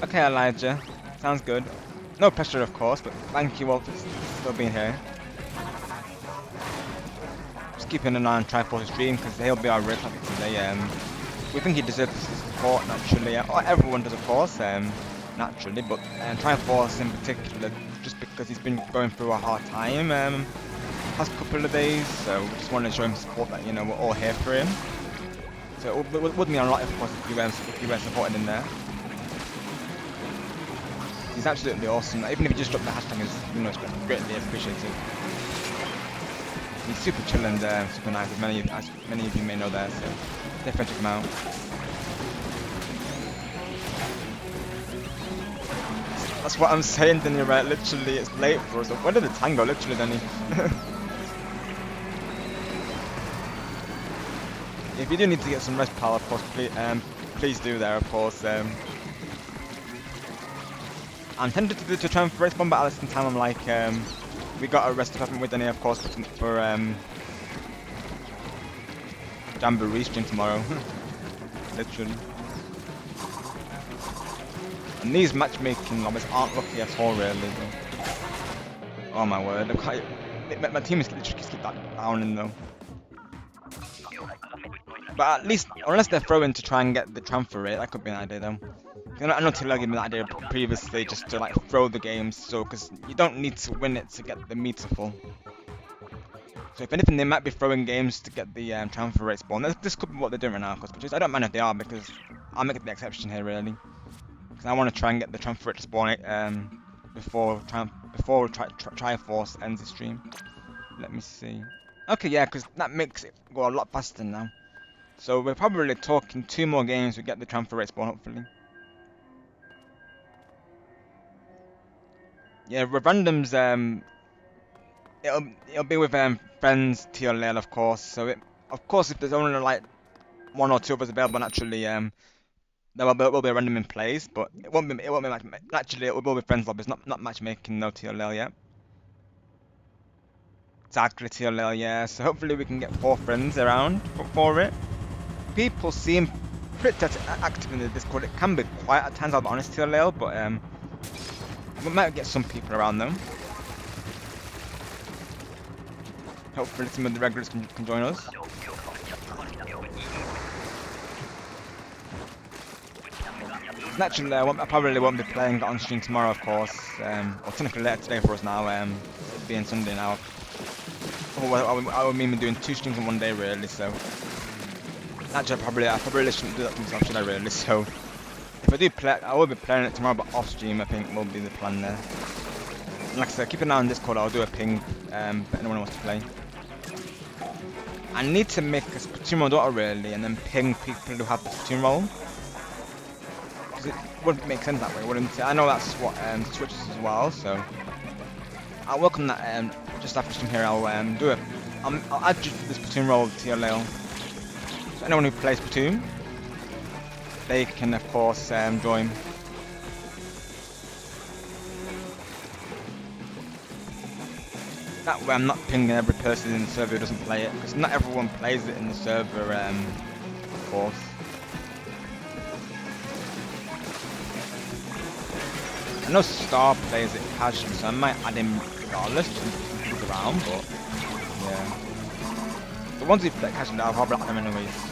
Okay, Elijah. Sounds good. No pressure, of course, but thank you all for still being here. Just keeping an eye on Triforce's stream because he'll be our real topic today. We think he deserves the support naturally. Everyone does, of course, naturally, but Triforce in particular, just because he's been going through a hard time past couple of days. So we just wanted to show him support that we're all here for him. So it would mean a lot, of course, if you were supporting him there. He's absolutely awesome. Even if you just drop the hashtag, it's greatly appreciated. He's super chill and super nice, as many of you may know there. So definitely check him out. That's what I'm saying, Denny. Right? Literally, it's late for us. So when did the tango? Literally, Denny. If you do need to get some rest, pal, of course, please do there. Of course. I'm tempted to try and first one, but at the same time I'm like, We got a rest haven't we, Danny, of course, for Jamboree stream tomorrow. Literally. And these matchmaking lobbies aren't lucky at all, really. Though. Oh my word, my team is literally keep that down in though. But at least, unless they're throwing to try and get the transfer rate, that could be an idea though. I know Taylor gave me that idea previously, just to like throw the games, so because you don't need to win it to get the meter full. So if anything, they might be throwing games to get the transfer rate spawn. This could be what they're doing right now, because I don't mind if they are, because I'll make the exception here really. Because I want to try and get the transfer rate to spawn before Triforce ends the stream. Let me see. Okay, yeah, because that makes it go a lot faster now. So we're probably talking 2 more games we get the transfer rate spawn, hopefully. Yeah, with randoms, it'll be with friends TLL, of course. So of course, if there's only like 1 or 2 of us available, naturally, there will be a random in plays, but it won't be naturally it will be friends lobbies, not matchmaking, no TLL yet. Exactly, TLL, yeah. So hopefully we can get 4 friends around for it. People seem pretty active in the Discord. It can be quiet at times, I'll be honest, TLL, but we might get some people around them. Hopefully some of the regulars can join us. Naturally, I probably won't be playing on stream tomorrow, of course, or technically later today for us now, being Sunday now. I would mean doing 2 streams in 1 day, really, so... Actually, I probably shouldn't do that to myself, should I, really, so... If I do play, I will be playing it tomorrow, but off stream, I think, will be the plan there. And like I said, keep an eye on Discord, I'll do a ping, for anyone who wants to play. I need to make a Splatoon role daughter, really, and then ping people who have the Splatoon role. Because it wouldn't make sense that way, wouldn't it? I know that's what Switch is as well, so... I'll work on that, just after stream here, I'll add you to the Splatoon role TLL. So anyone who plays Splatoon, they can of course join. That way I'm not pinging every person in the server who doesn't play it, because not everyone plays it in the server, of course. I know Star plays it casually, so I might add him regardless, just to look around, but yeah. The ones who play casually, I'll probably add them anyways.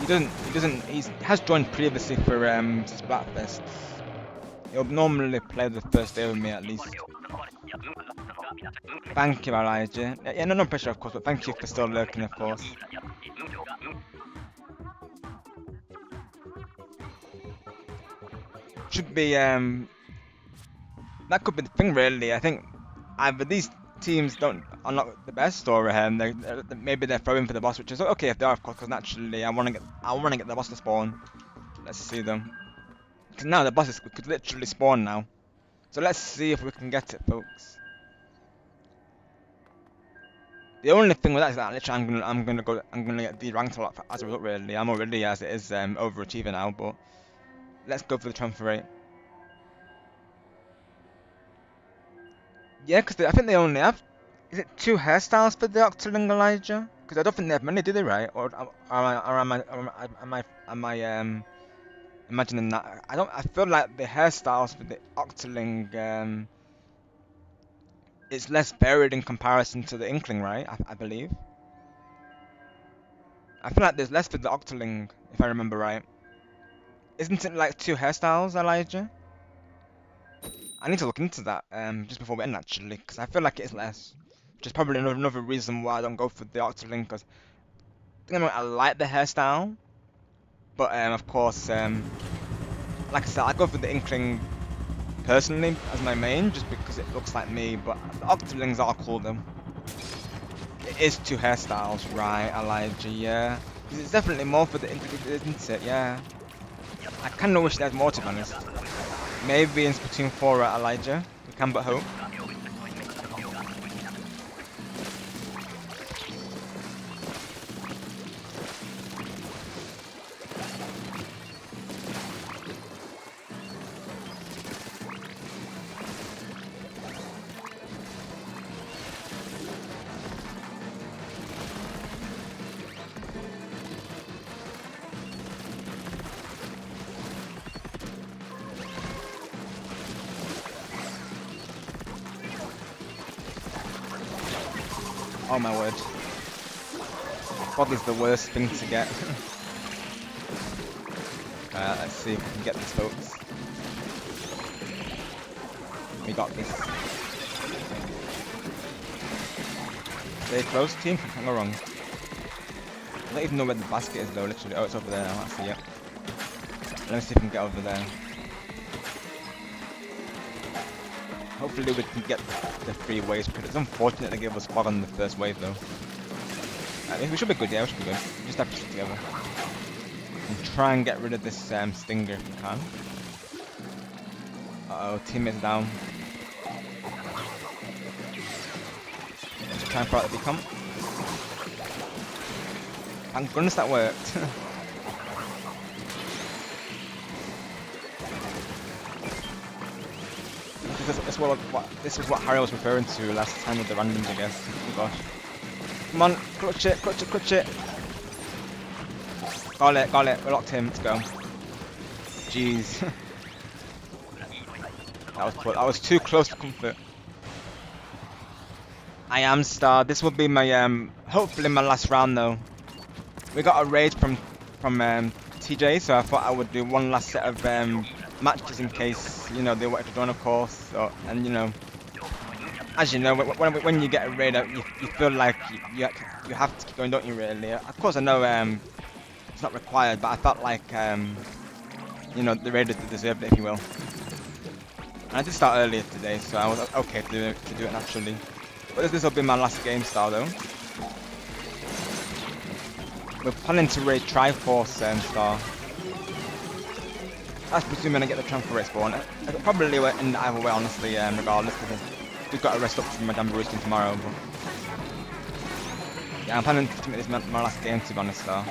He has joined previously for Splatfest. He'll normally play the first day with me at least. Thank you, Elijah. Yeah, no pressure of course, but thank you for still lurking, of course. Should be that could be the thing really. I think either these teams are not the best, or maybe they're throwing for the boss, which is okay if they are, of course, because naturally I want to get the boss to spawn. Let's see them. Because now the boss could literally spawn now. So let's see if we can get it, folks. The only thing with that is that literally I'm gonna get de-ranked a lot as a result. Really, I'm already as it is overachieving now, but let's go for the transfer rate. Yeah, because I think they only have, is it 2 hairstyles for the Octoling Elijah? Because I don't think they have many, do they? Right? Or am I imagining that? I feel like the hairstyles for the Octoling it's less varied in comparison to the Inkling, right? I believe. I feel like there's less for the Octoling, if I remember right. Isn't it like 2 hairstyles, Elijah? I need to look into that just before we end actually, because I feel like it is less. Which is probably another reason why I don't go for the Octoling, because I like the hairstyle, but of course, like I said, I go for the Inkling personally as my main, just because it looks like me, but the Octolings are cool though. It is 2 hairstyles, right, Elijah, yeah. It's definitely more for the Inkling, isn't it, yeah. I kinda wish there's more, to be honest. Maybe in Splatoon 4, Elijah. We can but hope. Oh my word. Fog is the worst thing to get. Let's see if we can get this, folks. We got this. Stay close, team. Can't go wrong. I don't even know where the basket is though, literally. Oh, it's over there now. I see it. Let me see if we can get over there. Hopefully we can get the 3 waves, because it's unfortunate they gave us fog on the first wave though. We should be good, yeah, we should be good. We just have to stick together. And try and get rid of this stinger if we can. Uh-oh, teammates down. Let's try and throw out the beacon. Thank goodness that worked. This is what Harry was referring to last time with the randoms, I guess. Oh gosh. Come on, clutch it, clutch it, clutch it. Got it, we're locked in, let's go. Jeez. That was too close to comfort. I am star. This will be my hopefully my last round though. We got a raid from TJ, so I thought I would do one last set of matches in case, you know, they wanted to join, of course. So, and you know, as you know, when you get a raid, you feel like you have to keep going, don't you? Really? Of course, I know it's not required, but I felt like you know, the raiders deserved it, if you will. And I did start earlier today, so I was okay to do it naturally. But this will be my last game style though. We're planning to raid Triforce star. That's presuming I get the transfer rate spawn. I could probably end either way, honestly, regardless, because we've got to rest up for my Jamboree team tomorrow. But yeah, I'm planning to make this my last game, to be honest, though.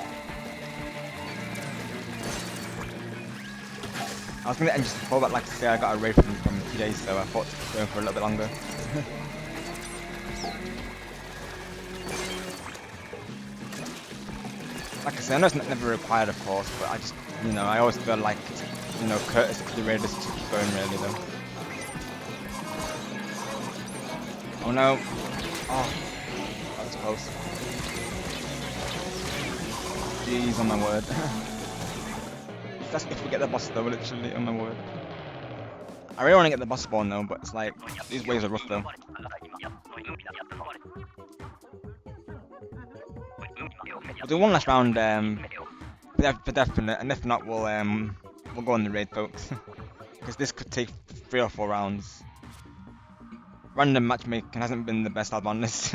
I was going to end just before, but like to say, I got a raid from TJ, so I thought to keep going for a little bit longer. Like I said, I know it's never required, of course, but I just, you know, I always feel like, you know, courtesy to the raiders to keep going, really, though. Oh no. Oh, that was close. Jeez, on my word. That's if we get the boss, though, literally, on my word. I really want to get the boss spawn, though, but it's like, these waves are rough, though. We'll do one last round for definite, and if not, we'll go on the raid, folks. Because this could take 3 or 4 rounds. Random matchmaking hasn't been the best, I'll be honest.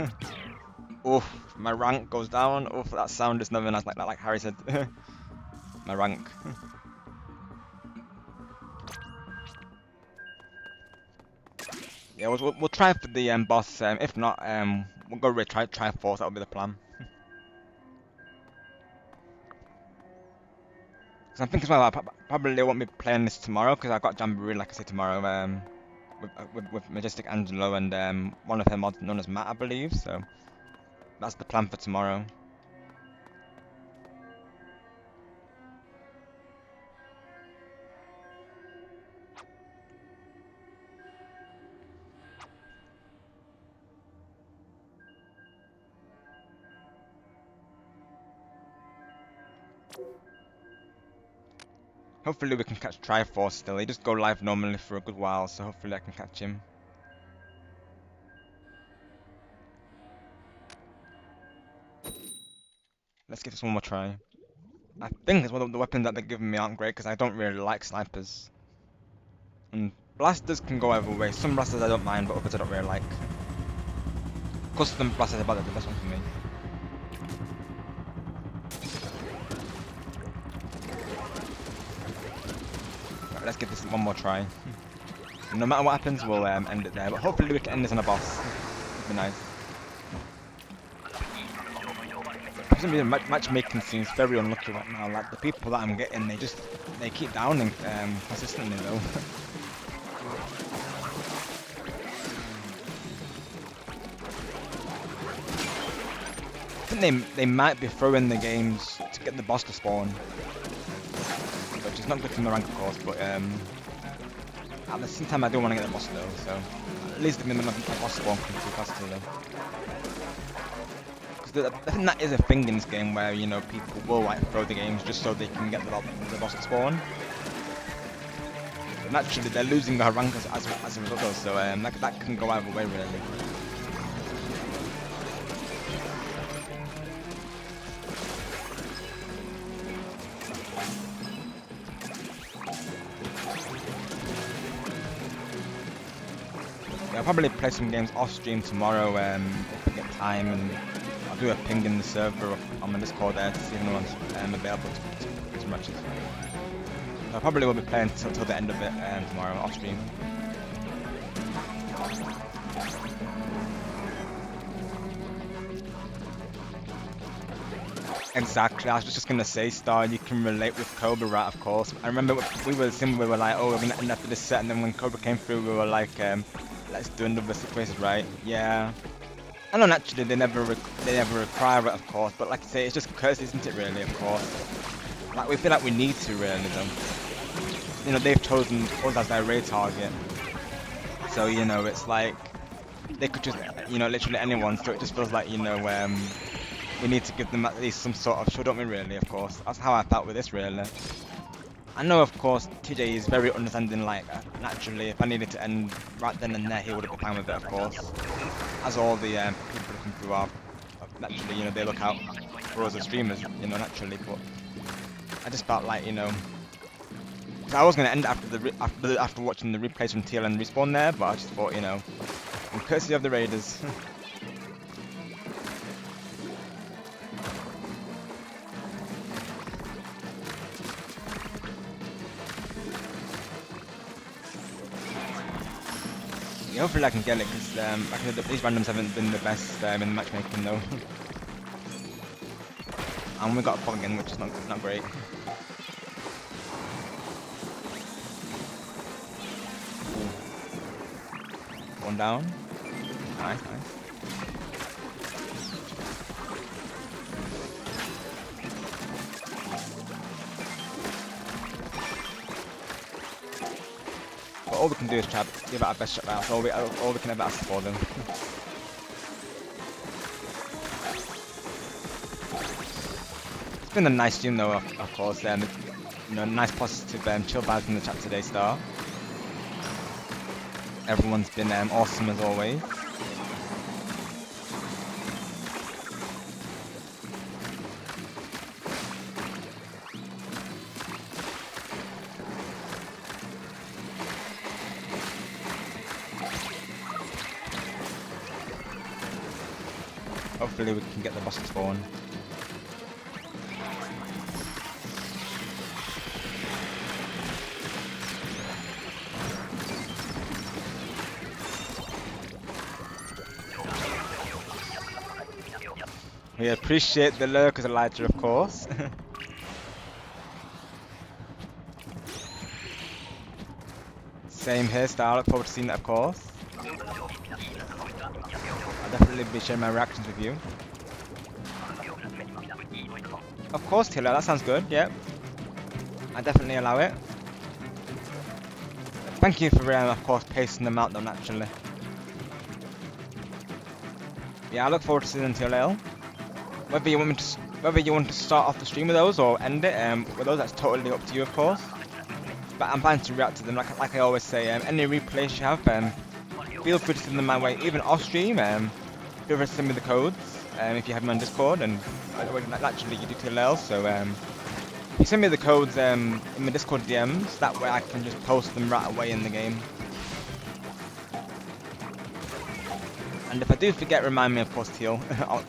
Oof, my rank goes down. Oof, that sound is never nice like that, like Harry said. My rank. Yeah, we'll try for the boss. If not, we'll go raid Triforce. That'll be the plan. So I think as well, I probably won't be playing this tomorrow because I got Jamboree, like I said, tomorrow. With Majestic Angelo and one of her mods known as Matt, I believe. So that's the plan for tomorrow. Hopefully we can catch Triforce still. He just go live normally for a good while, so hopefully I can catch him. Let's give this one more try. I think it's one of the weapons that they're giving me aren't great because I don't really like snipers. And blasters can go either way. Some blasters I don't mind, but others I don't really like. Custom blasters are about the best one for me. Right, let's give this one more try. No matter what happens, we'll end it there. But hopefully we can end this on a boss. It'd be nice. For some reason, matchmaking seems very unlucky right now. Like the people that I'm getting, they keep downing consistently though. I think they might be throwing the games to get the boss to spawn, which is not good for my rank, of course. But at the same time, I do want to get the boss though, so at least the minimum of the boss spawn can be faster though. 'Cause I think that is a thing in this game where, you know, people will like throw the games just so they can get the boss to spawn. Naturally, they're losing their rank as a result, though, so that can go either way, really. Yeah, I'll probably play some games off stream tomorrow if I get time, and I'll do a ping in the server on my Discord there to see if anyone's available to some matches. So I probably will be playing till the end of it tomorrow off stream. Exactly, I was just gonna say, Star, you can relate with Cobra, right? Of course. I remember we were like, oh, we're gonna end after this set, and then when Cobra came through, we were like, let's do another sequence, right? Yeah. I know naturally they never require it, of course, but like I say, it's just courtesy, isn't it? Really, of course. Like we feel like we need to, really, though. You know, they've chosen us as their raid target, so you know, it's like they could just, you know, literally anyone. So it just feels like, you know, we need to give them at least some sort of show, don't we? Really, of course. That's how I felt with this, really. I know, of course, TJ is very understanding. Like, naturally, if I needed to end right then and there, he would have been fine with it, of course. As all the people looking through are, naturally, you know, they look out for us as streamers, you know, naturally. But I just felt like, you know, cause I was gonna end after watching the replays from TL and Respawn there, but I just thought, you know, in courtesy of the Raiders. Yeah, hopefully I can get it, because these randoms haven't been the best in matchmaking though. And we got a fog again, which is not great. Ooh. One down. Nice. But all we can do is try to give it our best shot. That's all we can ever ask for them. It's been a nice stream though, of course. You know, nice positive chill vibes in the chat today, Star. Everyone's been awesome as always. Hopefully we can get the boss to spawn. We appreciate the lurkers, Elijah, of course. Same here, Star. I look forward to seeing that, of course. I'll definitely be sharing my reactions with you. Of course, Tiller, that sounds good, yep. I definitely allow it. Thank you for, of course, pasting them out though, naturally. Yeah, I look forward to seeing them, Tiller. Whether you want to start off the stream with those or end it with those, that's totally up to you, of course. But I'm planning to react to them, like I always say. Any replays you have, feel free to send them my way, even off stream. Feel free to send me the codes if you have them on Discord, and naturally you do TLL. So if you send me the codes in my Discord DMs, that way I can just post them right away in the game. And if I do forget, remind me, of course, Teal,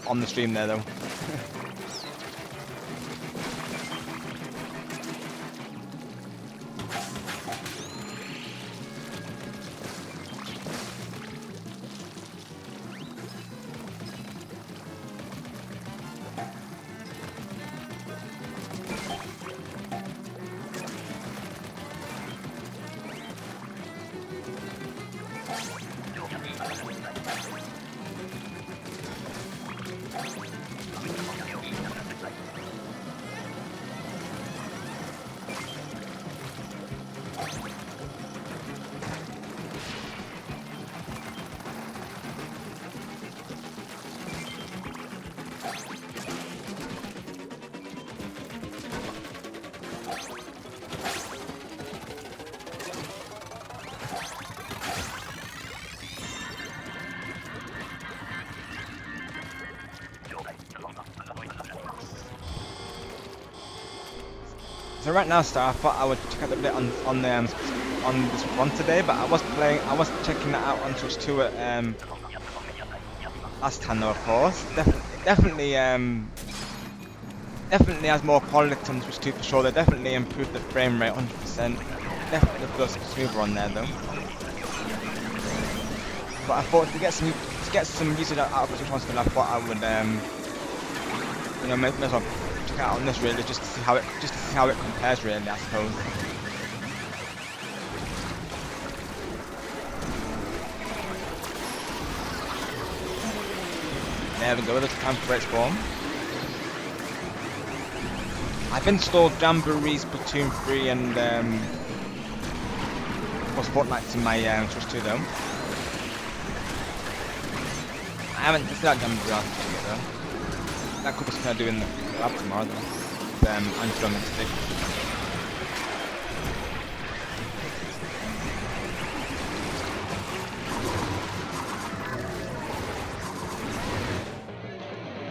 on the stream there, though. So right now, Star, I thought I would check out the bit on this one today, but I was checking that out on Switch 2 at last time though, of course. Definitely has more quality on Switch 2 for sure. They definitely improved the frame rate 100%. Definitely feels smoother on there though. But I thought to get some usage out of Switch 1 still, I thought I would you know, may as well check out on this really, just to see how it compares really, I suppose. There we go, there's time for its form. I've installed Jamboree, Splatoon 3 and of course Fortnite to my Switch 2 though. I haven't tested out Jamboree on Switch yet though. That could be something I do in the lab tomorrow though. Until next day.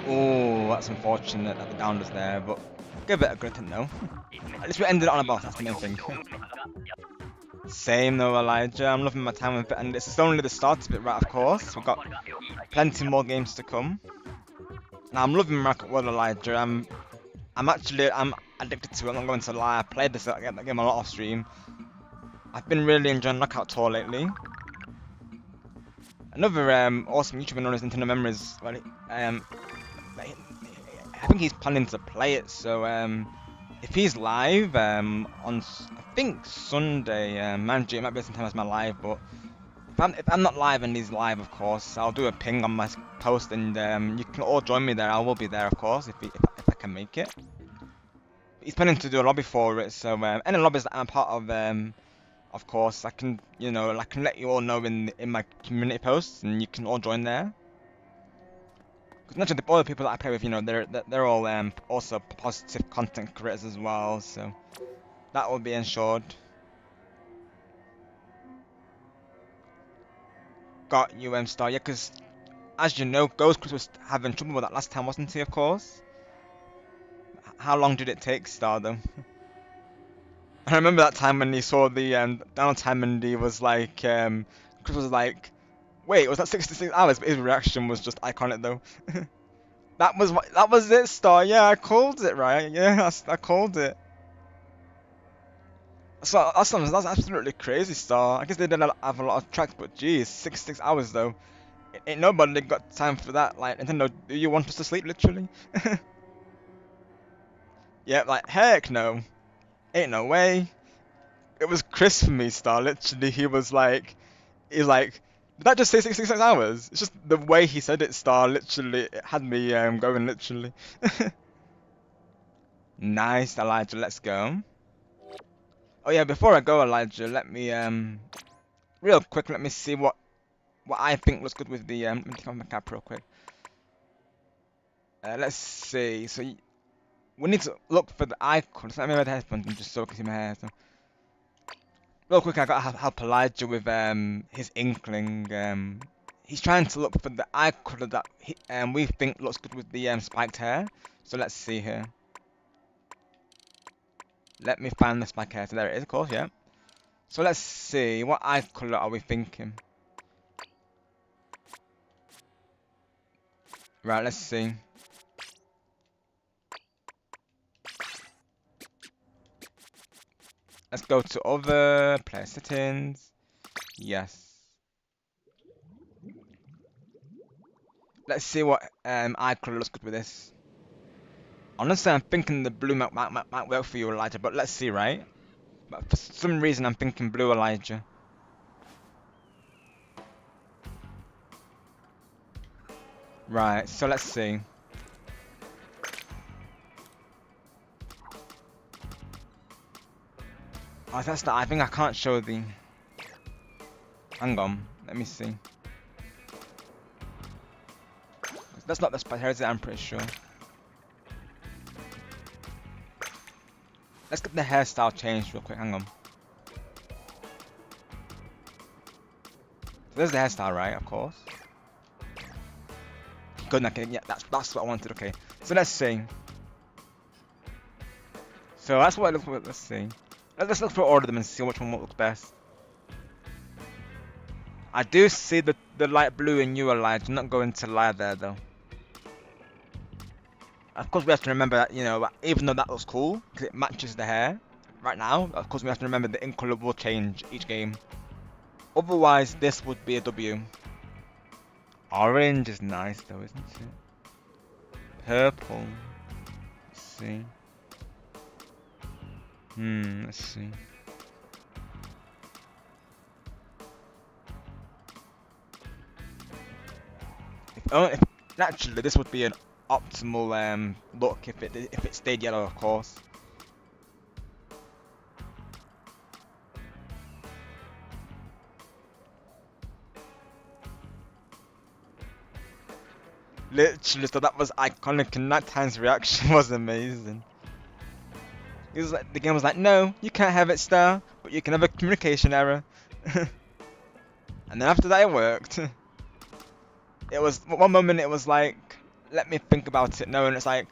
Oh, that's unfortunate that the down was there, but give it a good attempt though. At least we ended it on a boss, that's the main thing. Same though, Elijah. I'm loving my time with it, and this is only the start of it, right? Of course, we've got plenty more games to come. Now I'm loving Rocket World, Elijah. I'm addicted to it. I'm not going to lie. I played this game a lot off stream. I've been really enjoying Knockout Tour lately. Another awesome YouTuber known as Nintendo Memories. Well, I think he's planning to play it. So if he's live on I think Sunday, man, it might be the same time as my live, but if I'm not live and he's live, of course, I'll do a ping on my post, and you can all join me there. I will be there, of course, if I can make it. He's planning to do a lobby for it, so any lobbies that I'm part of course, I can let you all know in my community posts, and you can all join there. Because naturally, all the people that I play with, you know, they're all also positive content creators as well, so that will be ensured. Got you, Star, yeah, because as you know, Ghost Chris was having trouble with that last time, wasn't he, of course? How long did it take, Star, though? I remember that time when he saw the downtime and he was like, Chris was like, wait, was that 66 hours? But his reaction was just iconic, though. That was it, Star, yeah, I called it, right? Yeah, I called it. So that's absolutely crazy, Star. I guess they didn't have a lot of tracks, but geez, 66 hours, though. Ain't nobody got time for that. Like, Nintendo, do you want us to sleep, literally? Yeah, like, heck no. Ain't no way. It was Chris for me, Star. Literally, he's like, did that just say 66 hours? It's just the way he said it, Star. Literally, it had me going, literally. Nice, Elijah, let's go. Oh yeah, before I go, Elijah, let me, real quick, let me see what I think looks good with the, let me take off my cap real quick. Let's see, so we need to look for the icon. Let me wear the headphones and just so I can see my hair. So. Real quick, I gotta help Elijah with his inkling. He's trying to look for the eye colour that we think looks good with the spiked hair. So let's see here. Let me find the spiked hair. So there it is, of course, yeah. So let's see, what eye colour are we thinking? Right, let's see. Let's go to other player settings. Yes. Let's see what eye colour looks good with this. Honestly, I'm thinking the blue might work for you, Elijah, but let's see, right? But for some reason, I'm thinking blue, Elijah. Right, so let's see. Oh, that's I think I can't show the... Hang on, let me see. That's not the spot here, is it? I'm pretty sure. Let's get the hairstyle changed real quick, hang on. So there's the hairstyle, right? Of course. Good, okay, yeah, that's what I wanted, okay. So let's see. So that's what it looks like. Let's see. Let's look for all of them and see which one looks best. I do see the light blue in you, Elijah. I'm not going to lie there though. Of course, we have to remember that, you know, even though that looks cool because it matches the hair right now. Of course, we have to remember the ink color will change each game. Otherwise, this would be a W. Orange is nice though, isn't it? Purple. Let's see. Let's see. If naturally, this would be an optimal look if it stayed yellow, of course. Literally, so that was iconic, and that time's reaction was amazing. It was like the game was like, no, you can't have it, Star, but you can have a communication error. And then after that, it worked. It was one moment. It was like, let me think about it. No, and it's like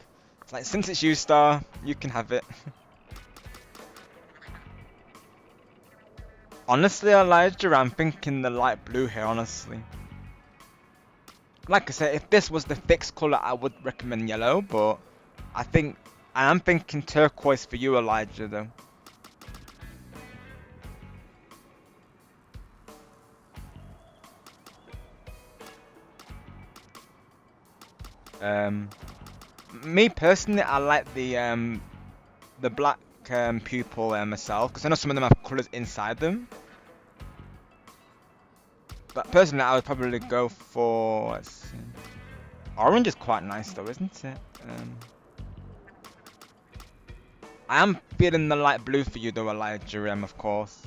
since it's you, Star, you can have it. Honestly, Elijah, I'm thinking the light blue here. Honestly. Like I said, if this was the fixed colour, I would recommend yellow, but I am thinking turquoise for you, Elijah, though. Me personally, I like the black pupil myself, because I know some of them have colours inside them. But personally, I would probably go for, let's see. Orange is quite nice though, isn't it? I am feeling the light blue for you though, Elijah, of course.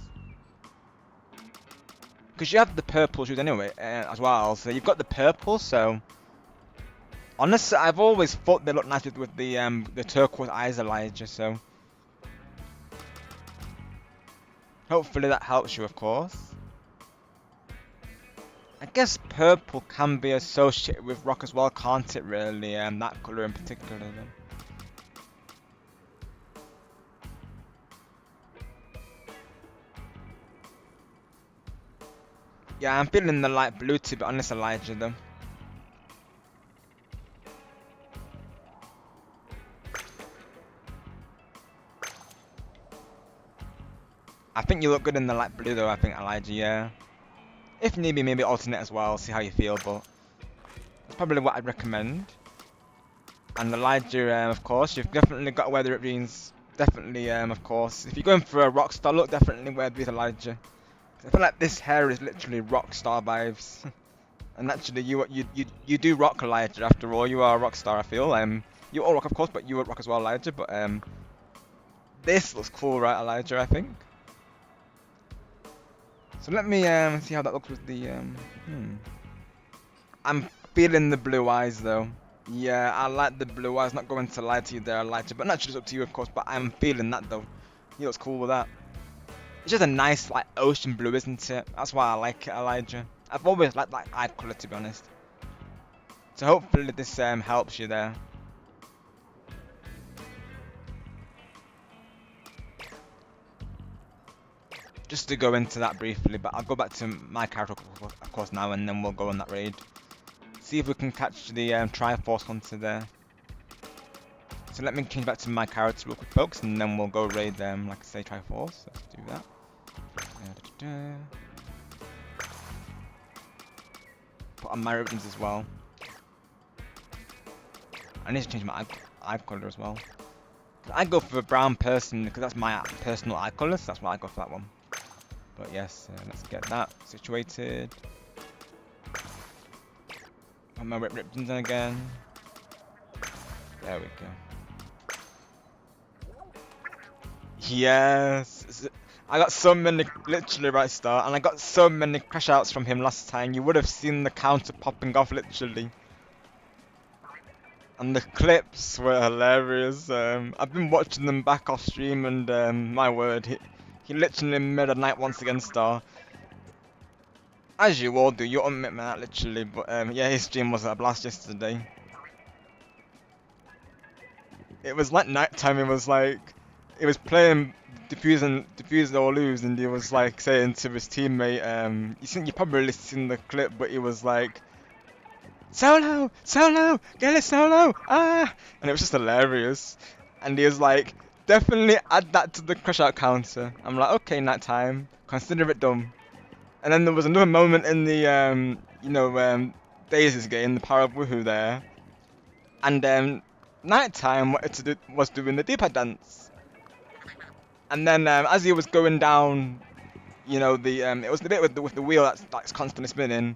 Because you have the purple shoes anyway, as well. So you've got the purple, so... Honestly, I've always thought they look nice with the turquoise eyes, Elijah, so... Hopefully that helps you, of course. I guess purple can be associated with rock as well, can't it really? That colour in particular then. Yeah, I'm feeling the light blue to be honest, Elijah though. I think you look good in the light blue though, I think, Elijah, yeah. If need be, maybe alternate as well, see how you feel, but that's probably what I'd recommend. And Elijah, of course, you've definitely got to wear the ripped jeans. Definitely, of course. If you're going for a rock star look, definitely wear these, Elijah. I feel like this hair is literally rock star vibes. And actually, you do rock, Elijah. After all, you are a rock star. I feel. You all rock, of course, but you would rock as well, Elijah. But this looks cool, right, Elijah? I think. So let me see how that looks with the I'm feeling the blue eyes though. Yeah, I like the blue eyes. Not going to lie to you there, Elijah. But naturally, it's up to you, of course. But I'm feeling that though. He looks cool with that. It's just a nice like ocean blue, isn't it? That's why I like it, Elijah. I've always liked that eye colour, to be honest. So hopefully this helps you there. Just to go into that briefly, but I'll go back to my character, of course, now, and then we'll go on that raid. See if we can catch the Triforce Hunter there. So let me change back to my character real quick, folks, and then we'll go raid them, like I say, Triforce. Let's do that. Put on my ribbons as well. I need to change my eye colour as well. I go for a brown person because that's my personal eye colour, so that's why I go for that one. But yes, let's get that situated. Put my ribbons in again. There we go. Yes! I got so many, literally right start, and I got so many crash outs from him last time. You would have seen the counter popping off, literally. And the clips were hilarious. I've been watching them back off stream, and my word, he literally made a night once again, Star. As you all do, you admit that literally, but yeah, his stream was a blast yesterday. It was like night time. It was like he was playing diffuse or lose, and he was like saying to his teammate, you probably seen the clip, but he was like, "Solo, solo, get it solo, ah!" And it was just hilarious. And he was like, "Definitely add that to the crush out counter." I'm like, "Okay, night time, consider it done." And then there was another moment in the Daisies game, the Power of Woohoo there, and nighttime was doing the D-pad dance. And then as he was going down, it was the bit with the wheel that's constantly spinning,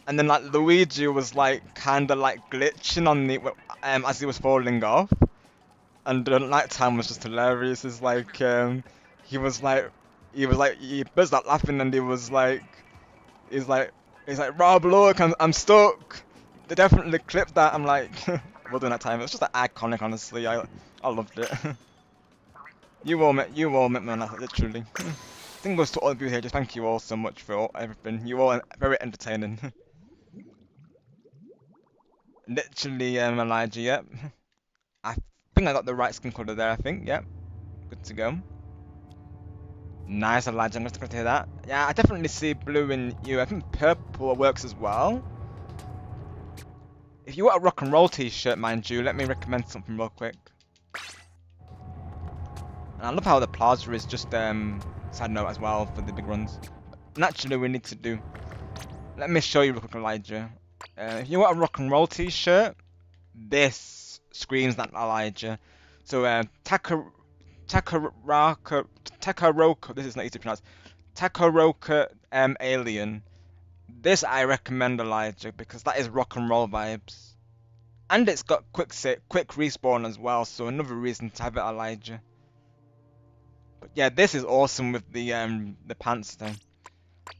and then like Luigi was like kind of like glitching on the as he was falling off, and nighttime was just hilarious. It's like he was like he burst out laughing, and he's like he's like, "Rob, look, I'm stuck." They definitely clipped that. I'm like, well done that time. It was just like, iconic, honestly. I loved it. You all met me on that, literally. Thing goes to all of you here. Just thank you all so much for everything. You all are very entertaining. Literally, Elijah. Yep. I think I got the right skin color there. I think. Yep. Good to go. Nice, Elijah. I'm just glad to hear that. Yeah, I definitely see blue in you. I think purple works as well. If you want a rock and roll t-shirt, mind you, let me recommend something real quick. And I love how the plaza is just side note as well for the big runs. Naturally, we need to do. Let me show you real quick, Elijah. If you want a rock and roll t-shirt, this screams that Elijah. So Takaroko. This is not easy to pronounce. Takaroko Alien. This I recommend, Elijah, because that is rock and roll vibes. And it's got quick respawn as well, so another reason to have it, Elijah. But yeah, this is awesome with the pants though.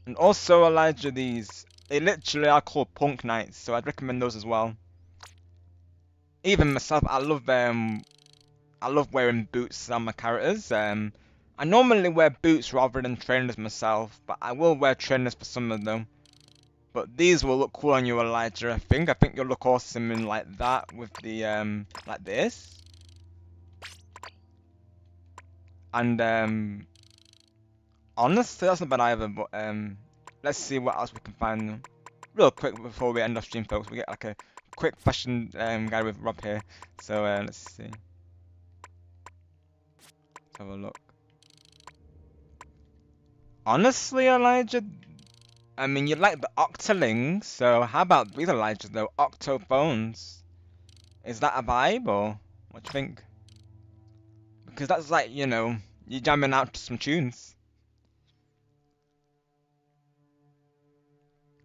And also, Elijah, they literally are called punk nights, so I'd recommend those as well. Even myself, I love wearing boots on my characters. I normally wear boots rather than trainers myself, but I will wear trainers for some of them. But these will look cool on you, Elijah. I think you'll look awesome in like that with the like this. And honestly, that's not bad either. But let's see what else we can find real quick before we end off stream, folks. We get like a quick fashion guide with Rob here. So let's see. Let's have a look. Honestly, Elijah, I mean, you like the Octolings, so how about these Elijahs though? Octophones. Is that a vibe, or what do you think? Because that's like, you're jamming out to some tunes.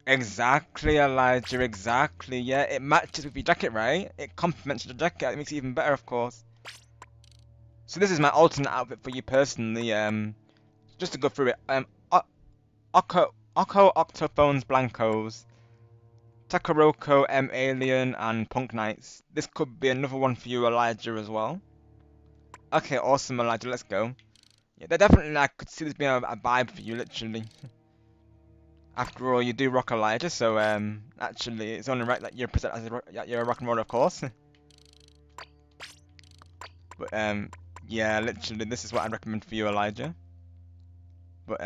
Exactly, Elijah, exactly. Yeah, it matches with your jacket, right? It complements your jacket. It makes it even better, of course. So this is my alternate outfit for you personally. Just to go through it. Octophones Blancos, Takaroko Alien, and Punk Knights. This could be another one for you, Elijah, as well. Okay, awesome, Elijah. Let's go. Yeah, they're definitely. I could see this being a vibe for you, literally. After all, you do rock Elijah, so actually, it's only right that you're present as you're a rock and roller, of course. But yeah, literally, this is what I'd recommend for you, Elijah. But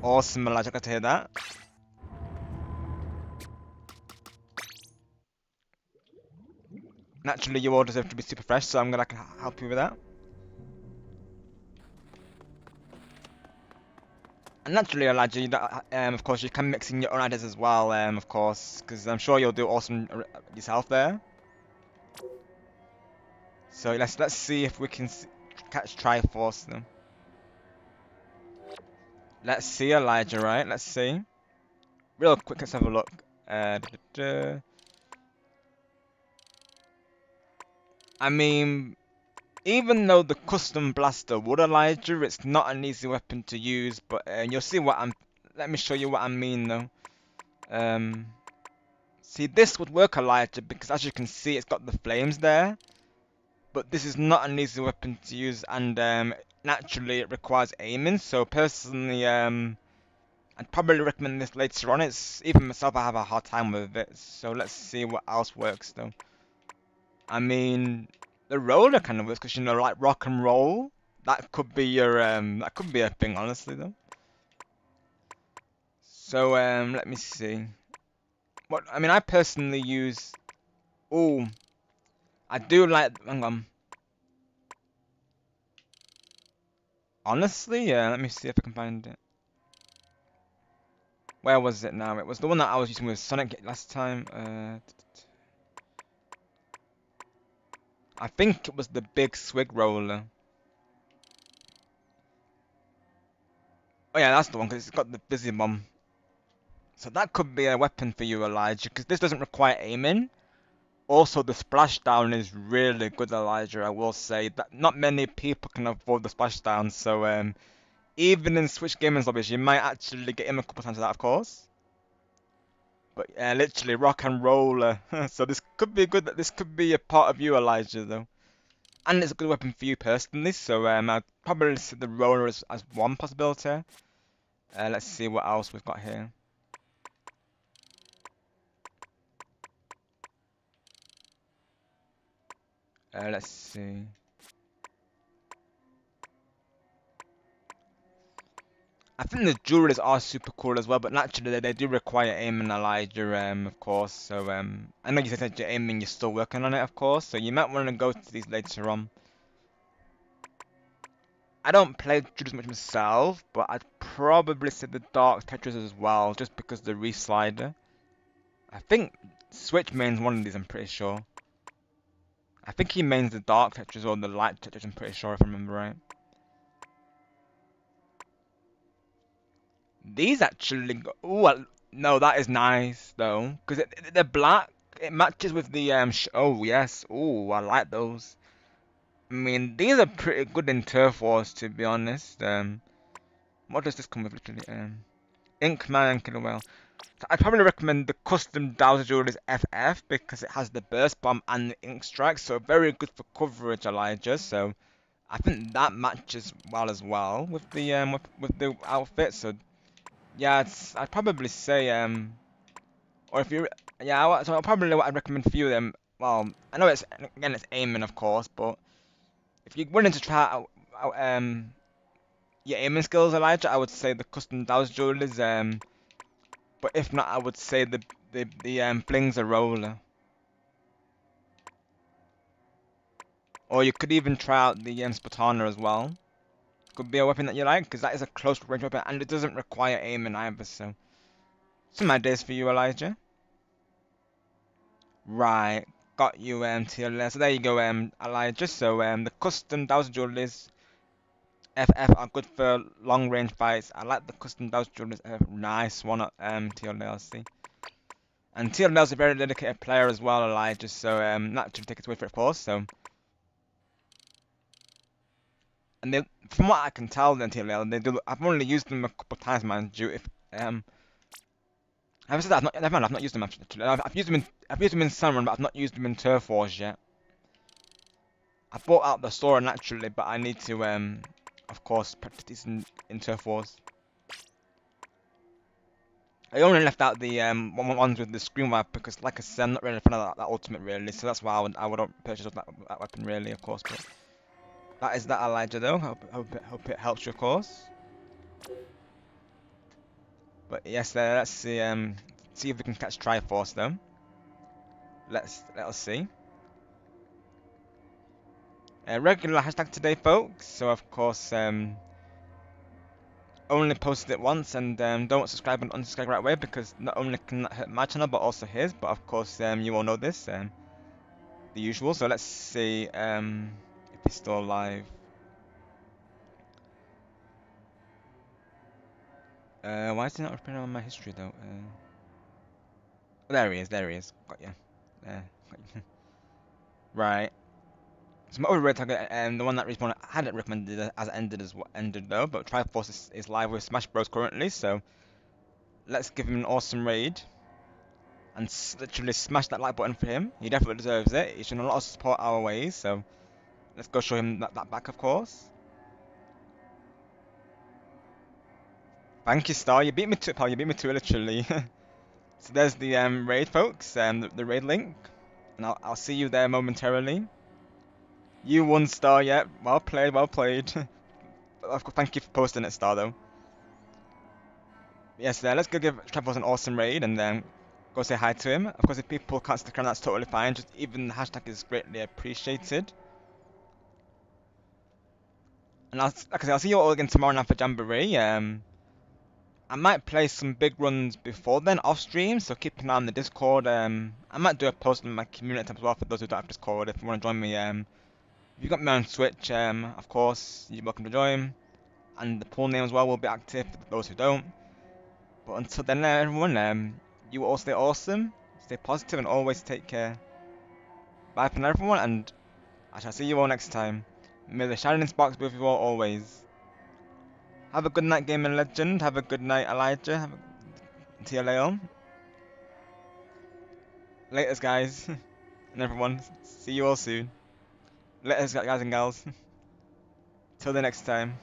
awesome, Elijah. Got to hear that. Naturally, you all deserve to be super fresh, so I'm gonna help you with that. And naturally, Elijah, of course, you can mix in your own ideas as well, of course, because I'm sure you'll do awesome yourself there. So let's see if we can catch Triforce them. Let's see, Elijah, right? Let's see. Real quick, let's have a look. I mean, even though the custom blaster would, Elijah, it's not an easy weapon to use, but you'll see what I'm. Let me show you what I mean, though. See, this would work, Elijah, because as you can see, it's got the flames there. But this is not an easy weapon to use, and naturally it requires aiming. So personally, I'd probably recommend this later on. It's even myself, I have a hard time with it. So let's see what else works though. I mean, The roller kind of works because, you know, like rock and roll. That could be your that could be a thing, honestly though. So let me see. What I mean, I personally use. Oh, I do like. Hang on. Honestly, yeah. Let me see if I can find it. Where was it now? It was the one that I was using with Sonic last time. I think it was the big swig roller. Oh yeah, that's the one because it's got the busy bomb. So that could be a weapon for you, Elijah, because this doesn't require aiming. Also, the splashdown is really good, Elijah. I will say that not many people can afford the splashdown. So even in Switch gaming lobbies, you might actually get him a couple times of that, of course. But yeah, literally rock and roll. So this could be good. This could be a part of you, Elijah, though. And it's a good weapon for you personally. So I'd probably see the roller as one possibility. Let's see what else we've got here. Let's see. I think the jewelries are super cool as well, but naturally they do require aiming, Elijah, of course. So I know you said you're aiming, you're still working on it, of course. So you might want to go to these later on. I don't play jewelries much myself, but I'd probably say the dark Tetris as well, just because the reslider. I think Switch mains one of these, I'm pretty sure. I think he mains the dark Tetris or the light Tetris, I'm pretty sure if I remember right. These actually go. Ooh, no, that is nice though, because they're black. It matches with the oh yes. Ooh, I like those. I mean, these are pretty good in Turf Wars, to be honest. What does this come with? Literally, Inkman and Killer Whale. So I'd probably recommend the custom Dowser Jewelers FF because it has the burst bomb and the ink strike, so very good for coverage, Elijah. So I think that matches well as well with the outfit. So yeah, I'd probably say or if you yeah, so I'll probably what I'd recommend for you then. Well, I know it's again it's aiming of course, but if you're willing to try out your aiming skills, Elijah, I would say the custom Dow's jewelers. But if not, I would say the flings a roller. Or you could even try out the Spatana as well. Could be a weapon that you like, because that is a close range weapon, and it doesn't require aiming either. So some ideas for you, Elijah. Right, got you, TLS. So there you go, Elijah. So the custom Dow's jewelers FF are good for long range fights. I like the custom Dow's jewelers. Nice one, TLC. And TLL's a very dedicated player as well, Elijah. So not to take it away from it, of course. So. And they, from what I can tell, then TLL, they do. I've only used them a couple of times, mind you. If I've said that never mind, I've not used them actually. I've used them in Sunrun, but I've not used them in Turf Wars yet. I bought out the store naturally, but I need to of course, practice these in Turf Wars. I only left out the ones with the screen wipe because, like I said, I'm not really a fan of that ultimate really, so that's why I wouldn't purchase that weapon really, of course. But that is that, Elijah, though. Hope it helps you, of course. But yes, let's see if we can catch Triforce though. Let us see. Regular hashtag today, folks. So of course, only posted it once, and don't subscribe and unsubscribe right away because not only can that hurt my channel but also his. But of course, you all know this, the usual. So let's see if he's still alive. Why is he not appearing on my history though? There he is. There he is. Got you. Got you. Right. So my other red target, the one that Respawn hadn't recommended as it ended as what ended though, but Triforce is live with Smash Bros currently, so let's give him an awesome raid and literally smash that like button for him. He definitely deserves it. He's shown a lot of support our ways, so let's go show him that back, of course. Thank you, Star. You beat me to it, pal. You beat me to it, literally. So there's the raid, folks, the raid link, and I'll see you there momentarily. You 1 star, yeah. Well played, well played. Thank you for posting it, Star, though. Yes, let's go give Travis an awesome raid and then go say hi to him. Of course, if people can't stick around, that's totally fine. Just even the hashtag is greatly appreciated. And like I say, I'll see you all again tomorrow night for Jamboree. I might play some big runs before then off stream, so keep an eye on the Discord. I might do a post on my community tab as well for those who don't have Discord. If you want to join me, if you got me on Switch, of course, you're welcome to join. And the pool name as well will be active for those who don't. But until then, everyone, you all stay awesome, stay positive, and always take care. Bye for now, everyone, and I shall see you all next time. May the shining sparks be with you all always. Have a good night, Gaming Legend. Have a good night, Elijah. See you later. Laters, guys, and everyone. See you all soon. Laters, guys and gals. Till the next time.